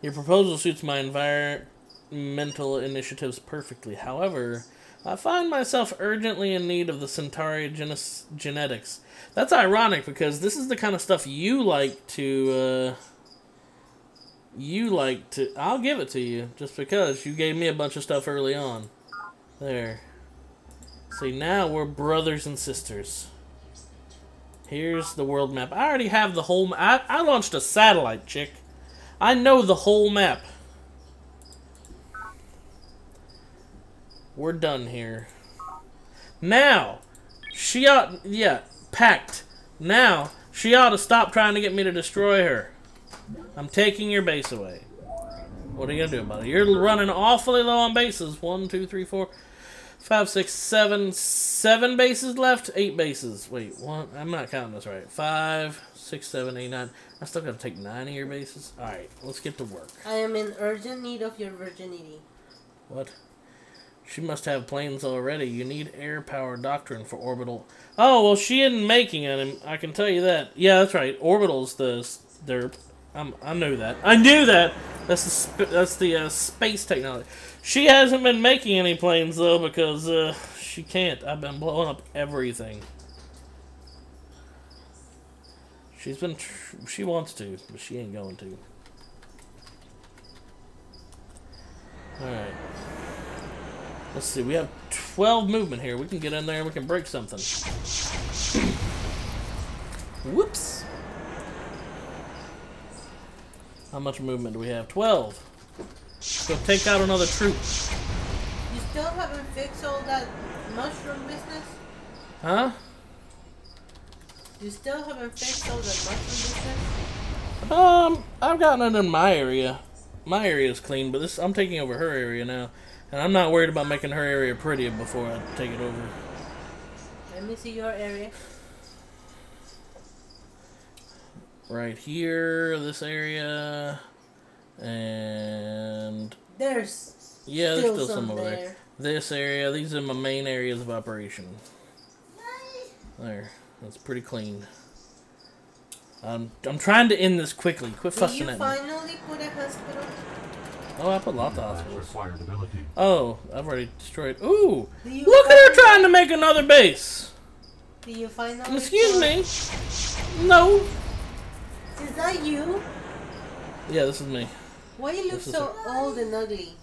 [SPEAKER 1] Your proposal suits my environmental initiatives perfectly. However, I find myself urgently in need of the Centauri genetics. That's ironic because this is the kind of stuff you like to. I'll give it to you just because you gave me a bunch of stuff early on. There. See, now we're brothers and sisters. Here's the world map. I already have the whole. I launched a satellite, chick. I know the whole map. We're done here. Now, she ought... Yeah, packed. Now, she ought to stop trying to get me to destroy her. I'm taking your base away. What are you going to do about it? You're running awfully low on bases. 1, 2, 3, 4, 5, 6, 7. 7 bases left? 8 bases. Wait, one. I'm not counting this right. 5, 6, 7, 8, 9. I still got to take 9 of your bases. Alright, let's get to work.
[SPEAKER 6] I am in urgent need of your virginity.
[SPEAKER 1] What? She must have planes already. You need air power doctrine for orbital. Oh, well, she isn't making any. I can tell you that. Yeah, that's right. Orbital's I knew that. I knew that. That's the space technology. She hasn't been making any planes though because she can't. I've been blowing up everything. She wants to, but she ain't going to. All right. Let's see, we have 12 movement here. We can get in there and we can break something. Whoops. How much movement do we have? 12. Let's go take out another troop.
[SPEAKER 6] You still haven't fixed all that mushroom business?
[SPEAKER 1] Huh?
[SPEAKER 6] You still haven't fixed all that mushroom business?
[SPEAKER 1] I've gotten it in my area. My area is clean, but I'm taking over her area now. And I'm not worried about making her area pretty before I take it over.
[SPEAKER 6] Let me see your area.
[SPEAKER 1] Right here, this area, and...
[SPEAKER 6] There's
[SPEAKER 1] still some over there. This area, these are my main areas of operation. There, that's pretty clean. I'm trying to end this quickly. Quit fussing at me.
[SPEAKER 6] Did you finally put a hospital?
[SPEAKER 1] Oh, I put lots of hospitals.
[SPEAKER 2] Required ability.
[SPEAKER 1] Oh, I've already destroyed. Ooh! Look at her trying to make another base!
[SPEAKER 6] Do you finally...
[SPEAKER 1] Excuse me? No.
[SPEAKER 6] Is that you?
[SPEAKER 1] Yeah, this is me.
[SPEAKER 6] Why you look so old and ugly?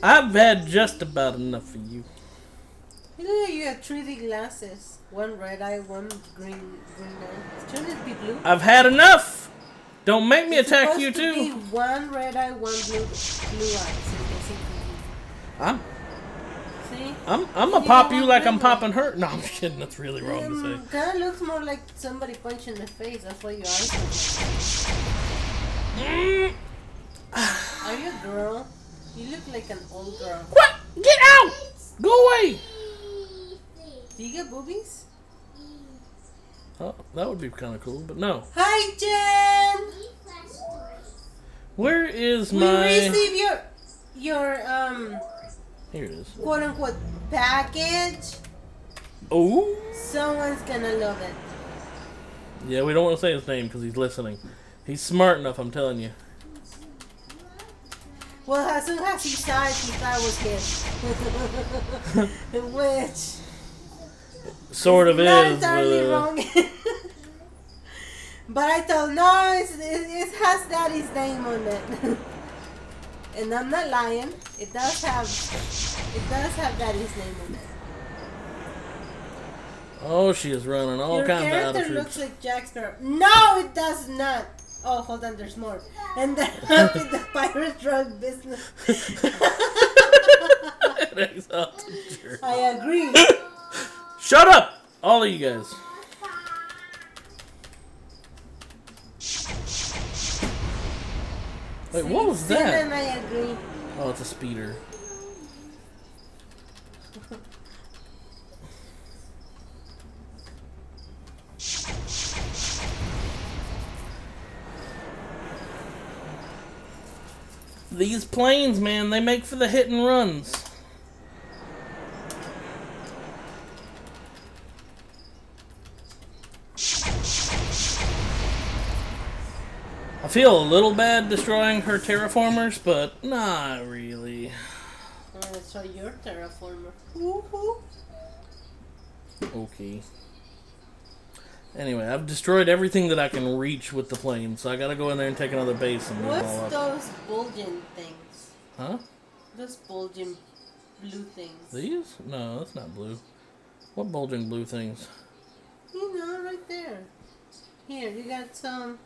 [SPEAKER 1] I've had just about enough of you.
[SPEAKER 6] You look like you have 3D glasses. One red eye, one green eye. Shouldn't it be blue?
[SPEAKER 1] I've had enough! Don't make me attack you too.
[SPEAKER 6] Be one red eye, one blue eye, so you can see clearly. See?
[SPEAKER 1] I'm gonna pop you like I'm popping her. No, I'm kidding. That's really wrong to say.
[SPEAKER 6] That looks more like somebody punched in the face. That's why your eyes. Are you a girl? You look like an old girl.
[SPEAKER 1] What? Get out! Go away!
[SPEAKER 6] Do you get boobies?
[SPEAKER 1] Oh, that would be kind of cool, but no.
[SPEAKER 6] Hi, Jen.
[SPEAKER 1] Where is
[SPEAKER 6] we
[SPEAKER 1] my?
[SPEAKER 6] We receive your
[SPEAKER 1] Here it is.
[SPEAKER 6] Quote unquote package.
[SPEAKER 1] Oh.
[SPEAKER 6] Someone's gonna love it.
[SPEAKER 1] Yeah, we don't want to say his name because he's listening. He's smart enough, I'm telling you.
[SPEAKER 6] Well, as soon as he saw it, he thought it was his. Which.
[SPEAKER 1] Sort of
[SPEAKER 6] not
[SPEAKER 1] is.
[SPEAKER 6] Entirely wrong. But I told no, it has daddy's name on it. And I'm not lying. It does have daddy's name on it.
[SPEAKER 1] Oh, she is running all
[SPEAKER 6] Your
[SPEAKER 1] kinds of other
[SPEAKER 6] character
[SPEAKER 1] troops.
[SPEAKER 6] looks like Jack Sparrow. No, it does not. Oh, hold on, there's more. And then up in the pirate drug business. I agree.
[SPEAKER 1] Shut up! All of you guys. Wait, what was that?
[SPEAKER 6] And I agree.
[SPEAKER 1] Oh, it's a speeder. These planes, man, they make for the hit and runs. I feel a little bad destroying her terraformers, but not really.
[SPEAKER 6] gonna try your terraformer. Woohoo!
[SPEAKER 1] Okay. Anyway, I've destroyed everything that I can reach with the plane, so I gotta go in there and take another base and move all
[SPEAKER 6] What's
[SPEAKER 1] up.
[SPEAKER 6] those bulging things?
[SPEAKER 1] Huh?
[SPEAKER 6] Those bulging blue things.
[SPEAKER 1] These? No, that's not blue. What bulging blue things?
[SPEAKER 6] You know, right there. Here, you got some.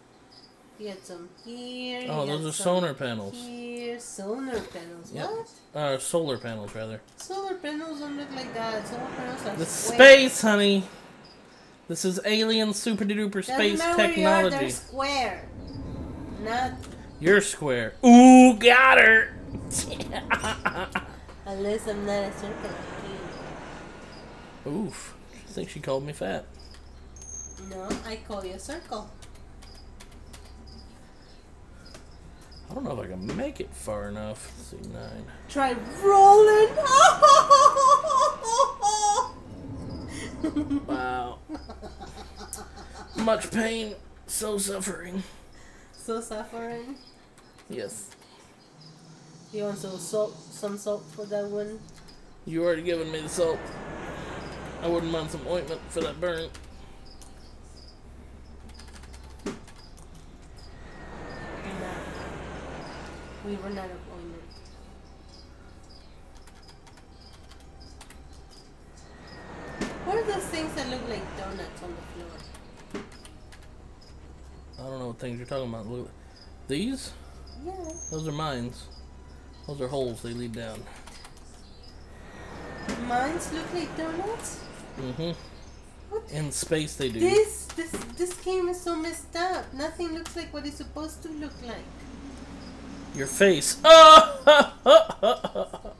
[SPEAKER 6] You got some here.
[SPEAKER 1] Oh,
[SPEAKER 6] you
[SPEAKER 1] those
[SPEAKER 6] got
[SPEAKER 1] are
[SPEAKER 6] some
[SPEAKER 1] solar panels.
[SPEAKER 6] Here, solar panels.
[SPEAKER 1] Yep.
[SPEAKER 6] What?
[SPEAKER 1] Solar panels, rather.
[SPEAKER 6] Solar panels don't look like that. Solar panels are
[SPEAKER 1] This is
[SPEAKER 6] square.
[SPEAKER 1] space, honey. This is alien super duper space
[SPEAKER 6] Doesn't matter where you are,
[SPEAKER 1] technology.
[SPEAKER 6] they're square. Not
[SPEAKER 1] You're square. Ooh, got her.
[SPEAKER 6] unless I'm not a circle.
[SPEAKER 1] Oof. I think she called me fat.
[SPEAKER 6] No, I call you a circle.
[SPEAKER 1] I don't know if I can make it far enough. Let's see, 9.
[SPEAKER 6] Try rolling.
[SPEAKER 1] Wow. Much pain, so suffering.
[SPEAKER 6] So suffering.
[SPEAKER 1] Yes.
[SPEAKER 6] You want some salt? Some salt for that one?
[SPEAKER 1] You already given me the salt. I wouldn't mind some ointment for that burn.
[SPEAKER 6] We run out of ointment. What are those things that look like donuts on the floor?
[SPEAKER 1] I don't know what things you're talking about. Look, these?
[SPEAKER 6] Yeah.
[SPEAKER 1] Those are mines. Those are holes they lead down.
[SPEAKER 6] Mines look like donuts?
[SPEAKER 1] Mm-hmm.
[SPEAKER 6] What?
[SPEAKER 1] In space they do.
[SPEAKER 6] This game is so messed up. Nothing looks like what it's supposed to look like.
[SPEAKER 1] Your face. Oh!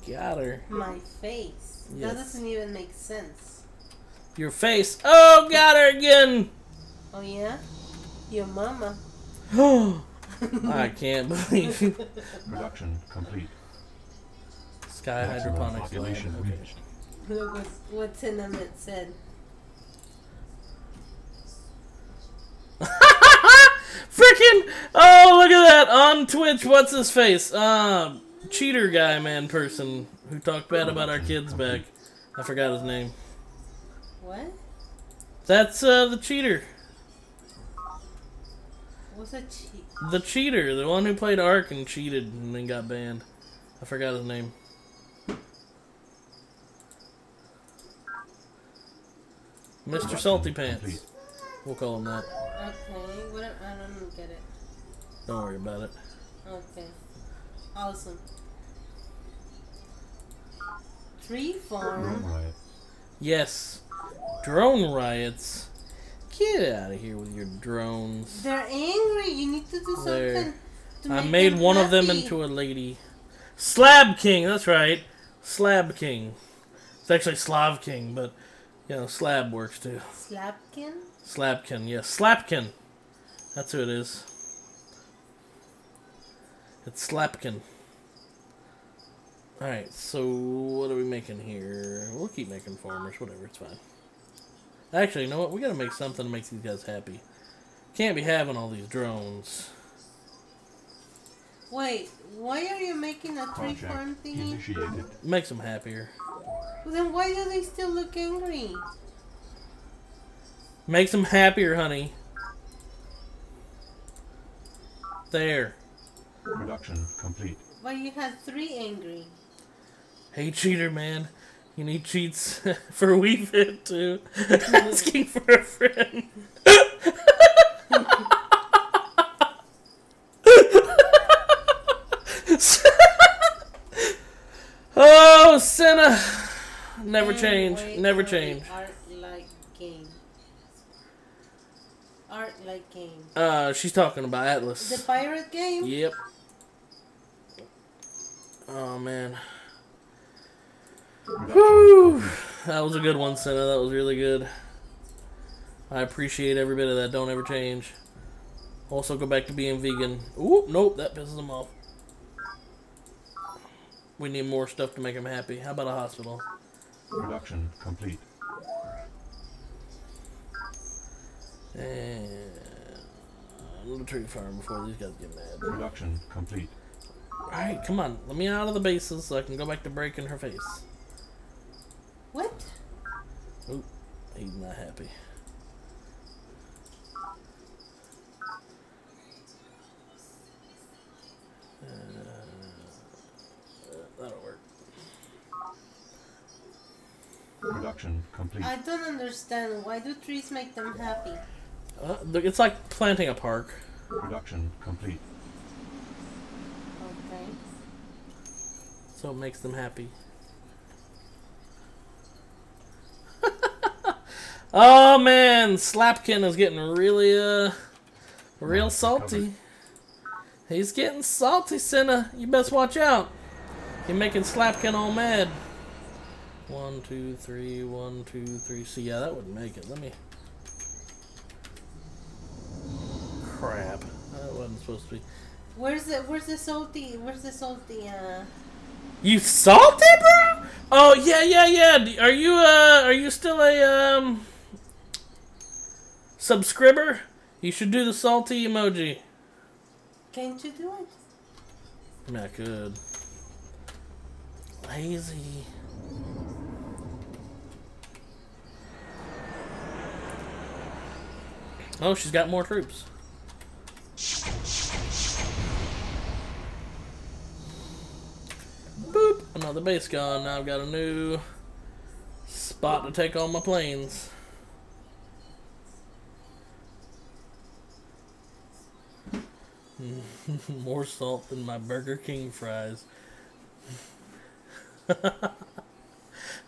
[SPEAKER 1] Got her.
[SPEAKER 6] My face.
[SPEAKER 1] Yes.
[SPEAKER 6] That doesn't even make sense.
[SPEAKER 1] Your face. Oh, got her again.
[SPEAKER 6] Oh yeah? Your mama.
[SPEAKER 1] I can't believe you.
[SPEAKER 2] Production complete.
[SPEAKER 1] Sky
[SPEAKER 2] Maximum
[SPEAKER 1] hydroponics.
[SPEAKER 2] population
[SPEAKER 1] Okay.
[SPEAKER 2] reached.
[SPEAKER 6] Look what Cinnamon said.
[SPEAKER 1] Freaking! Oh, look at that on Twitch. What's his face? Cheater guy, man, person who talked bad about our kids back. I forgot his name.
[SPEAKER 6] What?
[SPEAKER 1] That's the cheater.
[SPEAKER 6] What's a cheat?
[SPEAKER 1] The cheater, the one who played Ark and cheated and then got banned. I forgot his name. Mr. Salty Pants. We'll call him that.
[SPEAKER 6] Okay, what? I don't get it.
[SPEAKER 1] Don't worry about it.
[SPEAKER 6] Okay. Awesome. Tree farm.
[SPEAKER 2] Drone riot.
[SPEAKER 1] Yes. Drone riots. Get out of here with your drones.
[SPEAKER 6] They're angry. You need to do something. To
[SPEAKER 1] I
[SPEAKER 6] make
[SPEAKER 1] made
[SPEAKER 6] them
[SPEAKER 1] one of them
[SPEAKER 6] happy.
[SPEAKER 1] into a lady. Slab King, that's right. Slab King. It's actually Slav King, but, you know, Slab works too.
[SPEAKER 6] Slapkin?
[SPEAKER 1] Slapkin, yes. Slapkin. That's who it is. It's Slapkin. Alright, so what are we making here? We'll keep making farmers, whatever, it's fine. Actually, you know what? We gotta make something to make these guys happy. Can't be having all these drones.
[SPEAKER 6] Wait, why are you making a tree
[SPEAKER 2] Project
[SPEAKER 6] farm thingy?
[SPEAKER 2] initiated.
[SPEAKER 1] Makes them happier.
[SPEAKER 6] Well, then why do they still look angry?
[SPEAKER 1] Makes them happier, honey. There.
[SPEAKER 2] Production complete.
[SPEAKER 6] Why you had 3 angry?
[SPEAKER 1] Hey, cheater, man. You need cheats for WeFit, too. Asking for a friend. Oh, Senna. Never change.
[SPEAKER 6] Wait
[SPEAKER 1] Never
[SPEAKER 6] for the
[SPEAKER 1] change.
[SPEAKER 6] Art-like game. Art-like game.
[SPEAKER 1] She's talking about Atlas.
[SPEAKER 6] The pirate game?
[SPEAKER 1] Yep. Oh, man. Whew. That was a good one, Senna. That was really good. I appreciate every bit of that. Don't ever change. Also, go back to being vegan. Ooh, nope, that pisses them off. We need more stuff to make them happy. How about a hospital?
[SPEAKER 2] Production complete.
[SPEAKER 1] And a little tree farm before these guys get mad.
[SPEAKER 2] Production complete.
[SPEAKER 1] Alright, come on. Let me out of the bases so I can go back to breaking her face.
[SPEAKER 6] What?
[SPEAKER 1] Oop, he's not happy. That'll work.
[SPEAKER 2] Production complete.
[SPEAKER 6] I don't understand. Why do trees make them happy?
[SPEAKER 1] It's like planting a park.
[SPEAKER 2] Production complete.
[SPEAKER 6] Okay.
[SPEAKER 1] So it makes them happy. Oh man, Slapkin is getting really real salty. He's getting salty, Senna. You best watch out. You're making Slapkin all mad. 1, 2, 3, 1, 2, 3. See, yeah, that wouldn't make it. Let me. Crap. That wasn't supposed to be.
[SPEAKER 6] Where's the salty?
[SPEAKER 1] You salty, bro? Oh yeah. Are you still a subscriber? You should do the salty emoji.
[SPEAKER 6] Can't you do it?
[SPEAKER 1] I mean, I could. Lazy. Oh, she's got more troops. Boop! Another base gone. Now I've got a new spot to take on my planes. More salt than my Burger King fries.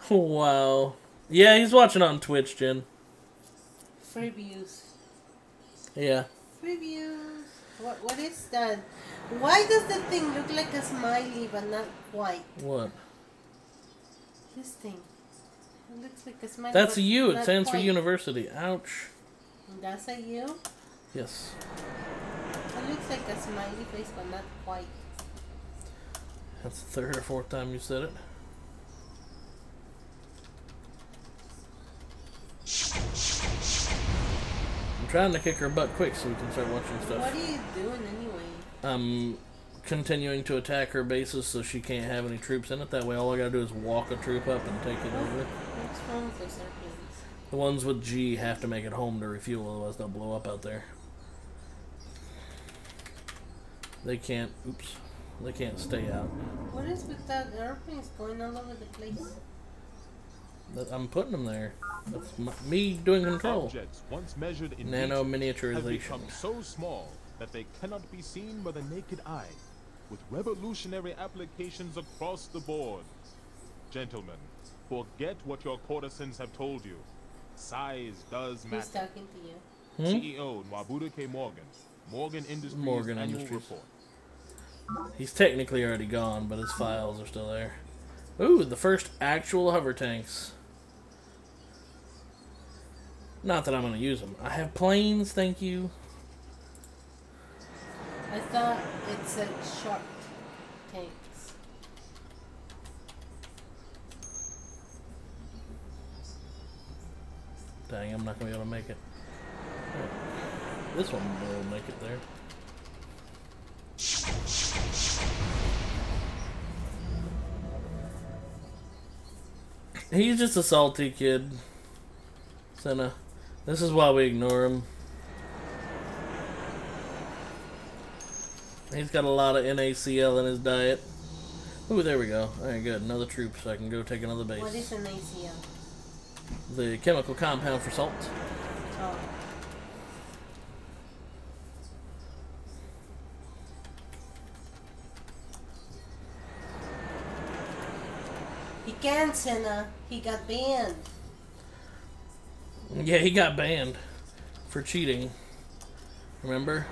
[SPEAKER 1] Wow. Yeah, he's watching on Twitch, Jen.
[SPEAKER 6] Previews.
[SPEAKER 1] Yeah.
[SPEAKER 6] Previews. What is that? Why does the thing look like a smiley but not quite?
[SPEAKER 1] What?
[SPEAKER 6] This thing. It looks like a smiley.
[SPEAKER 1] That's
[SPEAKER 6] but
[SPEAKER 1] a U. It
[SPEAKER 6] not
[SPEAKER 1] stands for
[SPEAKER 6] quite.
[SPEAKER 1] university. Ouch.
[SPEAKER 6] That's a U?
[SPEAKER 1] Yes.
[SPEAKER 6] It looks like a smiley face but not quite.
[SPEAKER 1] That's the third or fourth time you said it. I'm trying to kick her butt quick so we can start watching stuff.
[SPEAKER 6] What are you doing anyway?
[SPEAKER 1] I'm continuing to attack her bases so she can't have any troops in it. That way all I gotta do is walk a troop up and take it over.
[SPEAKER 6] What's wrong with those airplanes?
[SPEAKER 1] The ones with G have to make it home to refuel, otherwise they'll blow up out there. They can't, oops, they can't stay out.
[SPEAKER 6] What is with that airplanes going all over the place?
[SPEAKER 1] I'm putting them there. That's me doing control.
[SPEAKER 11] Objects once measured in
[SPEAKER 1] Nano
[SPEAKER 11] meters have
[SPEAKER 1] miniaturization.
[SPEAKER 11] become so small that they cannot be seen by the naked eye, with revolutionary applications across the board. Gentlemen, forget what your courtesans have told you. Size does matter.
[SPEAKER 6] Who's talking to you?
[SPEAKER 11] CEO Nwabuda K. Morgan, Morgan Industries
[SPEAKER 1] Morgan
[SPEAKER 11] annual
[SPEAKER 1] Industries.
[SPEAKER 11] report.
[SPEAKER 1] He's technically already gone, but his files are still there. Ooh, the first actual hover tanks. Not that I'm going to use them. I have planes, thank you.
[SPEAKER 6] I thought it said shark tanks.
[SPEAKER 1] Dang, I'm not going to be able to make it. This one will make it there. He's just a salty kid. Senna. This is why we ignore him. He's got a lot of NaCl in his diet. Ooh, there we go. Alright, good. Another troop, so I can go take another base.
[SPEAKER 6] What is an ACL?
[SPEAKER 1] The chemical compound for salt.
[SPEAKER 6] Oh. He can't, Senna. He got banned.
[SPEAKER 1] Yeah, he got banned for cheating. Remember?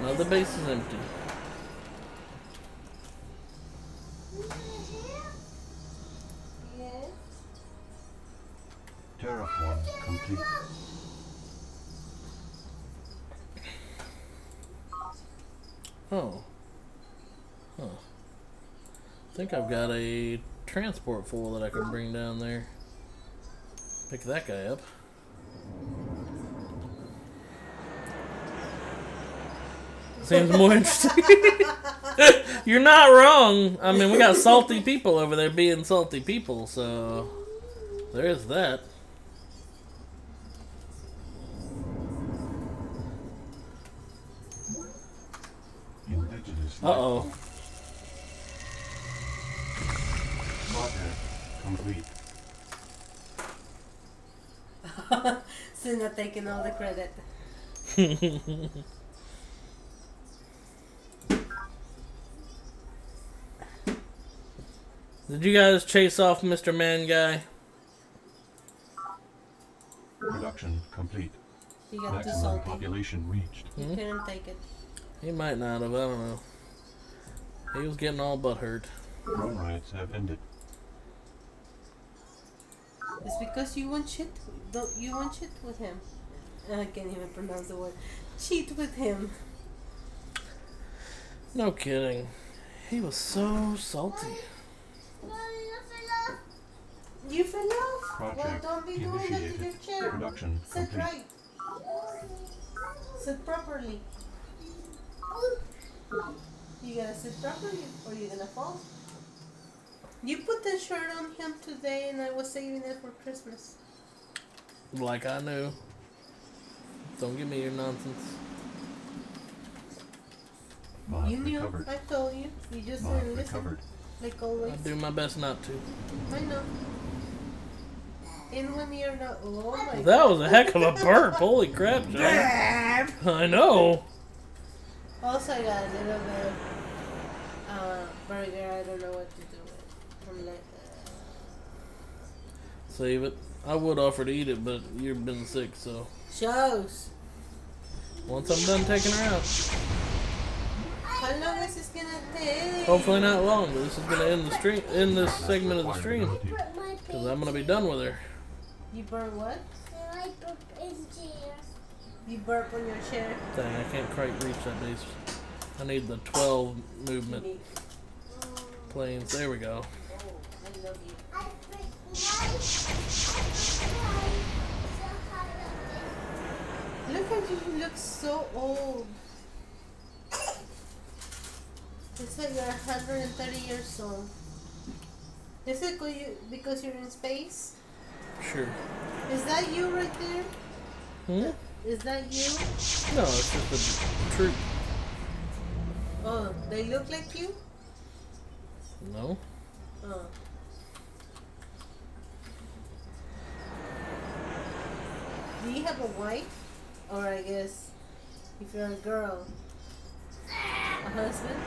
[SPEAKER 1] Now the base is empty.
[SPEAKER 6] Yes.
[SPEAKER 2] Terraform complete.
[SPEAKER 1] Oh. Huh. I think I've got a transport full that I can bring down there. Pick that guy up. Seems more interesting. You're not wrong. I mean, we got salty people over there being salty people, so there's that. Uh-oh.
[SPEAKER 2] Project complete.
[SPEAKER 6] Sid not taking all the credit.
[SPEAKER 1] Did you guys chase off Mr. Man Guy?
[SPEAKER 2] Production complete.
[SPEAKER 6] He got too
[SPEAKER 2] Maximum
[SPEAKER 6] salty.
[SPEAKER 2] population reached.
[SPEAKER 6] He couldn't take it.
[SPEAKER 1] He might not have, I don't know. He was getting all butthurt.
[SPEAKER 2] Drone riots have ended.
[SPEAKER 6] It's because you want shit. You want shit with him. I can't even pronounce the word. Cheat with him.
[SPEAKER 1] No kidding. He was so salty.
[SPEAKER 6] You fell off?
[SPEAKER 2] Project
[SPEAKER 6] Well, don't be doing that to
[SPEAKER 2] initiated.
[SPEAKER 6] your chair.
[SPEAKER 2] Production
[SPEAKER 6] Sit
[SPEAKER 2] complete.
[SPEAKER 6] right. Sit properly. You gotta sit properly or you're gonna fall. You put the shirt on him today and I was saving it for Christmas.
[SPEAKER 1] Like I knew. Don't give me your nonsense.
[SPEAKER 2] Mod
[SPEAKER 6] You knew.
[SPEAKER 2] recovered.
[SPEAKER 6] I told you. You just
[SPEAKER 2] Mod
[SPEAKER 6] didn't listen.
[SPEAKER 2] recovered.
[SPEAKER 6] Like always.
[SPEAKER 1] I do my best not to.
[SPEAKER 6] I know. And when you're not. Oh my
[SPEAKER 1] That was a heck of a burp. Holy crap, John. I know.
[SPEAKER 6] Also, I got a little bit of burger. I don't know what to do with. I'm like,
[SPEAKER 1] Save it. I would offer to eat it, but you've been sick, so.
[SPEAKER 6] shows.
[SPEAKER 1] Once I'm done taking her out.
[SPEAKER 6] How long is this gonna take?
[SPEAKER 1] Hopefully not long, but this is gonna end the stream, end this segment of the stream, because I'm gonna be done with her.
[SPEAKER 6] You burp what?
[SPEAKER 3] I burp in chair.
[SPEAKER 6] You burp on your chair.
[SPEAKER 1] Dang, I can't quite reach that base. I need the 12 movement planes. There we go.
[SPEAKER 6] Oh, I love you.
[SPEAKER 3] I burp
[SPEAKER 6] Look at you. You look so old. It's like you're 130 years old. Is it because you're in space?
[SPEAKER 1] Sure.
[SPEAKER 6] Is that you right there?
[SPEAKER 1] Hmm?
[SPEAKER 6] Is that you?
[SPEAKER 1] No, it's just a troop.
[SPEAKER 6] Oh, they look like you?
[SPEAKER 1] No.
[SPEAKER 6] Oh. Do you have a wife? Or I guess, if you're a girl, a husband?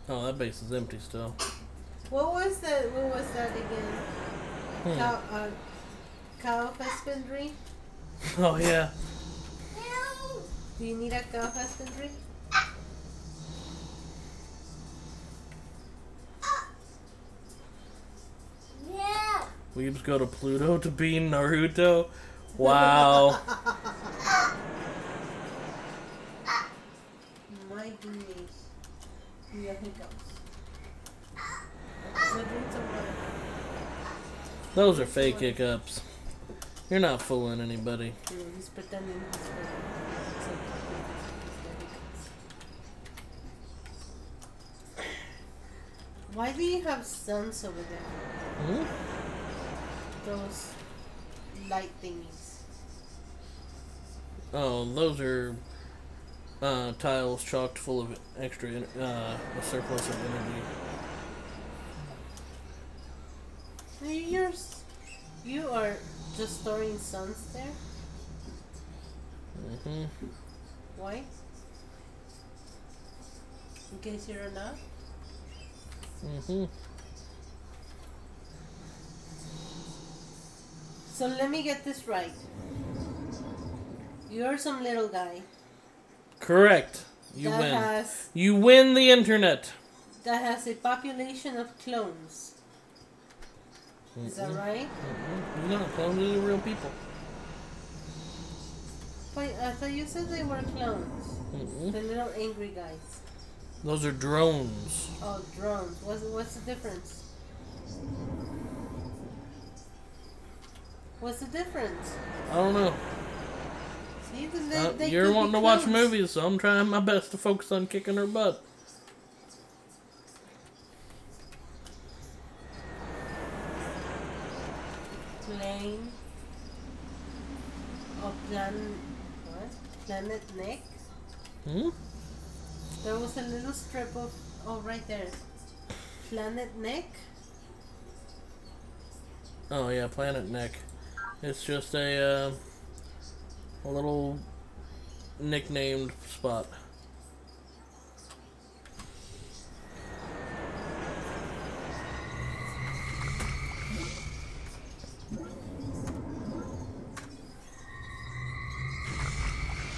[SPEAKER 1] Oh, that base is empty still.
[SPEAKER 6] What was that? What was that again?
[SPEAKER 1] Hmm.
[SPEAKER 6] Cow husbandry?
[SPEAKER 1] Oh, yeah.
[SPEAKER 6] Do you need a cow husbandry?
[SPEAKER 3] Yeah.
[SPEAKER 1] Weebs go to Pluto to be Naruto. Wow.
[SPEAKER 6] My goodness. You have hiccups. So drink some water.
[SPEAKER 1] Those are fake hiccups. You're not fooling anybody.
[SPEAKER 6] He's pretending he's pregnant. So he's got hiccups. Why do you have suns over there?
[SPEAKER 1] Hmm?
[SPEAKER 6] Those light thingies.
[SPEAKER 1] Oh, those are tiles chocked full of extra, a surplus of energy.
[SPEAKER 6] You are just storing suns there?
[SPEAKER 1] Mm-hmm.
[SPEAKER 6] Why? In case you're not?
[SPEAKER 1] Mm-hmm.
[SPEAKER 6] So let me get this right. You're some little guy
[SPEAKER 1] Correct. You
[SPEAKER 6] that
[SPEAKER 1] win.
[SPEAKER 6] has
[SPEAKER 1] You win the internet.
[SPEAKER 6] that has a population of clones. Is that right?
[SPEAKER 1] Mm-hmm. No, clones are real people.
[SPEAKER 6] I thought you said they were clones. The little angry guys.
[SPEAKER 1] Those are drones.
[SPEAKER 6] Oh, drones. What's the difference? What's the difference?
[SPEAKER 1] I don't know.
[SPEAKER 6] See,
[SPEAKER 1] you're wanting to watch movies, so I'm trying my best to focus on kicking her butt.
[SPEAKER 6] Plane of Planet Neck. There was a little strip of right there. Planet Neck.
[SPEAKER 1] Oh yeah, Planet Neck. It's just a little nicknamed spot.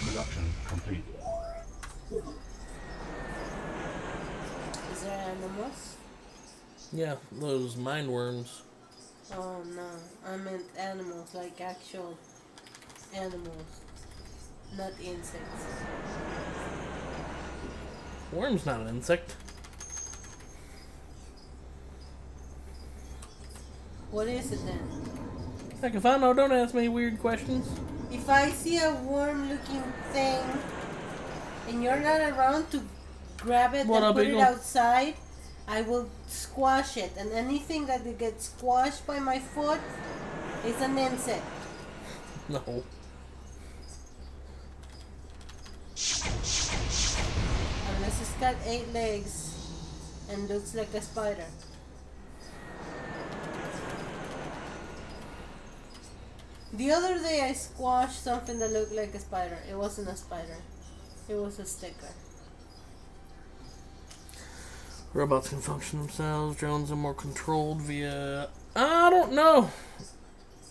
[SPEAKER 2] Production complete.
[SPEAKER 6] Is there animals?
[SPEAKER 1] Yeah, those mind worms.
[SPEAKER 6] Oh no, I meant animals, like actual animals, not insects.
[SPEAKER 1] Worm's not an insect.
[SPEAKER 6] What is it then?
[SPEAKER 1] Heck, if I know, don't ask me weird questions.
[SPEAKER 6] If I see a worm-looking thing, and you're not around to grab it and put it outside, I will squash it, and anything that gets squashed by my foot is an insect.
[SPEAKER 1] No.
[SPEAKER 6] Unless it's got 8 legs and looks like a spider. The other day I squashed something that looked like a spider. It wasn't a spider. It was a sticker.
[SPEAKER 1] Robots can function themselves. Drones are more controlled via... I don't know.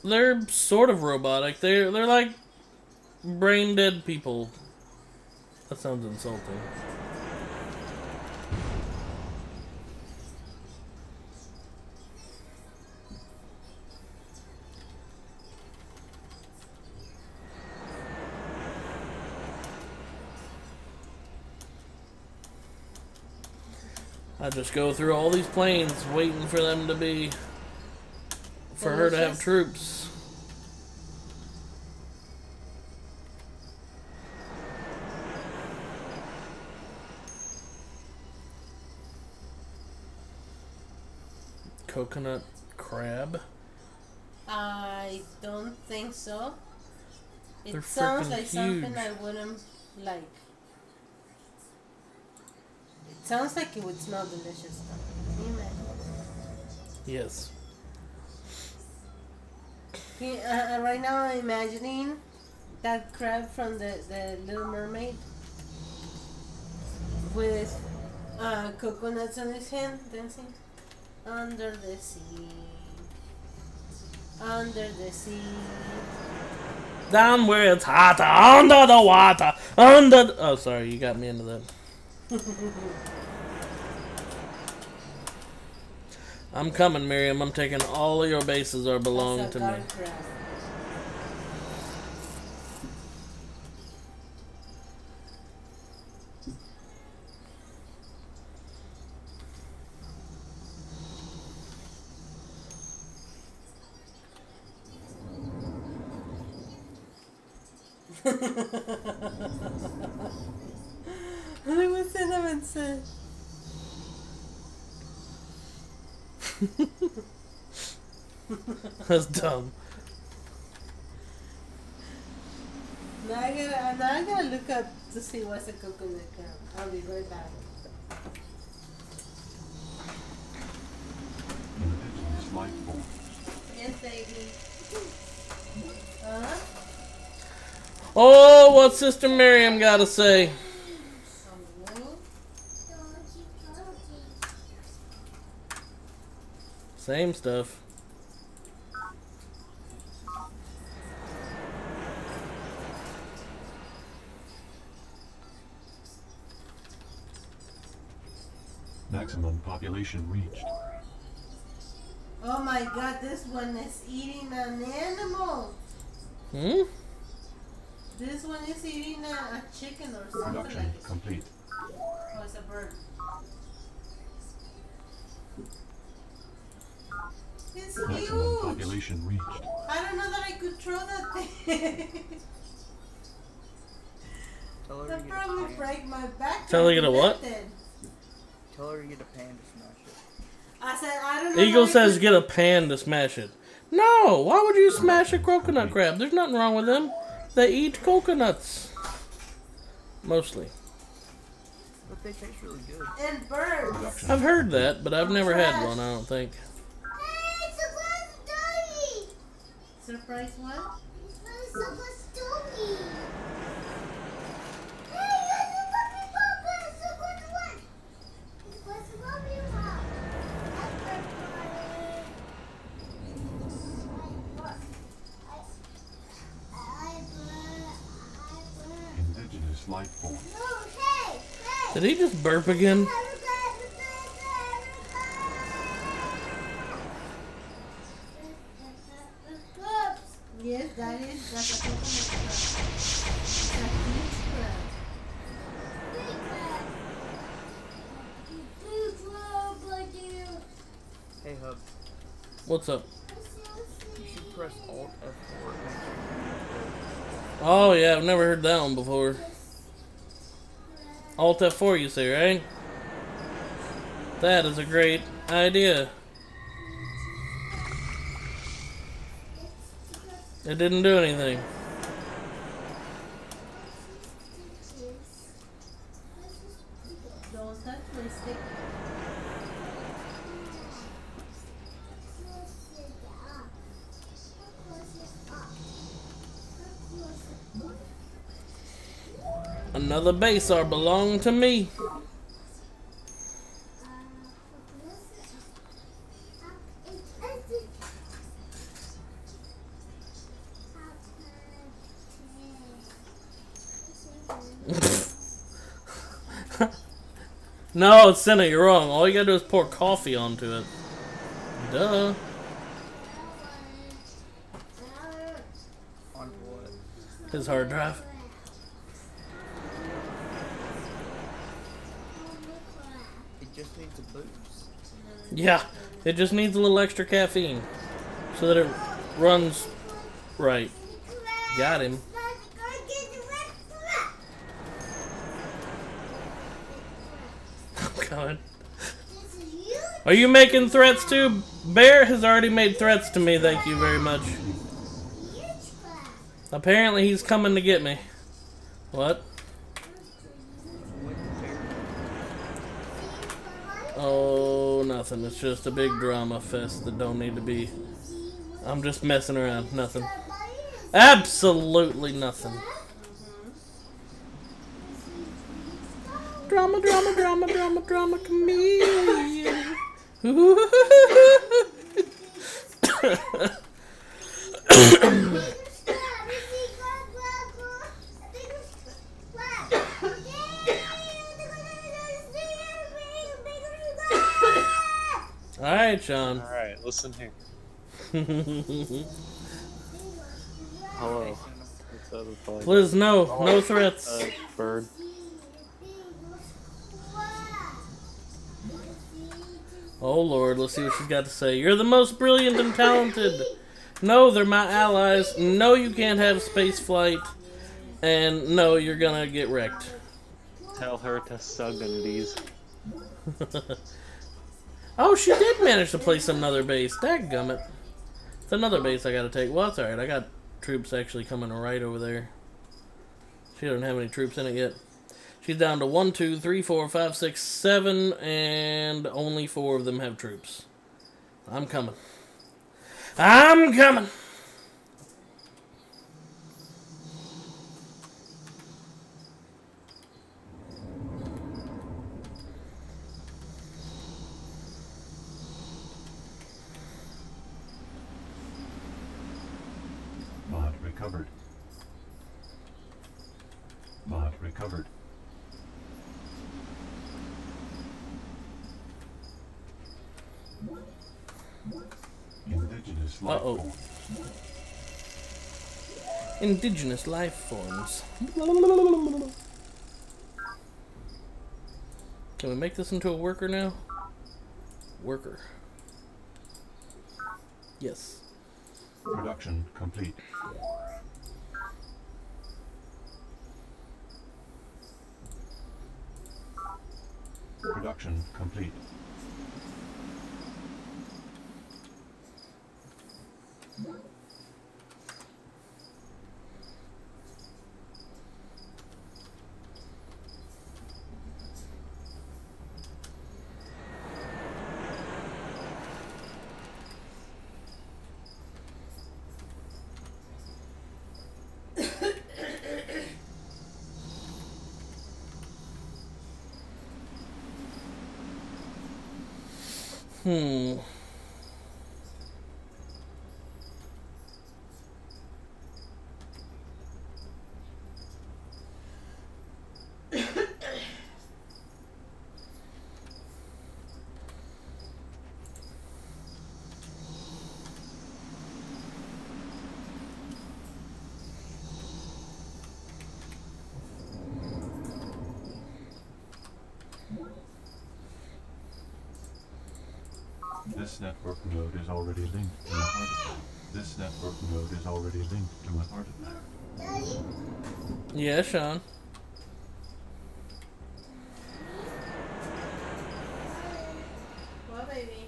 [SPEAKER 1] They're sort of robotic. They're like brain dead people. That sounds insulting. I just go through all these planes waiting for them to be... for her to have troops. Coconut crab?
[SPEAKER 6] I don't think so.
[SPEAKER 1] They're
[SPEAKER 6] It sounds
[SPEAKER 1] freaking
[SPEAKER 6] like something
[SPEAKER 1] huge.
[SPEAKER 6] I wouldn't like. It sounds like it would smell delicious though. Can you imagine?
[SPEAKER 1] Yes.
[SPEAKER 6] Right now I'm imagining that crab from the Little Mermaid with coconuts on his hand dancing under the sea. Under the sea.
[SPEAKER 1] Down where it's hotter, under the water, under... Oh, sorry, you got me into that. I'm coming, Miriam. I'm taking all of your bases or belong to me.
[SPEAKER 6] Crab. Look what Cinnamon said.
[SPEAKER 1] That's dumb.
[SPEAKER 6] Now I gotta look up to see what's a coconut crab. I'll be right back.
[SPEAKER 2] Indigenous life form.
[SPEAKER 6] Yes, baby. Huh?
[SPEAKER 1] Oh, what's Sister Miriam got to say? Same stuff.
[SPEAKER 2] Maximum population reached.
[SPEAKER 6] Oh my god, this one is eating an animal.
[SPEAKER 1] Hmm?
[SPEAKER 6] This one is eating a chicken or something
[SPEAKER 2] Production
[SPEAKER 6] like it.
[SPEAKER 2] complete.
[SPEAKER 6] Oh, it's a bird. It's
[SPEAKER 2] Maximum
[SPEAKER 6] huge.
[SPEAKER 2] population reached.
[SPEAKER 6] I don't know that I could throw that thing.
[SPEAKER 12] Tell her to
[SPEAKER 6] That'd
[SPEAKER 12] get
[SPEAKER 6] probably
[SPEAKER 12] a pan.
[SPEAKER 6] break my back.
[SPEAKER 1] Tell her to get a what?
[SPEAKER 12] Tell her to get a pan to smash it.
[SPEAKER 6] I said, I don't know.
[SPEAKER 1] Eagle
[SPEAKER 6] that I
[SPEAKER 1] says
[SPEAKER 6] could-
[SPEAKER 1] get a pan to smash it. No, why would you smash a coconut crab? There's nothing wrong with them. They eat coconuts. Mostly.
[SPEAKER 12] But they taste really good.
[SPEAKER 6] And birds.
[SPEAKER 1] I've heard that, but I've never had one, I don't think.
[SPEAKER 3] Hey, surprise doggy!
[SPEAKER 6] Surprise what?
[SPEAKER 3] Surprise doggy! Hey, you're the puppy papa! Surprise one! Surprise puppy papa!
[SPEAKER 2] Indigenous life form.
[SPEAKER 3] No, hey! Hey!
[SPEAKER 1] Did he just burp again?
[SPEAKER 6] Yes, that's a coconut crab. It's a huge crab.
[SPEAKER 12] Hey, Hub.
[SPEAKER 1] What's up?
[SPEAKER 12] You should press Alt F4.
[SPEAKER 1] Oh yeah, I've never heard that one before. Alt F4 you say, right? That is a great idea. It didn't do anything.
[SPEAKER 6] Don't touch my stick.
[SPEAKER 1] Another base are belong to me. No, it's Senna, you're wrong. All you gotta do is pour coffee onto it. Duh.
[SPEAKER 12] On what?
[SPEAKER 1] His hard drive.
[SPEAKER 12] It just needs a boost.
[SPEAKER 1] Yeah, it just needs a little extra caffeine so that it runs right. Got him. I'm coming. Are you making threats too? Bear has already made threats to me, thank you very much. Apparently he's coming to get me. What? Oh, nothing. It's just a big drama fest that don't need to be. I'm just messing around. Nothing. Absolutely nothing. Drama, drama, drama, drama, drama, chameleon. Alright, Sean.
[SPEAKER 13] Alright, listen here. Hello. What's up, everybody?
[SPEAKER 1] Please, no. No threats.
[SPEAKER 13] Bird.
[SPEAKER 1] Oh, Lord. Let's see what she's got to say. You're the most brilliant and talented. No, they're my allies. No, you can't have space flight. And no, you're gonna get wrecked.
[SPEAKER 13] Tell her to suck on these.
[SPEAKER 1] Oh, she did manage to place another base. Dadgummit. It's another base I gotta take. Well, that's alright. I got troops actually coming right over there. She doesn't have any troops in it yet. She's down to 1, 2, 3, 4, 5, 6, 7, and only 4 of them have troops. I'm coming. I'm coming!
[SPEAKER 2] Mod recovered. Mod recovered. Indigenous life form.
[SPEAKER 1] indigenous life forms. Can we make this into a worker now? Worker. Yes.
[SPEAKER 2] Production complete. Production complete. This network node is already linked to an artifact. This network node is already linked to an artifact.
[SPEAKER 1] Yeah, Sean.
[SPEAKER 6] What, baby?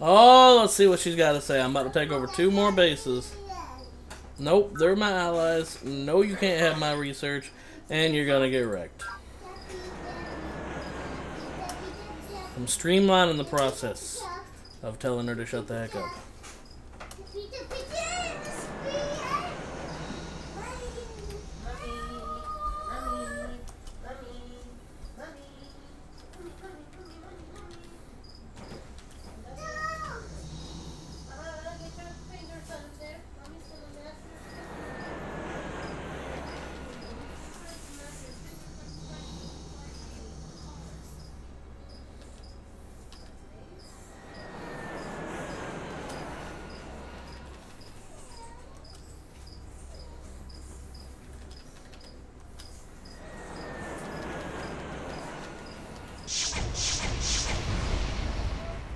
[SPEAKER 1] Oh, let's see what she's got to say. I'm about to take over 2 more bases. Nope, they're my allies. No, you can't have my research. And you're going to get wrecked. I'm streamlining the process of telling her to shut the heck up.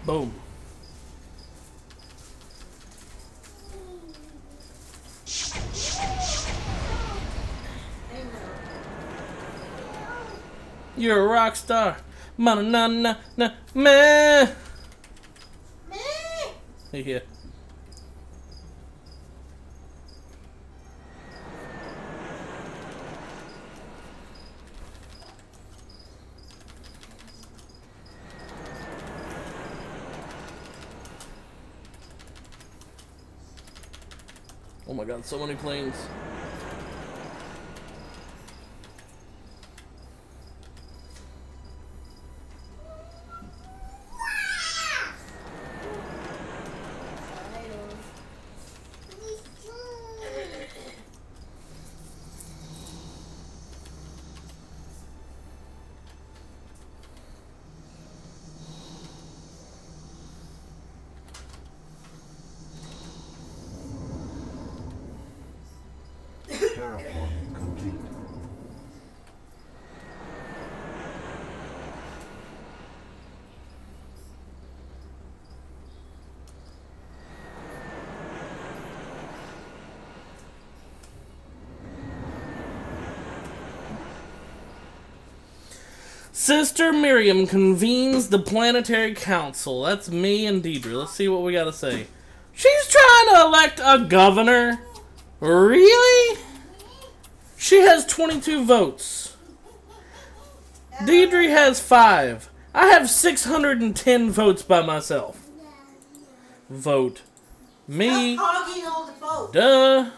[SPEAKER 1] Boom. You're a rock star. Ma-na-na-na-na, meh. Yeah. Oh my god, so many planes.
[SPEAKER 2] Terraforming complete.
[SPEAKER 1] Sister Miriam convenes the Planetary Council. That's me and Deidre. Let's see what we gotta say. She's trying to elect a governor? Really? She has 22 votes. Deidre has 5. I have 610 votes by myself. Vote me.
[SPEAKER 6] Stop hogging all the votes.
[SPEAKER 1] Duh.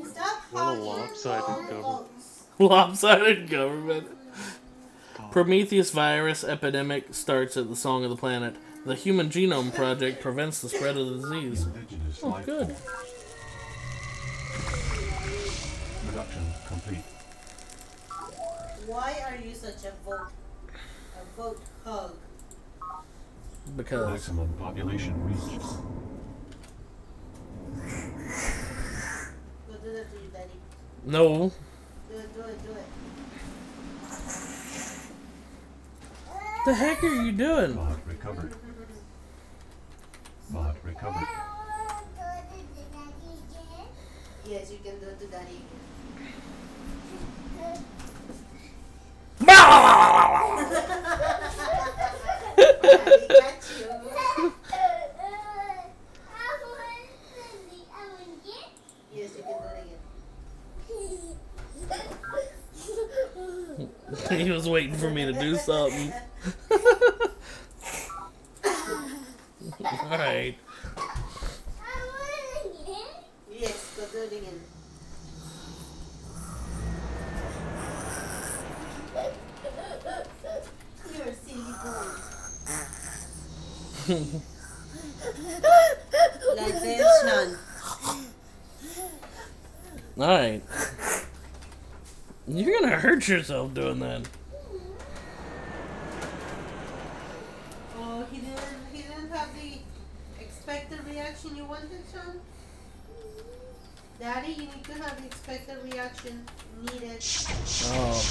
[SPEAKER 6] Stop
[SPEAKER 13] What a
[SPEAKER 6] hogging
[SPEAKER 13] lopsided
[SPEAKER 6] all the
[SPEAKER 13] government.
[SPEAKER 6] votes.
[SPEAKER 1] Lopsided government.
[SPEAKER 13] God.
[SPEAKER 1] Prometheus virus epidemic starts at the Song of the Planet. The Human Genome Project prevents the spread of the disease. Oh, good.
[SPEAKER 2] Production complete.
[SPEAKER 6] Why are you such a vote hug?
[SPEAKER 1] Because
[SPEAKER 2] maximum population reached.
[SPEAKER 6] Go do that to you, Daddy.
[SPEAKER 1] no.
[SPEAKER 6] Do it, do it, do it.
[SPEAKER 1] What the heck are you doing?
[SPEAKER 2] Mod recovered. Mod recovered.
[SPEAKER 6] Yes, you can do it to Daddy. Daddy got you. Yes, you can do it again.
[SPEAKER 1] He was waiting for me to do something. Alright.
[SPEAKER 6] Yes, go do it again. You're a silly boy. Like this, son.
[SPEAKER 1] Alright. You're gonna hurt yourself doing that.
[SPEAKER 6] Oh, he didn't have the expected reaction you wanted, son? Daddy, you need to have the expected reaction needed.
[SPEAKER 1] Oh.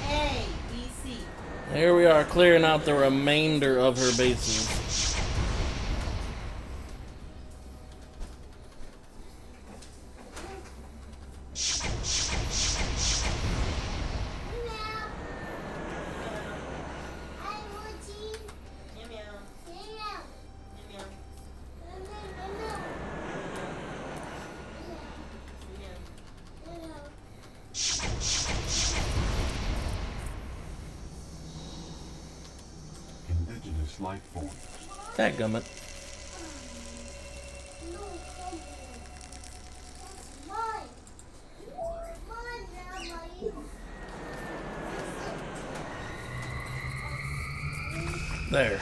[SPEAKER 6] Hey, DC.
[SPEAKER 1] Here we are clearing out the remainder of her bases.
[SPEAKER 2] Indigenous life form.
[SPEAKER 1] Dadgummit. There.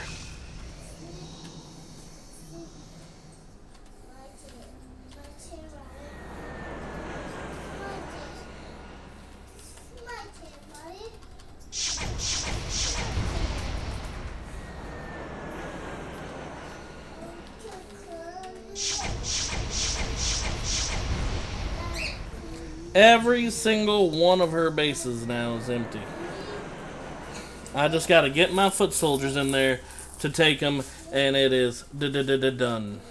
[SPEAKER 1] Every single one of her bases now is empty. I just gotta get my foot soldiers in there to take them, and it is done.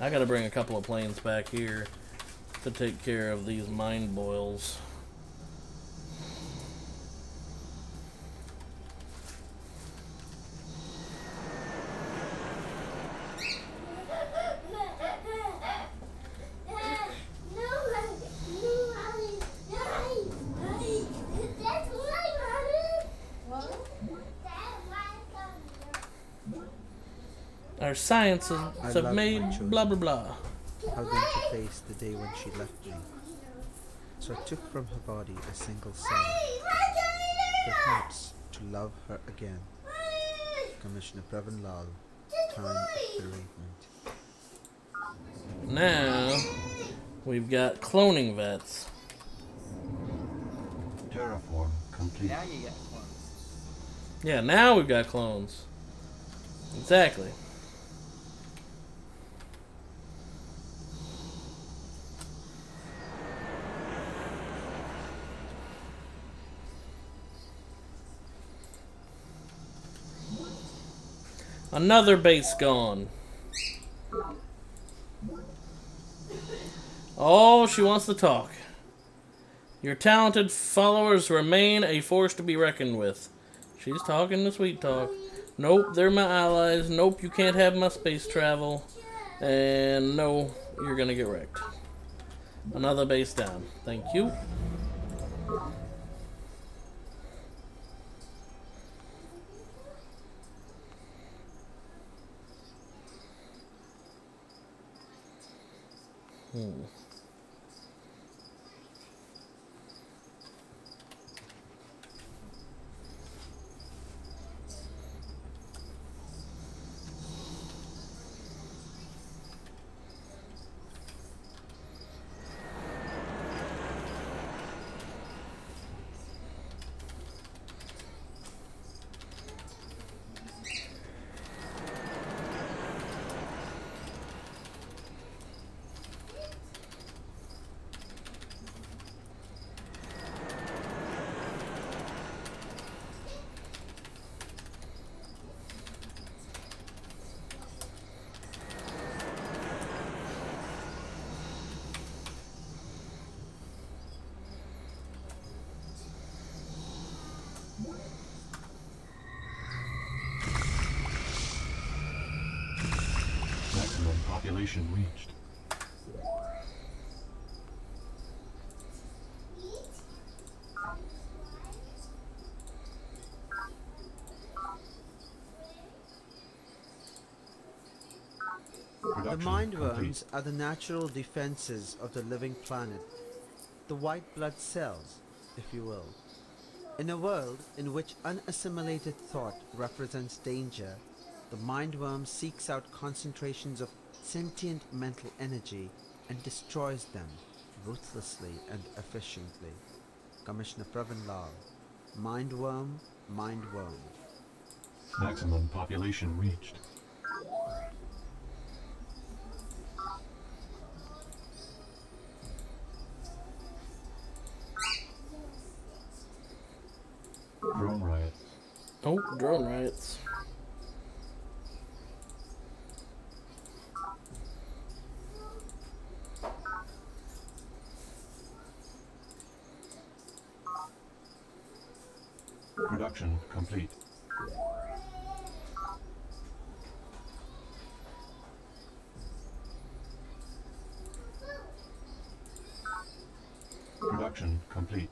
[SPEAKER 1] I gotta bring a couple of planes back here to take care of these mind boils. Our sciences have made blah blah blah.
[SPEAKER 14] How then to face the day when she left me. So I took from her body a single cell, perhaps to love her again. Commissioner Previn Lal, time of bereavement.
[SPEAKER 1] Now we've got cloning vets.
[SPEAKER 2] Terraform complete.
[SPEAKER 12] Now you got clones.
[SPEAKER 1] Yeah, now we've got clones. Exactly. Another base gone. Oh, she wants to talk. Your talented followers remain a force to be reckoned with. She's talking the sweet talk. Nope, they're my allies. Nope, you can't have my space travel. And no, you're gonna get wrecked. Another base down. Thank you.
[SPEAKER 2] Maximum population reached.
[SPEAKER 14] The mindworms are the natural defenses of the living planet, the white blood cells, if you will. In a world in which unassimilated thought represents danger, the mindworm seeks out concentrations of sentient mental energy and destroys them ruthlessly and efficiently. Commissioner Pravin Lal. Mindworm, mindworm.
[SPEAKER 2] Maximum population reached. Drone riots.
[SPEAKER 1] Oh, drone riots.
[SPEAKER 2] Production complete. Production complete.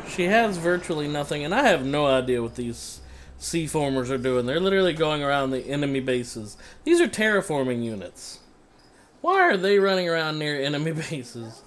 [SPEAKER 1] She has virtually nothing, and I have no idea what these C-formers are doing. They're literally going around the enemy bases. These are terraforming units. Why are they running around near enemy bases?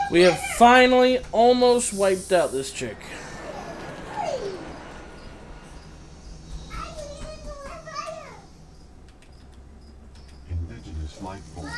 [SPEAKER 1] We have finally almost wiped out this chick.
[SPEAKER 2] Indigenous life form.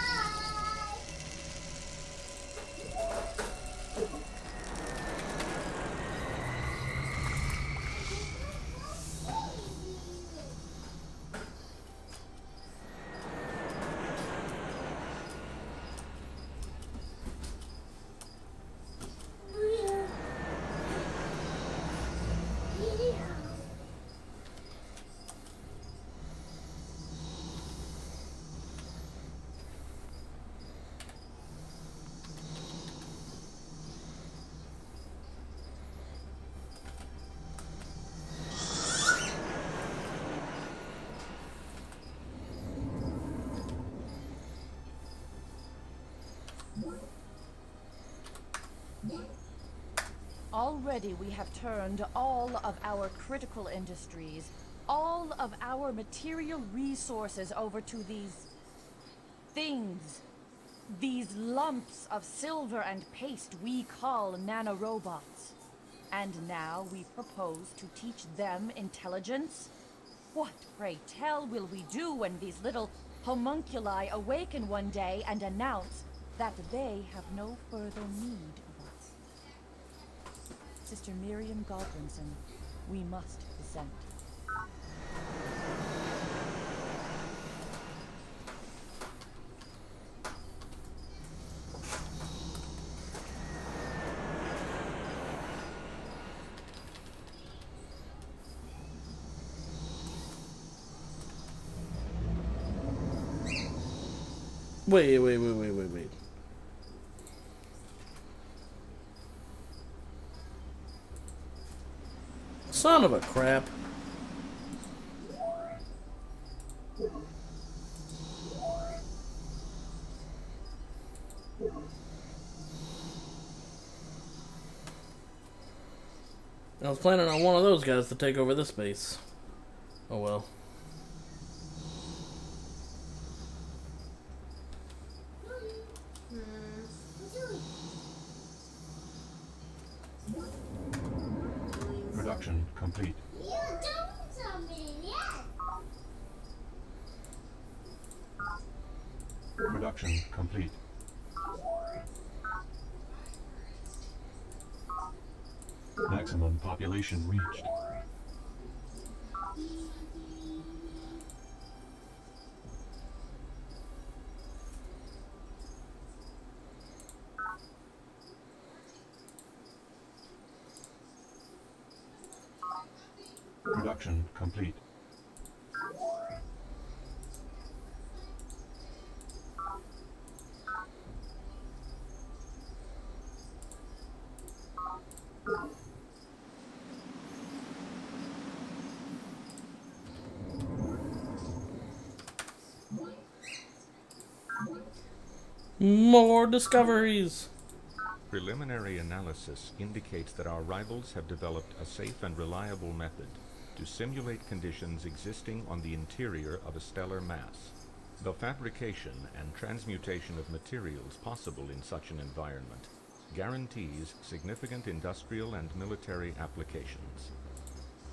[SPEAKER 10] Already we have turned all of our critical industries, all of our material resources over to these things. These lumps of silver and paste we call nanorobots. And now we propose to teach them intelligence? What, pray tell, will we do when these little homunculi awaken one day and announce that they have no further need of us? Sister Miriam Godwinson, we must dissent.
[SPEAKER 1] Wait. Son of a crap. I was planning on one of those guys to take over this base. Oh well.
[SPEAKER 2] Production complete. Production complete. Maximum population reached. Production complete.
[SPEAKER 1] More discoveries.
[SPEAKER 7] Preliminary analysis indicates that our rivals have developed a safe and reliable method to simulate conditions existing on the interior of a stellar mass. The fabrication and transmutation of materials possible in such an environment guarantees significant industrial and military applications.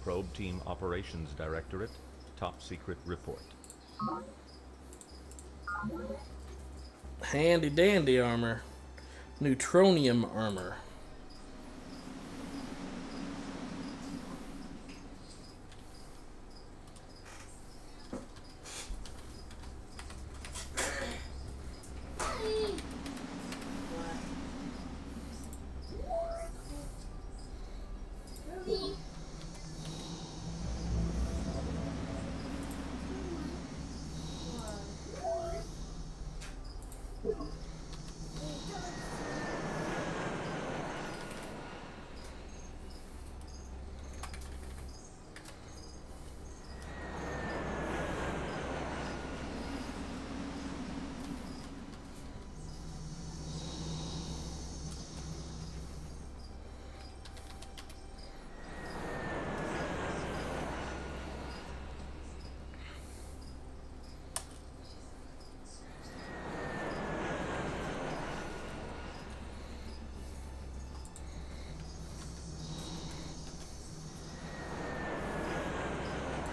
[SPEAKER 7] Probe Team Operations Directorate, Top Secret Report.
[SPEAKER 1] Handy dandy armor. Neutronium armor.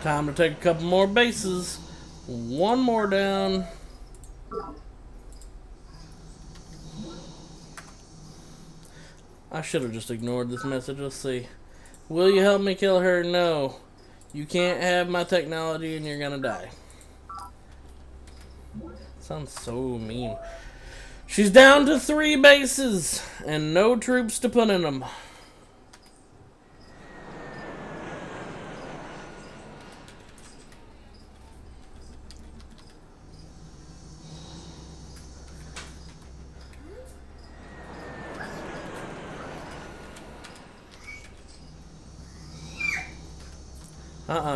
[SPEAKER 1] Time to take a couple more bases. One more down. I should have just ignored this message. Let's see. Will you help me kill her? No. You can't have my technology and you're gonna die. Sounds so mean. She's down to 3 bases and no troops to put in them.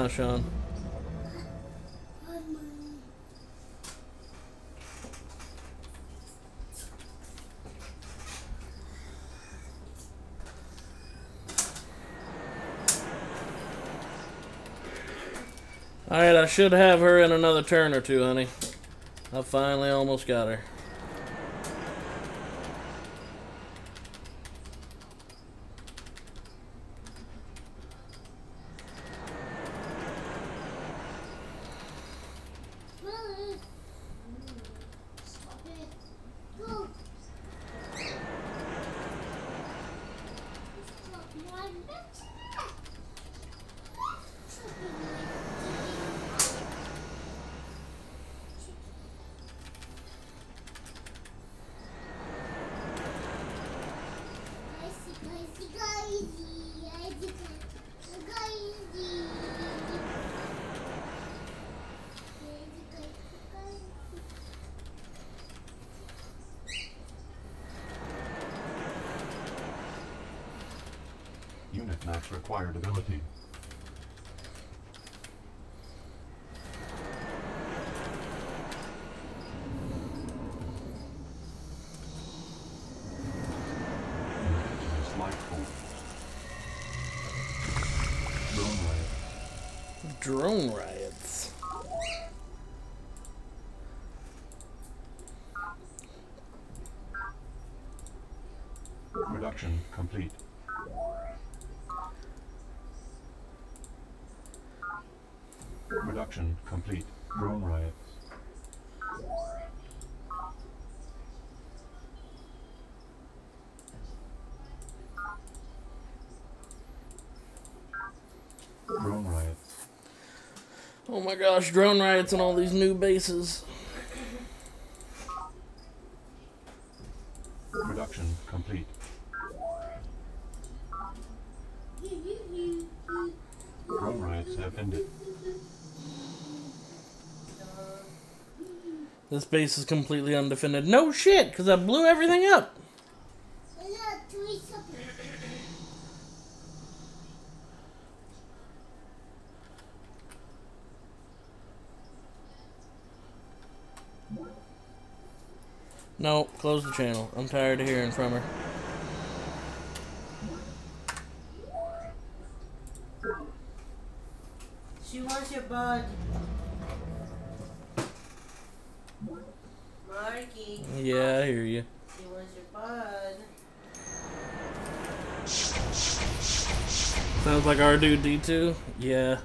[SPEAKER 1] Sean. Alright, I should have her in another turn or two, honey. I finally almost got her.
[SPEAKER 2] Unit max required ability. Light force.
[SPEAKER 1] Drone riots.
[SPEAKER 2] Production complete. Production complete. Drone riots. Drone riots.
[SPEAKER 1] Oh my gosh, drone riots and all these new bases.
[SPEAKER 2] Production complete. Drone riots have ended.
[SPEAKER 1] This base is completely undefended. No shit, because I blew everything up. No, close the channel. I'm tired of hearing from her.
[SPEAKER 6] She wants your bud. Marky.
[SPEAKER 1] Yeah, I hear you.
[SPEAKER 6] She wants your bud.
[SPEAKER 1] Sounds like our dude D2. Yeah.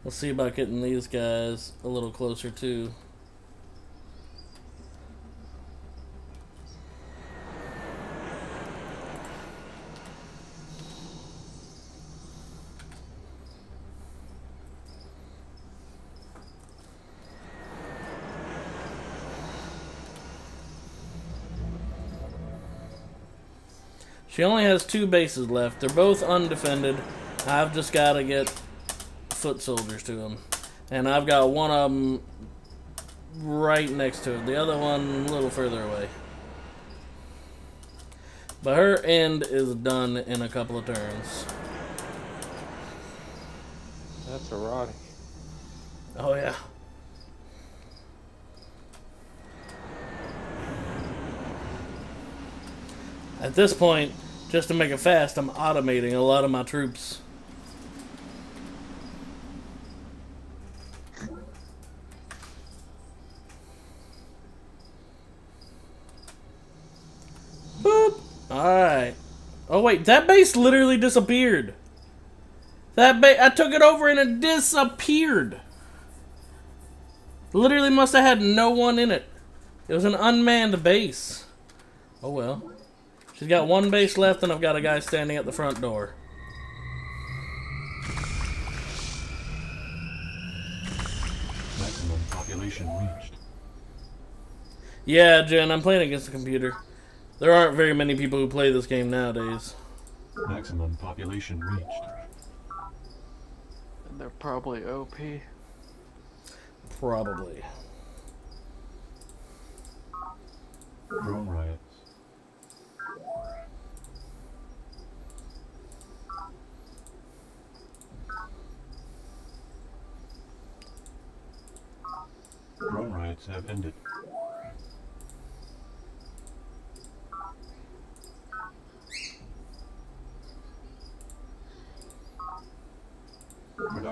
[SPEAKER 1] Let's see about getting these guys a little closer too. She only has 2 bases left. They're both undefended. I've just got to get foot soldiers to them. And I've got one of them right next to it. The other one a little further away. But her end is done in a couple of turns.
[SPEAKER 13] That's erotic.
[SPEAKER 1] Oh yeah. At this point, just to make it fast, I'm automating a lot of my troops. Boop. Alright. Oh wait, that base literally disappeared. I took it over and it disappeared. Literally must have had no one in it. It was an unmanned base. Oh well. She's got 1 base left and I've got a guy standing at the front door.
[SPEAKER 2] Maximum population reached.
[SPEAKER 1] Yeah, Jen, I'm playing against the computer. There aren't very many people who play this game nowadays.
[SPEAKER 2] Maximum population reached.
[SPEAKER 13] And they're probably OP.
[SPEAKER 1] Probably.
[SPEAKER 2] Drone riots. Drone riots have ended.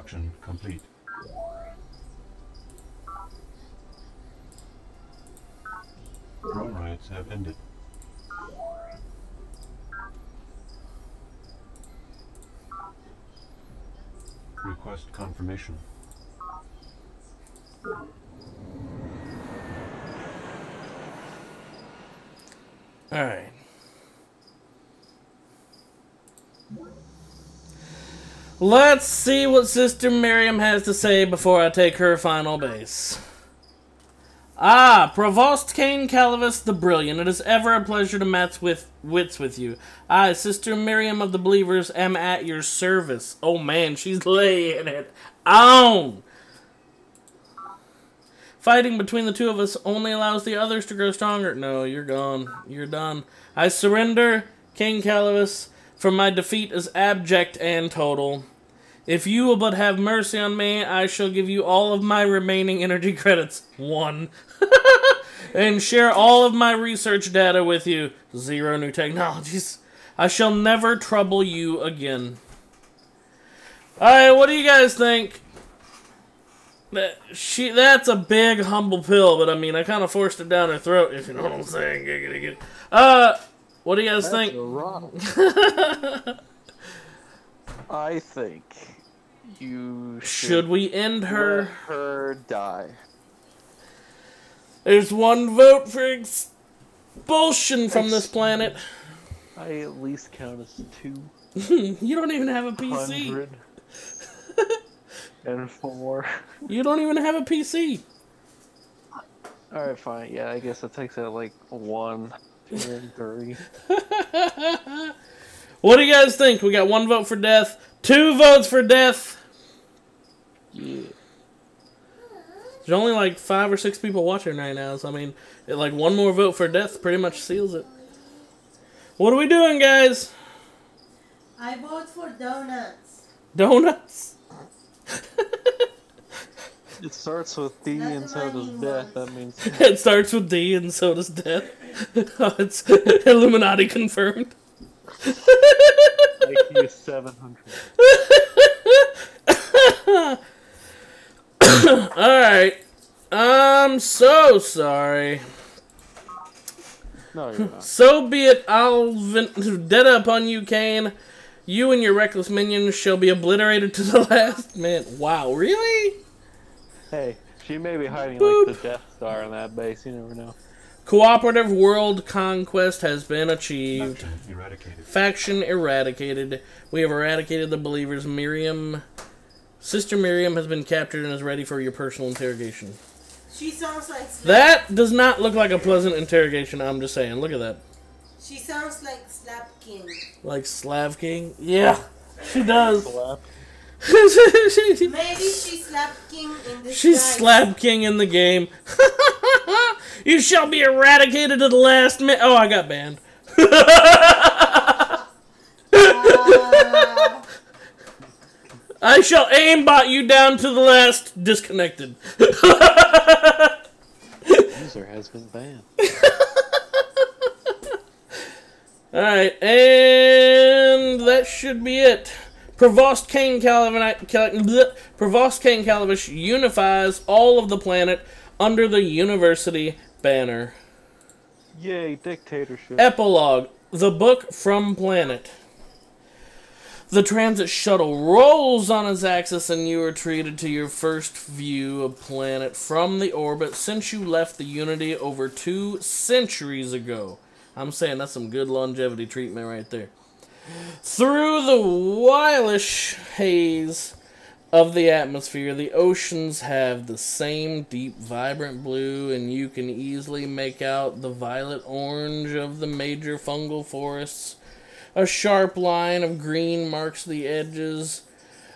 [SPEAKER 2] Construction complete. Drone rides have ended. Request confirmation.
[SPEAKER 1] Alright. Let's see what Sister Miriam has to say before I take her final base. Ah, Provost Cain Calivus the Brilliant, it is ever a pleasure to match wits with you. I, Sister Miriam of the Believers, am at your service. Oh man, she's laying it on! Fighting between the two of us only allows the others to grow stronger. No, you're gone. You're done. I surrender, King Calivus, for my defeat is abject and total. If you will but have mercy on me, I shall give you all of my remaining energy credits. 1. And share all of my research data with you. 0 new technologies. I shall never trouble you again. Alright, what do you guys think? That's a big, humble pill, but I mean, I kind of forced it down her throat, if you know what I'm saying. What do you guys think?
[SPEAKER 13] I think you
[SPEAKER 1] should we end her?
[SPEAKER 13] Let her die.
[SPEAKER 1] There's 1 vote for expulsion from this planet.
[SPEAKER 13] I at least count as 2.
[SPEAKER 1] You don't even have a PC.
[SPEAKER 13] And 4.
[SPEAKER 1] You don't even have a PC.
[SPEAKER 13] Alright, fine. Yeah, I guess it takes out like 1, 2, and 3.
[SPEAKER 1] What do you guys think? We got 1 vote for death, 2 votes for death.
[SPEAKER 13] Yeah.
[SPEAKER 1] There's only like 5 or 6 people watching right now, so I mean, like 1 more vote for death pretty much seals it. What are we doing, guys?
[SPEAKER 6] I vote for donuts.
[SPEAKER 1] Donuts?
[SPEAKER 13] It starts with D and so does death. That means
[SPEAKER 1] it starts with D and so does death. Oh, it's Illuminati confirmed.
[SPEAKER 13] IQ 700.
[SPEAKER 1] Alright. I'm so sorry.
[SPEAKER 13] No, you're not.
[SPEAKER 1] So be it, I'll dead upon you, Cain. You and your reckless minions shall be obliterated to the last man. Wow, really?
[SPEAKER 13] Hey, she may be hiding like the Death Star in that base. You never know.
[SPEAKER 1] Cooperative world conquest has been achieved.
[SPEAKER 2] Faction eradicated.
[SPEAKER 1] Faction eradicated. We have eradicated the believers. Miriam, Sister Miriam has been captured and is ready for your personal interrogation.
[SPEAKER 6] She sounds like
[SPEAKER 1] that does not look like a pleasant interrogation. I'm just saying. Look at that.
[SPEAKER 6] She sounds like Slap King.
[SPEAKER 1] Like Slav King? Yeah, she does.
[SPEAKER 6] Maybe she's Slap King in this.
[SPEAKER 1] She's Slap King in the game. You shall be eradicated to the last minute. Oh, I got banned. I shall aimbot you down to the last disconnected.
[SPEAKER 13] User has been banned.
[SPEAKER 1] Alright, and that should be it. Provost Cain Calivus unifies all of the planet under the university banner.
[SPEAKER 13] Yay, dictatorship.
[SPEAKER 1] Epilogue, the book from planet. The transit shuttle rolls on its axis and you are treated to your first view of planet from the orbit since you left the Unity over 2 centuries ago. I'm saying that's some good longevity treatment right there. Through the whitish haze of the atmosphere, the oceans have the same deep, vibrant blue, and you can easily make out the violet-orange of the major fungal forests. A sharp line of green marks the edges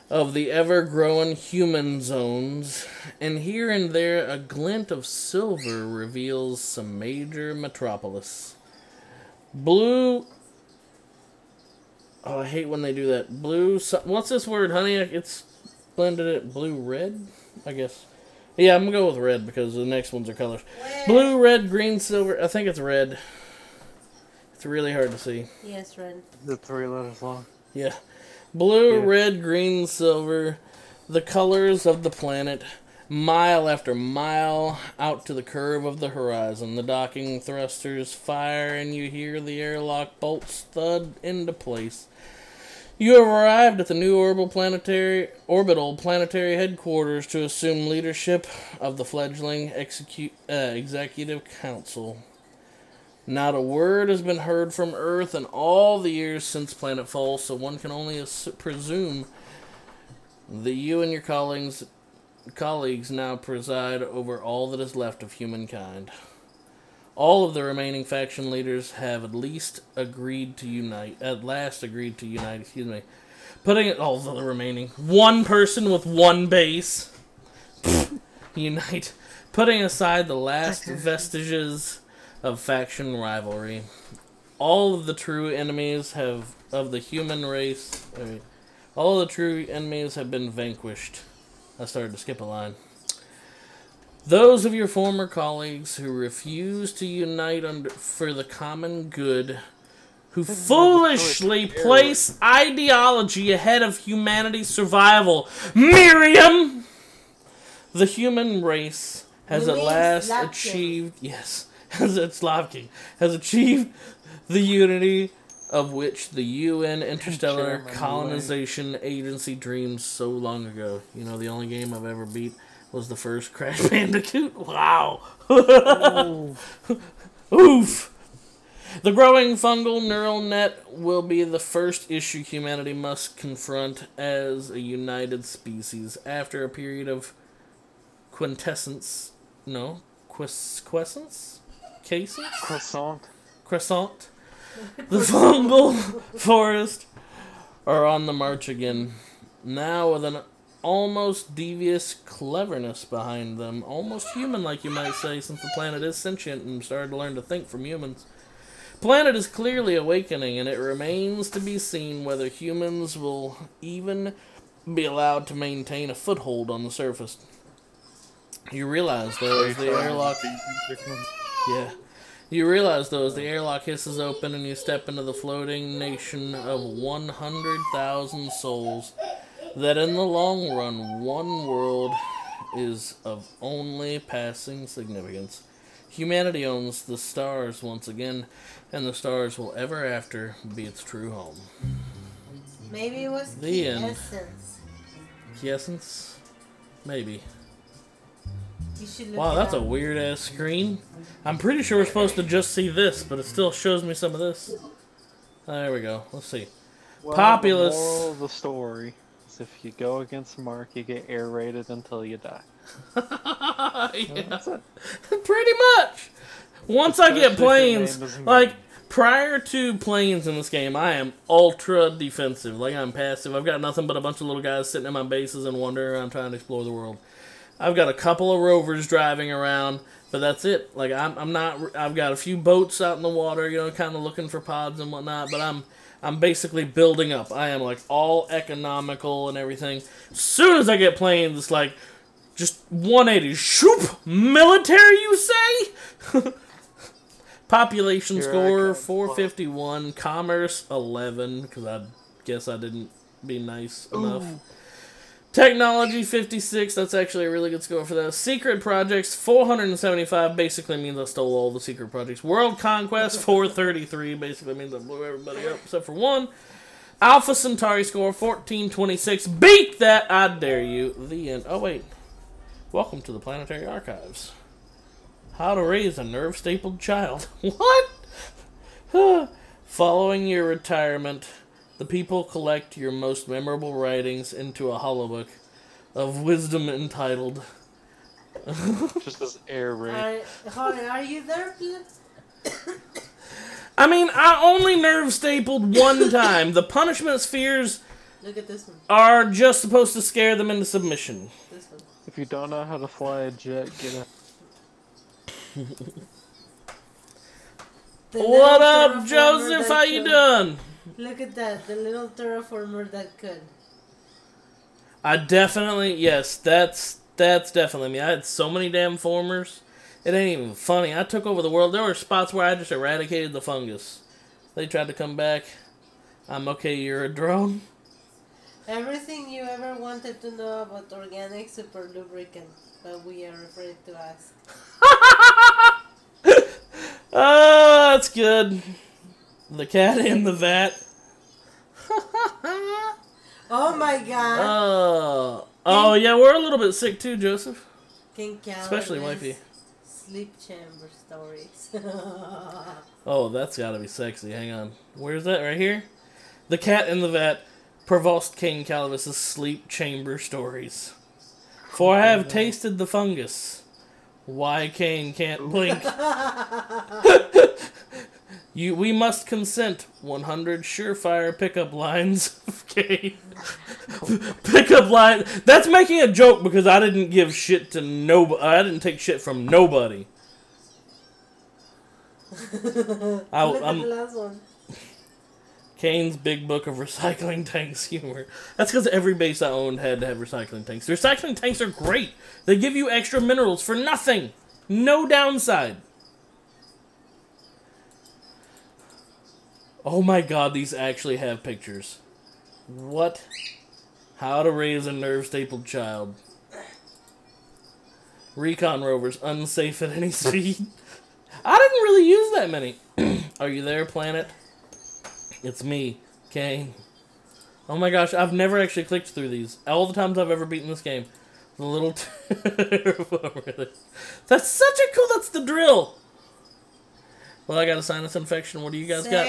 [SPEAKER 1] of the ever-growing human zones, and here and there a glint of silver reveals some major metropolis. Blue... Oh, I hate when they do that. Blue... What's this word, honey? It's blended it blue-red, I guess. Yeah, I'm going to go with red because the next ones are colors. Blue, red, green, silver. I think it's red. It's really hard to see.
[SPEAKER 6] Yes, red.
[SPEAKER 13] The 3 letters long.
[SPEAKER 1] Yeah. Blue, red, green, silver. the colors of the planet, mile after mile out to the curve of the horizon. The docking thrusters fire and you hear the airlock bolts thud into place. You have arrived at the new orbital planetary headquarters to assume leadership of the fledgling executive council. Not a word has been heard from Earth in all the years since planetfall, so one can only presume that you and your colleagues now preside over all that is left of humankind. All of the remaining faction leaders have at last agreed to unite, Putting it, all of the remaining, one person with one base, unite. Putting aside the last vestiges of faction rivalry. All of the true enemies of the human race, all of the true enemies have been vanquished. I started to skip a line. Those of your former colleagues who refuse to unite for the common good, who foolishly place ideology ahead of humanity's survival. Mirium! The human race has at last achieved, has achieved the unity of which the UN Interstellar Colonization Agency dreamed so long ago. You know, the only game I've ever beat was the first Crash Bandicoot. Wow. Oof. The growing fungal neural net will be the first issue humanity must confront as a united species after a period of quiescence. Croissant. The fungal forest are on the march again, now with an almost devious cleverness behind them, almost human-like you might say, since the planet is sentient and started to learn to think from humans. Planet is clearly awakening, and it remains to be seen whether humans will even be allowed to maintain a foothold on the surface. You realize, though, as the airlock... You realize, though, as the airlock hisses open and you step into the floating nation of 100,000 souls, that in the long run, one world is of only passing significance. Humanity owns the stars once again, and the stars will ever after be its true home.
[SPEAKER 6] Maybe it was
[SPEAKER 1] the end.
[SPEAKER 6] Essence.
[SPEAKER 1] Essence? Maybe.
[SPEAKER 6] You should look
[SPEAKER 1] Wow, that's a weird ass screen. I'm pretty sure we're supposed to just see this, but it still shows me some of this. There we go. Let's see.
[SPEAKER 13] Well,
[SPEAKER 1] Populous.
[SPEAKER 13] The moral of the story is if you go against Mark, you get air raided until you die.
[SPEAKER 1] Yeah. Pretty much. Once I get planes, like prior to planes in this game, I am ultra defensive. Like I'm passive. I've got nothing but a bunch of little guys sitting in my bases and wandering around trying to explore the world. I've got a couple of rovers driving around, but that's it. Like I'm not. I've got a few boats out in the water, you know, kind of looking for pods and whatnot. But I'm basically building up. I am like all economical and everything. As soon as I get planes, it's like just 180. Shoop! Military, you say? Population score 451. Commerce 11, because I guess I didn't be nice enough. Technology 56, that's actually a really good score for that. Secret projects 475, basically means I stole all the secret projects. World conquest 433, basically means I blew everybody up except for one. Alpha Centauri score 1426, beat that, I dare you. The end. Oh wait, welcome to the Planetary Archives. How to raise a nerve-stapled child. What? Following your retirement, the people collect your most memorable writings into a holobook of wisdom entitled...
[SPEAKER 13] Just as air raid.
[SPEAKER 6] Are you there, please?
[SPEAKER 1] I mean, I only nerve stapled one time. The punishment spheres
[SPEAKER 6] Look at this one.
[SPEAKER 1] are just supposed to scare them into submission.
[SPEAKER 6] This one.
[SPEAKER 13] If you don't know how to fly a jet, get a...
[SPEAKER 1] What up, Joseph? How you doing?
[SPEAKER 6] Look at that, the little terraformer that could.
[SPEAKER 1] I definitely, yes, that's definitely me. I had so many damn formers. It ain't even funny. I took over the world. There were spots where I just eradicated the fungus. They tried to come back. I'm okay, you're a drone.
[SPEAKER 6] Everything you ever wanted to know about organic super lubricant, but we are afraid to ask.
[SPEAKER 1] Oh, that's good. The cat in the vat.
[SPEAKER 6] Oh my god.
[SPEAKER 1] Oh yeah, we're a little bit sick too, Joseph.
[SPEAKER 6] King
[SPEAKER 1] Especially wifey.
[SPEAKER 6] Sleep chamber stories.
[SPEAKER 1] Oh, that's gotta be sexy. Hang on. Where's that? Right here? The cat in the vat. Provost King Calibus's sleep chamber stories. For I have tasted the fungus. Why Cain can't blink. We must consent. 100 surefire pickup lines of Cain. Pickup line. That's making a joke because I didn't give shit to nobody. I didn't take shit from nobody. I'm
[SPEAKER 6] the last one.
[SPEAKER 1] Kane's Big Book of Recycling Tanks humor. That's because every base I owned had to have recycling tanks. The recycling tanks are great. They give you extra minerals for nothing. No downside. Oh my god, these actually have pictures. What? How to raise a nerve-stapled child. Recon rovers, unsafe at any speed. I didn't really use that many. Are you there, planet? It's me, Kane. Oh my gosh, I've never actually clicked through these. All the times I've ever beaten this game. The little... That's such a cool... That's the drill. Well, I got a sinus infection. What do you guys got?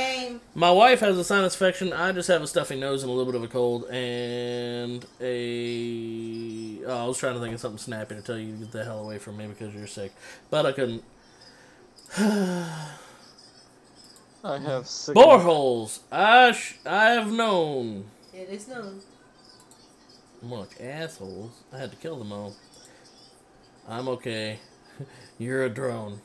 [SPEAKER 1] My wife has a sinus infection. I just have a stuffy nose and a little bit of a cold. And a... Oh, I was trying to think of something snappy to tell you to get the hell away from me because you're sick. But I couldn't.
[SPEAKER 13] I have sick.
[SPEAKER 1] Boreholes. I have known.
[SPEAKER 6] It is known.
[SPEAKER 1] More like assholes. I had to kill them all. I'm okay. You're a drone.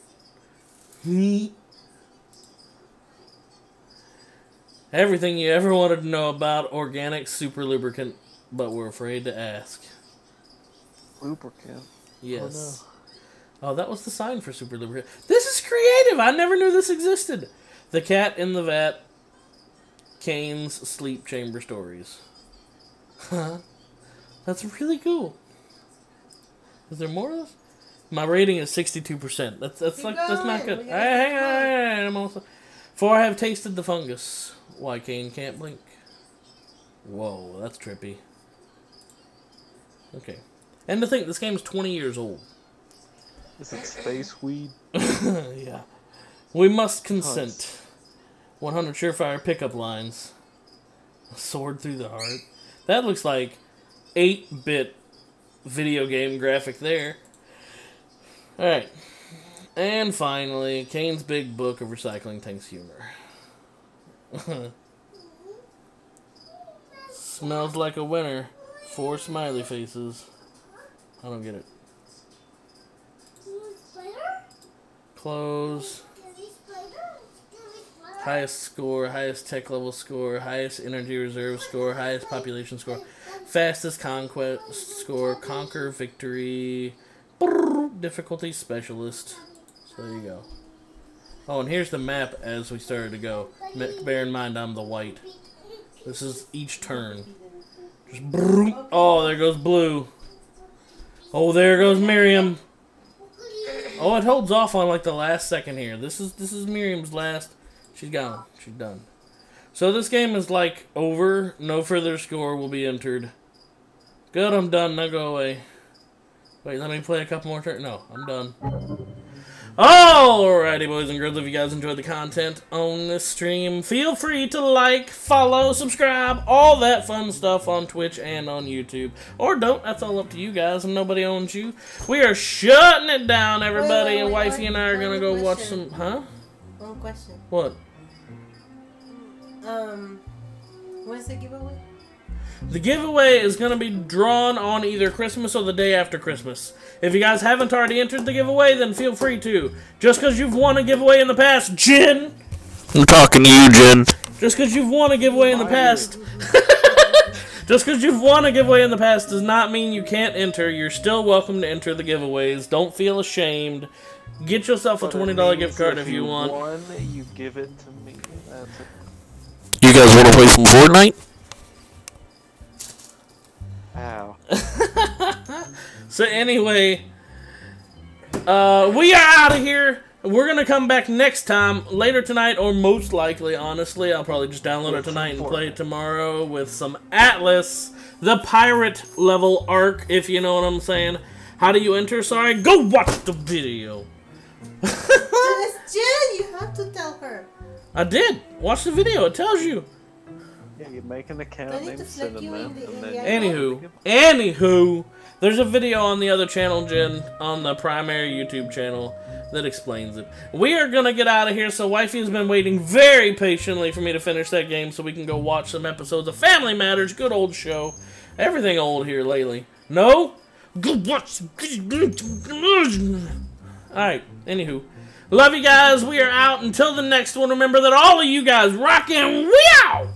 [SPEAKER 1] Everything you ever wanted to know about organic super lubricant, but we're afraid to ask.
[SPEAKER 13] Lubricant?
[SPEAKER 1] Yes. Oh, that was the sign for super lubricant. This is creative! I never knew this existed. The cat in the vat. Kane's sleep chamber stories. Huh? That's really cool. Is there more of this? My rating is 62%. That's not good. Hang on. I'm also... For I have tasted the fungus. Why Kane can't blink. Whoa, that's trippy. Okay. And to think, this game is 20 years old.
[SPEAKER 13] Is it space weed?
[SPEAKER 1] Yeah. We must consent. 100 surefire pickup lines. A sword through the heart. That looks like 8-bit video game graphic there. Alright. And finally, Kane's Big Book of Recycling Tanks humor. Smells like a winner. 4 smiley faces. I don't get it. Close. Highest score, highest tech level score, highest energy reserve score, highest population score, fastest conquest score, conquer victory, difficulty specialist. So there you go. Oh, and here's the map as we started to go. Bear in mind I'm the white. This is each turn. Just oh, there goes blue. Oh, there goes Mirium. Oh, it holds off on like the last second here. This is Miriam's last. She's gone. She's done. So this game is like over. No further score will be entered. Good, I'm done. Now go away. Wait, let me play a couple more turns. No, I'm done. Alrighty, boys and girls, if you guys enjoyed the content on this stream, feel free to like, follow, subscribe, all that fun stuff on Twitch and on YouTube. Or don't, that's all up to you guys, and nobody owns you. We are shutting it down, everybody, and Wifey and I are going to go watch some, huh?
[SPEAKER 6] One question.
[SPEAKER 1] What?
[SPEAKER 6] When's the giveaway?
[SPEAKER 1] The giveaway is going to be drawn on either Christmas or the day after Christmas. If you guys haven't already entered the giveaway, then feel free to. Just because you've won a giveaway in the past, Jen!
[SPEAKER 15] I'm talking to you, Jen.
[SPEAKER 1] Just because you've won a giveaway in the past... Just because you've won a giveaway in the past does not mean you can't enter. You're still welcome to enter the giveaways. Don't feel ashamed. Get yourself a $20 gift card if you want.
[SPEAKER 13] Won, you give it to me. That's it.
[SPEAKER 15] You guys want to play some Fortnite?
[SPEAKER 1] So anyway, we are out of here. We're going to come back next time, later tonight, or most likely, honestly. I'll probably just download it tonight and play it tomorrow with some Atlas, the pirate level arc, if you know what I'm saying. How do you enter? Sorry, go watch the video.
[SPEAKER 6] Jen, you have to tell her.
[SPEAKER 1] I did. Watch the video. It tells you.
[SPEAKER 13] Yeah, you make an account named Cinnamon.
[SPEAKER 1] Anywho, there's a video on the other channel, Jen, on the primary YouTube channel that explains it. We are going to get out of here, so Wifey has been waiting very patiently for me to finish that game so we can go watch some episodes of Family Matters. Good old show. Everything old here lately. No? Go watch. Alright, anywho. Love you guys. We are out. Until the next one, remember that all of you guys rock and we out!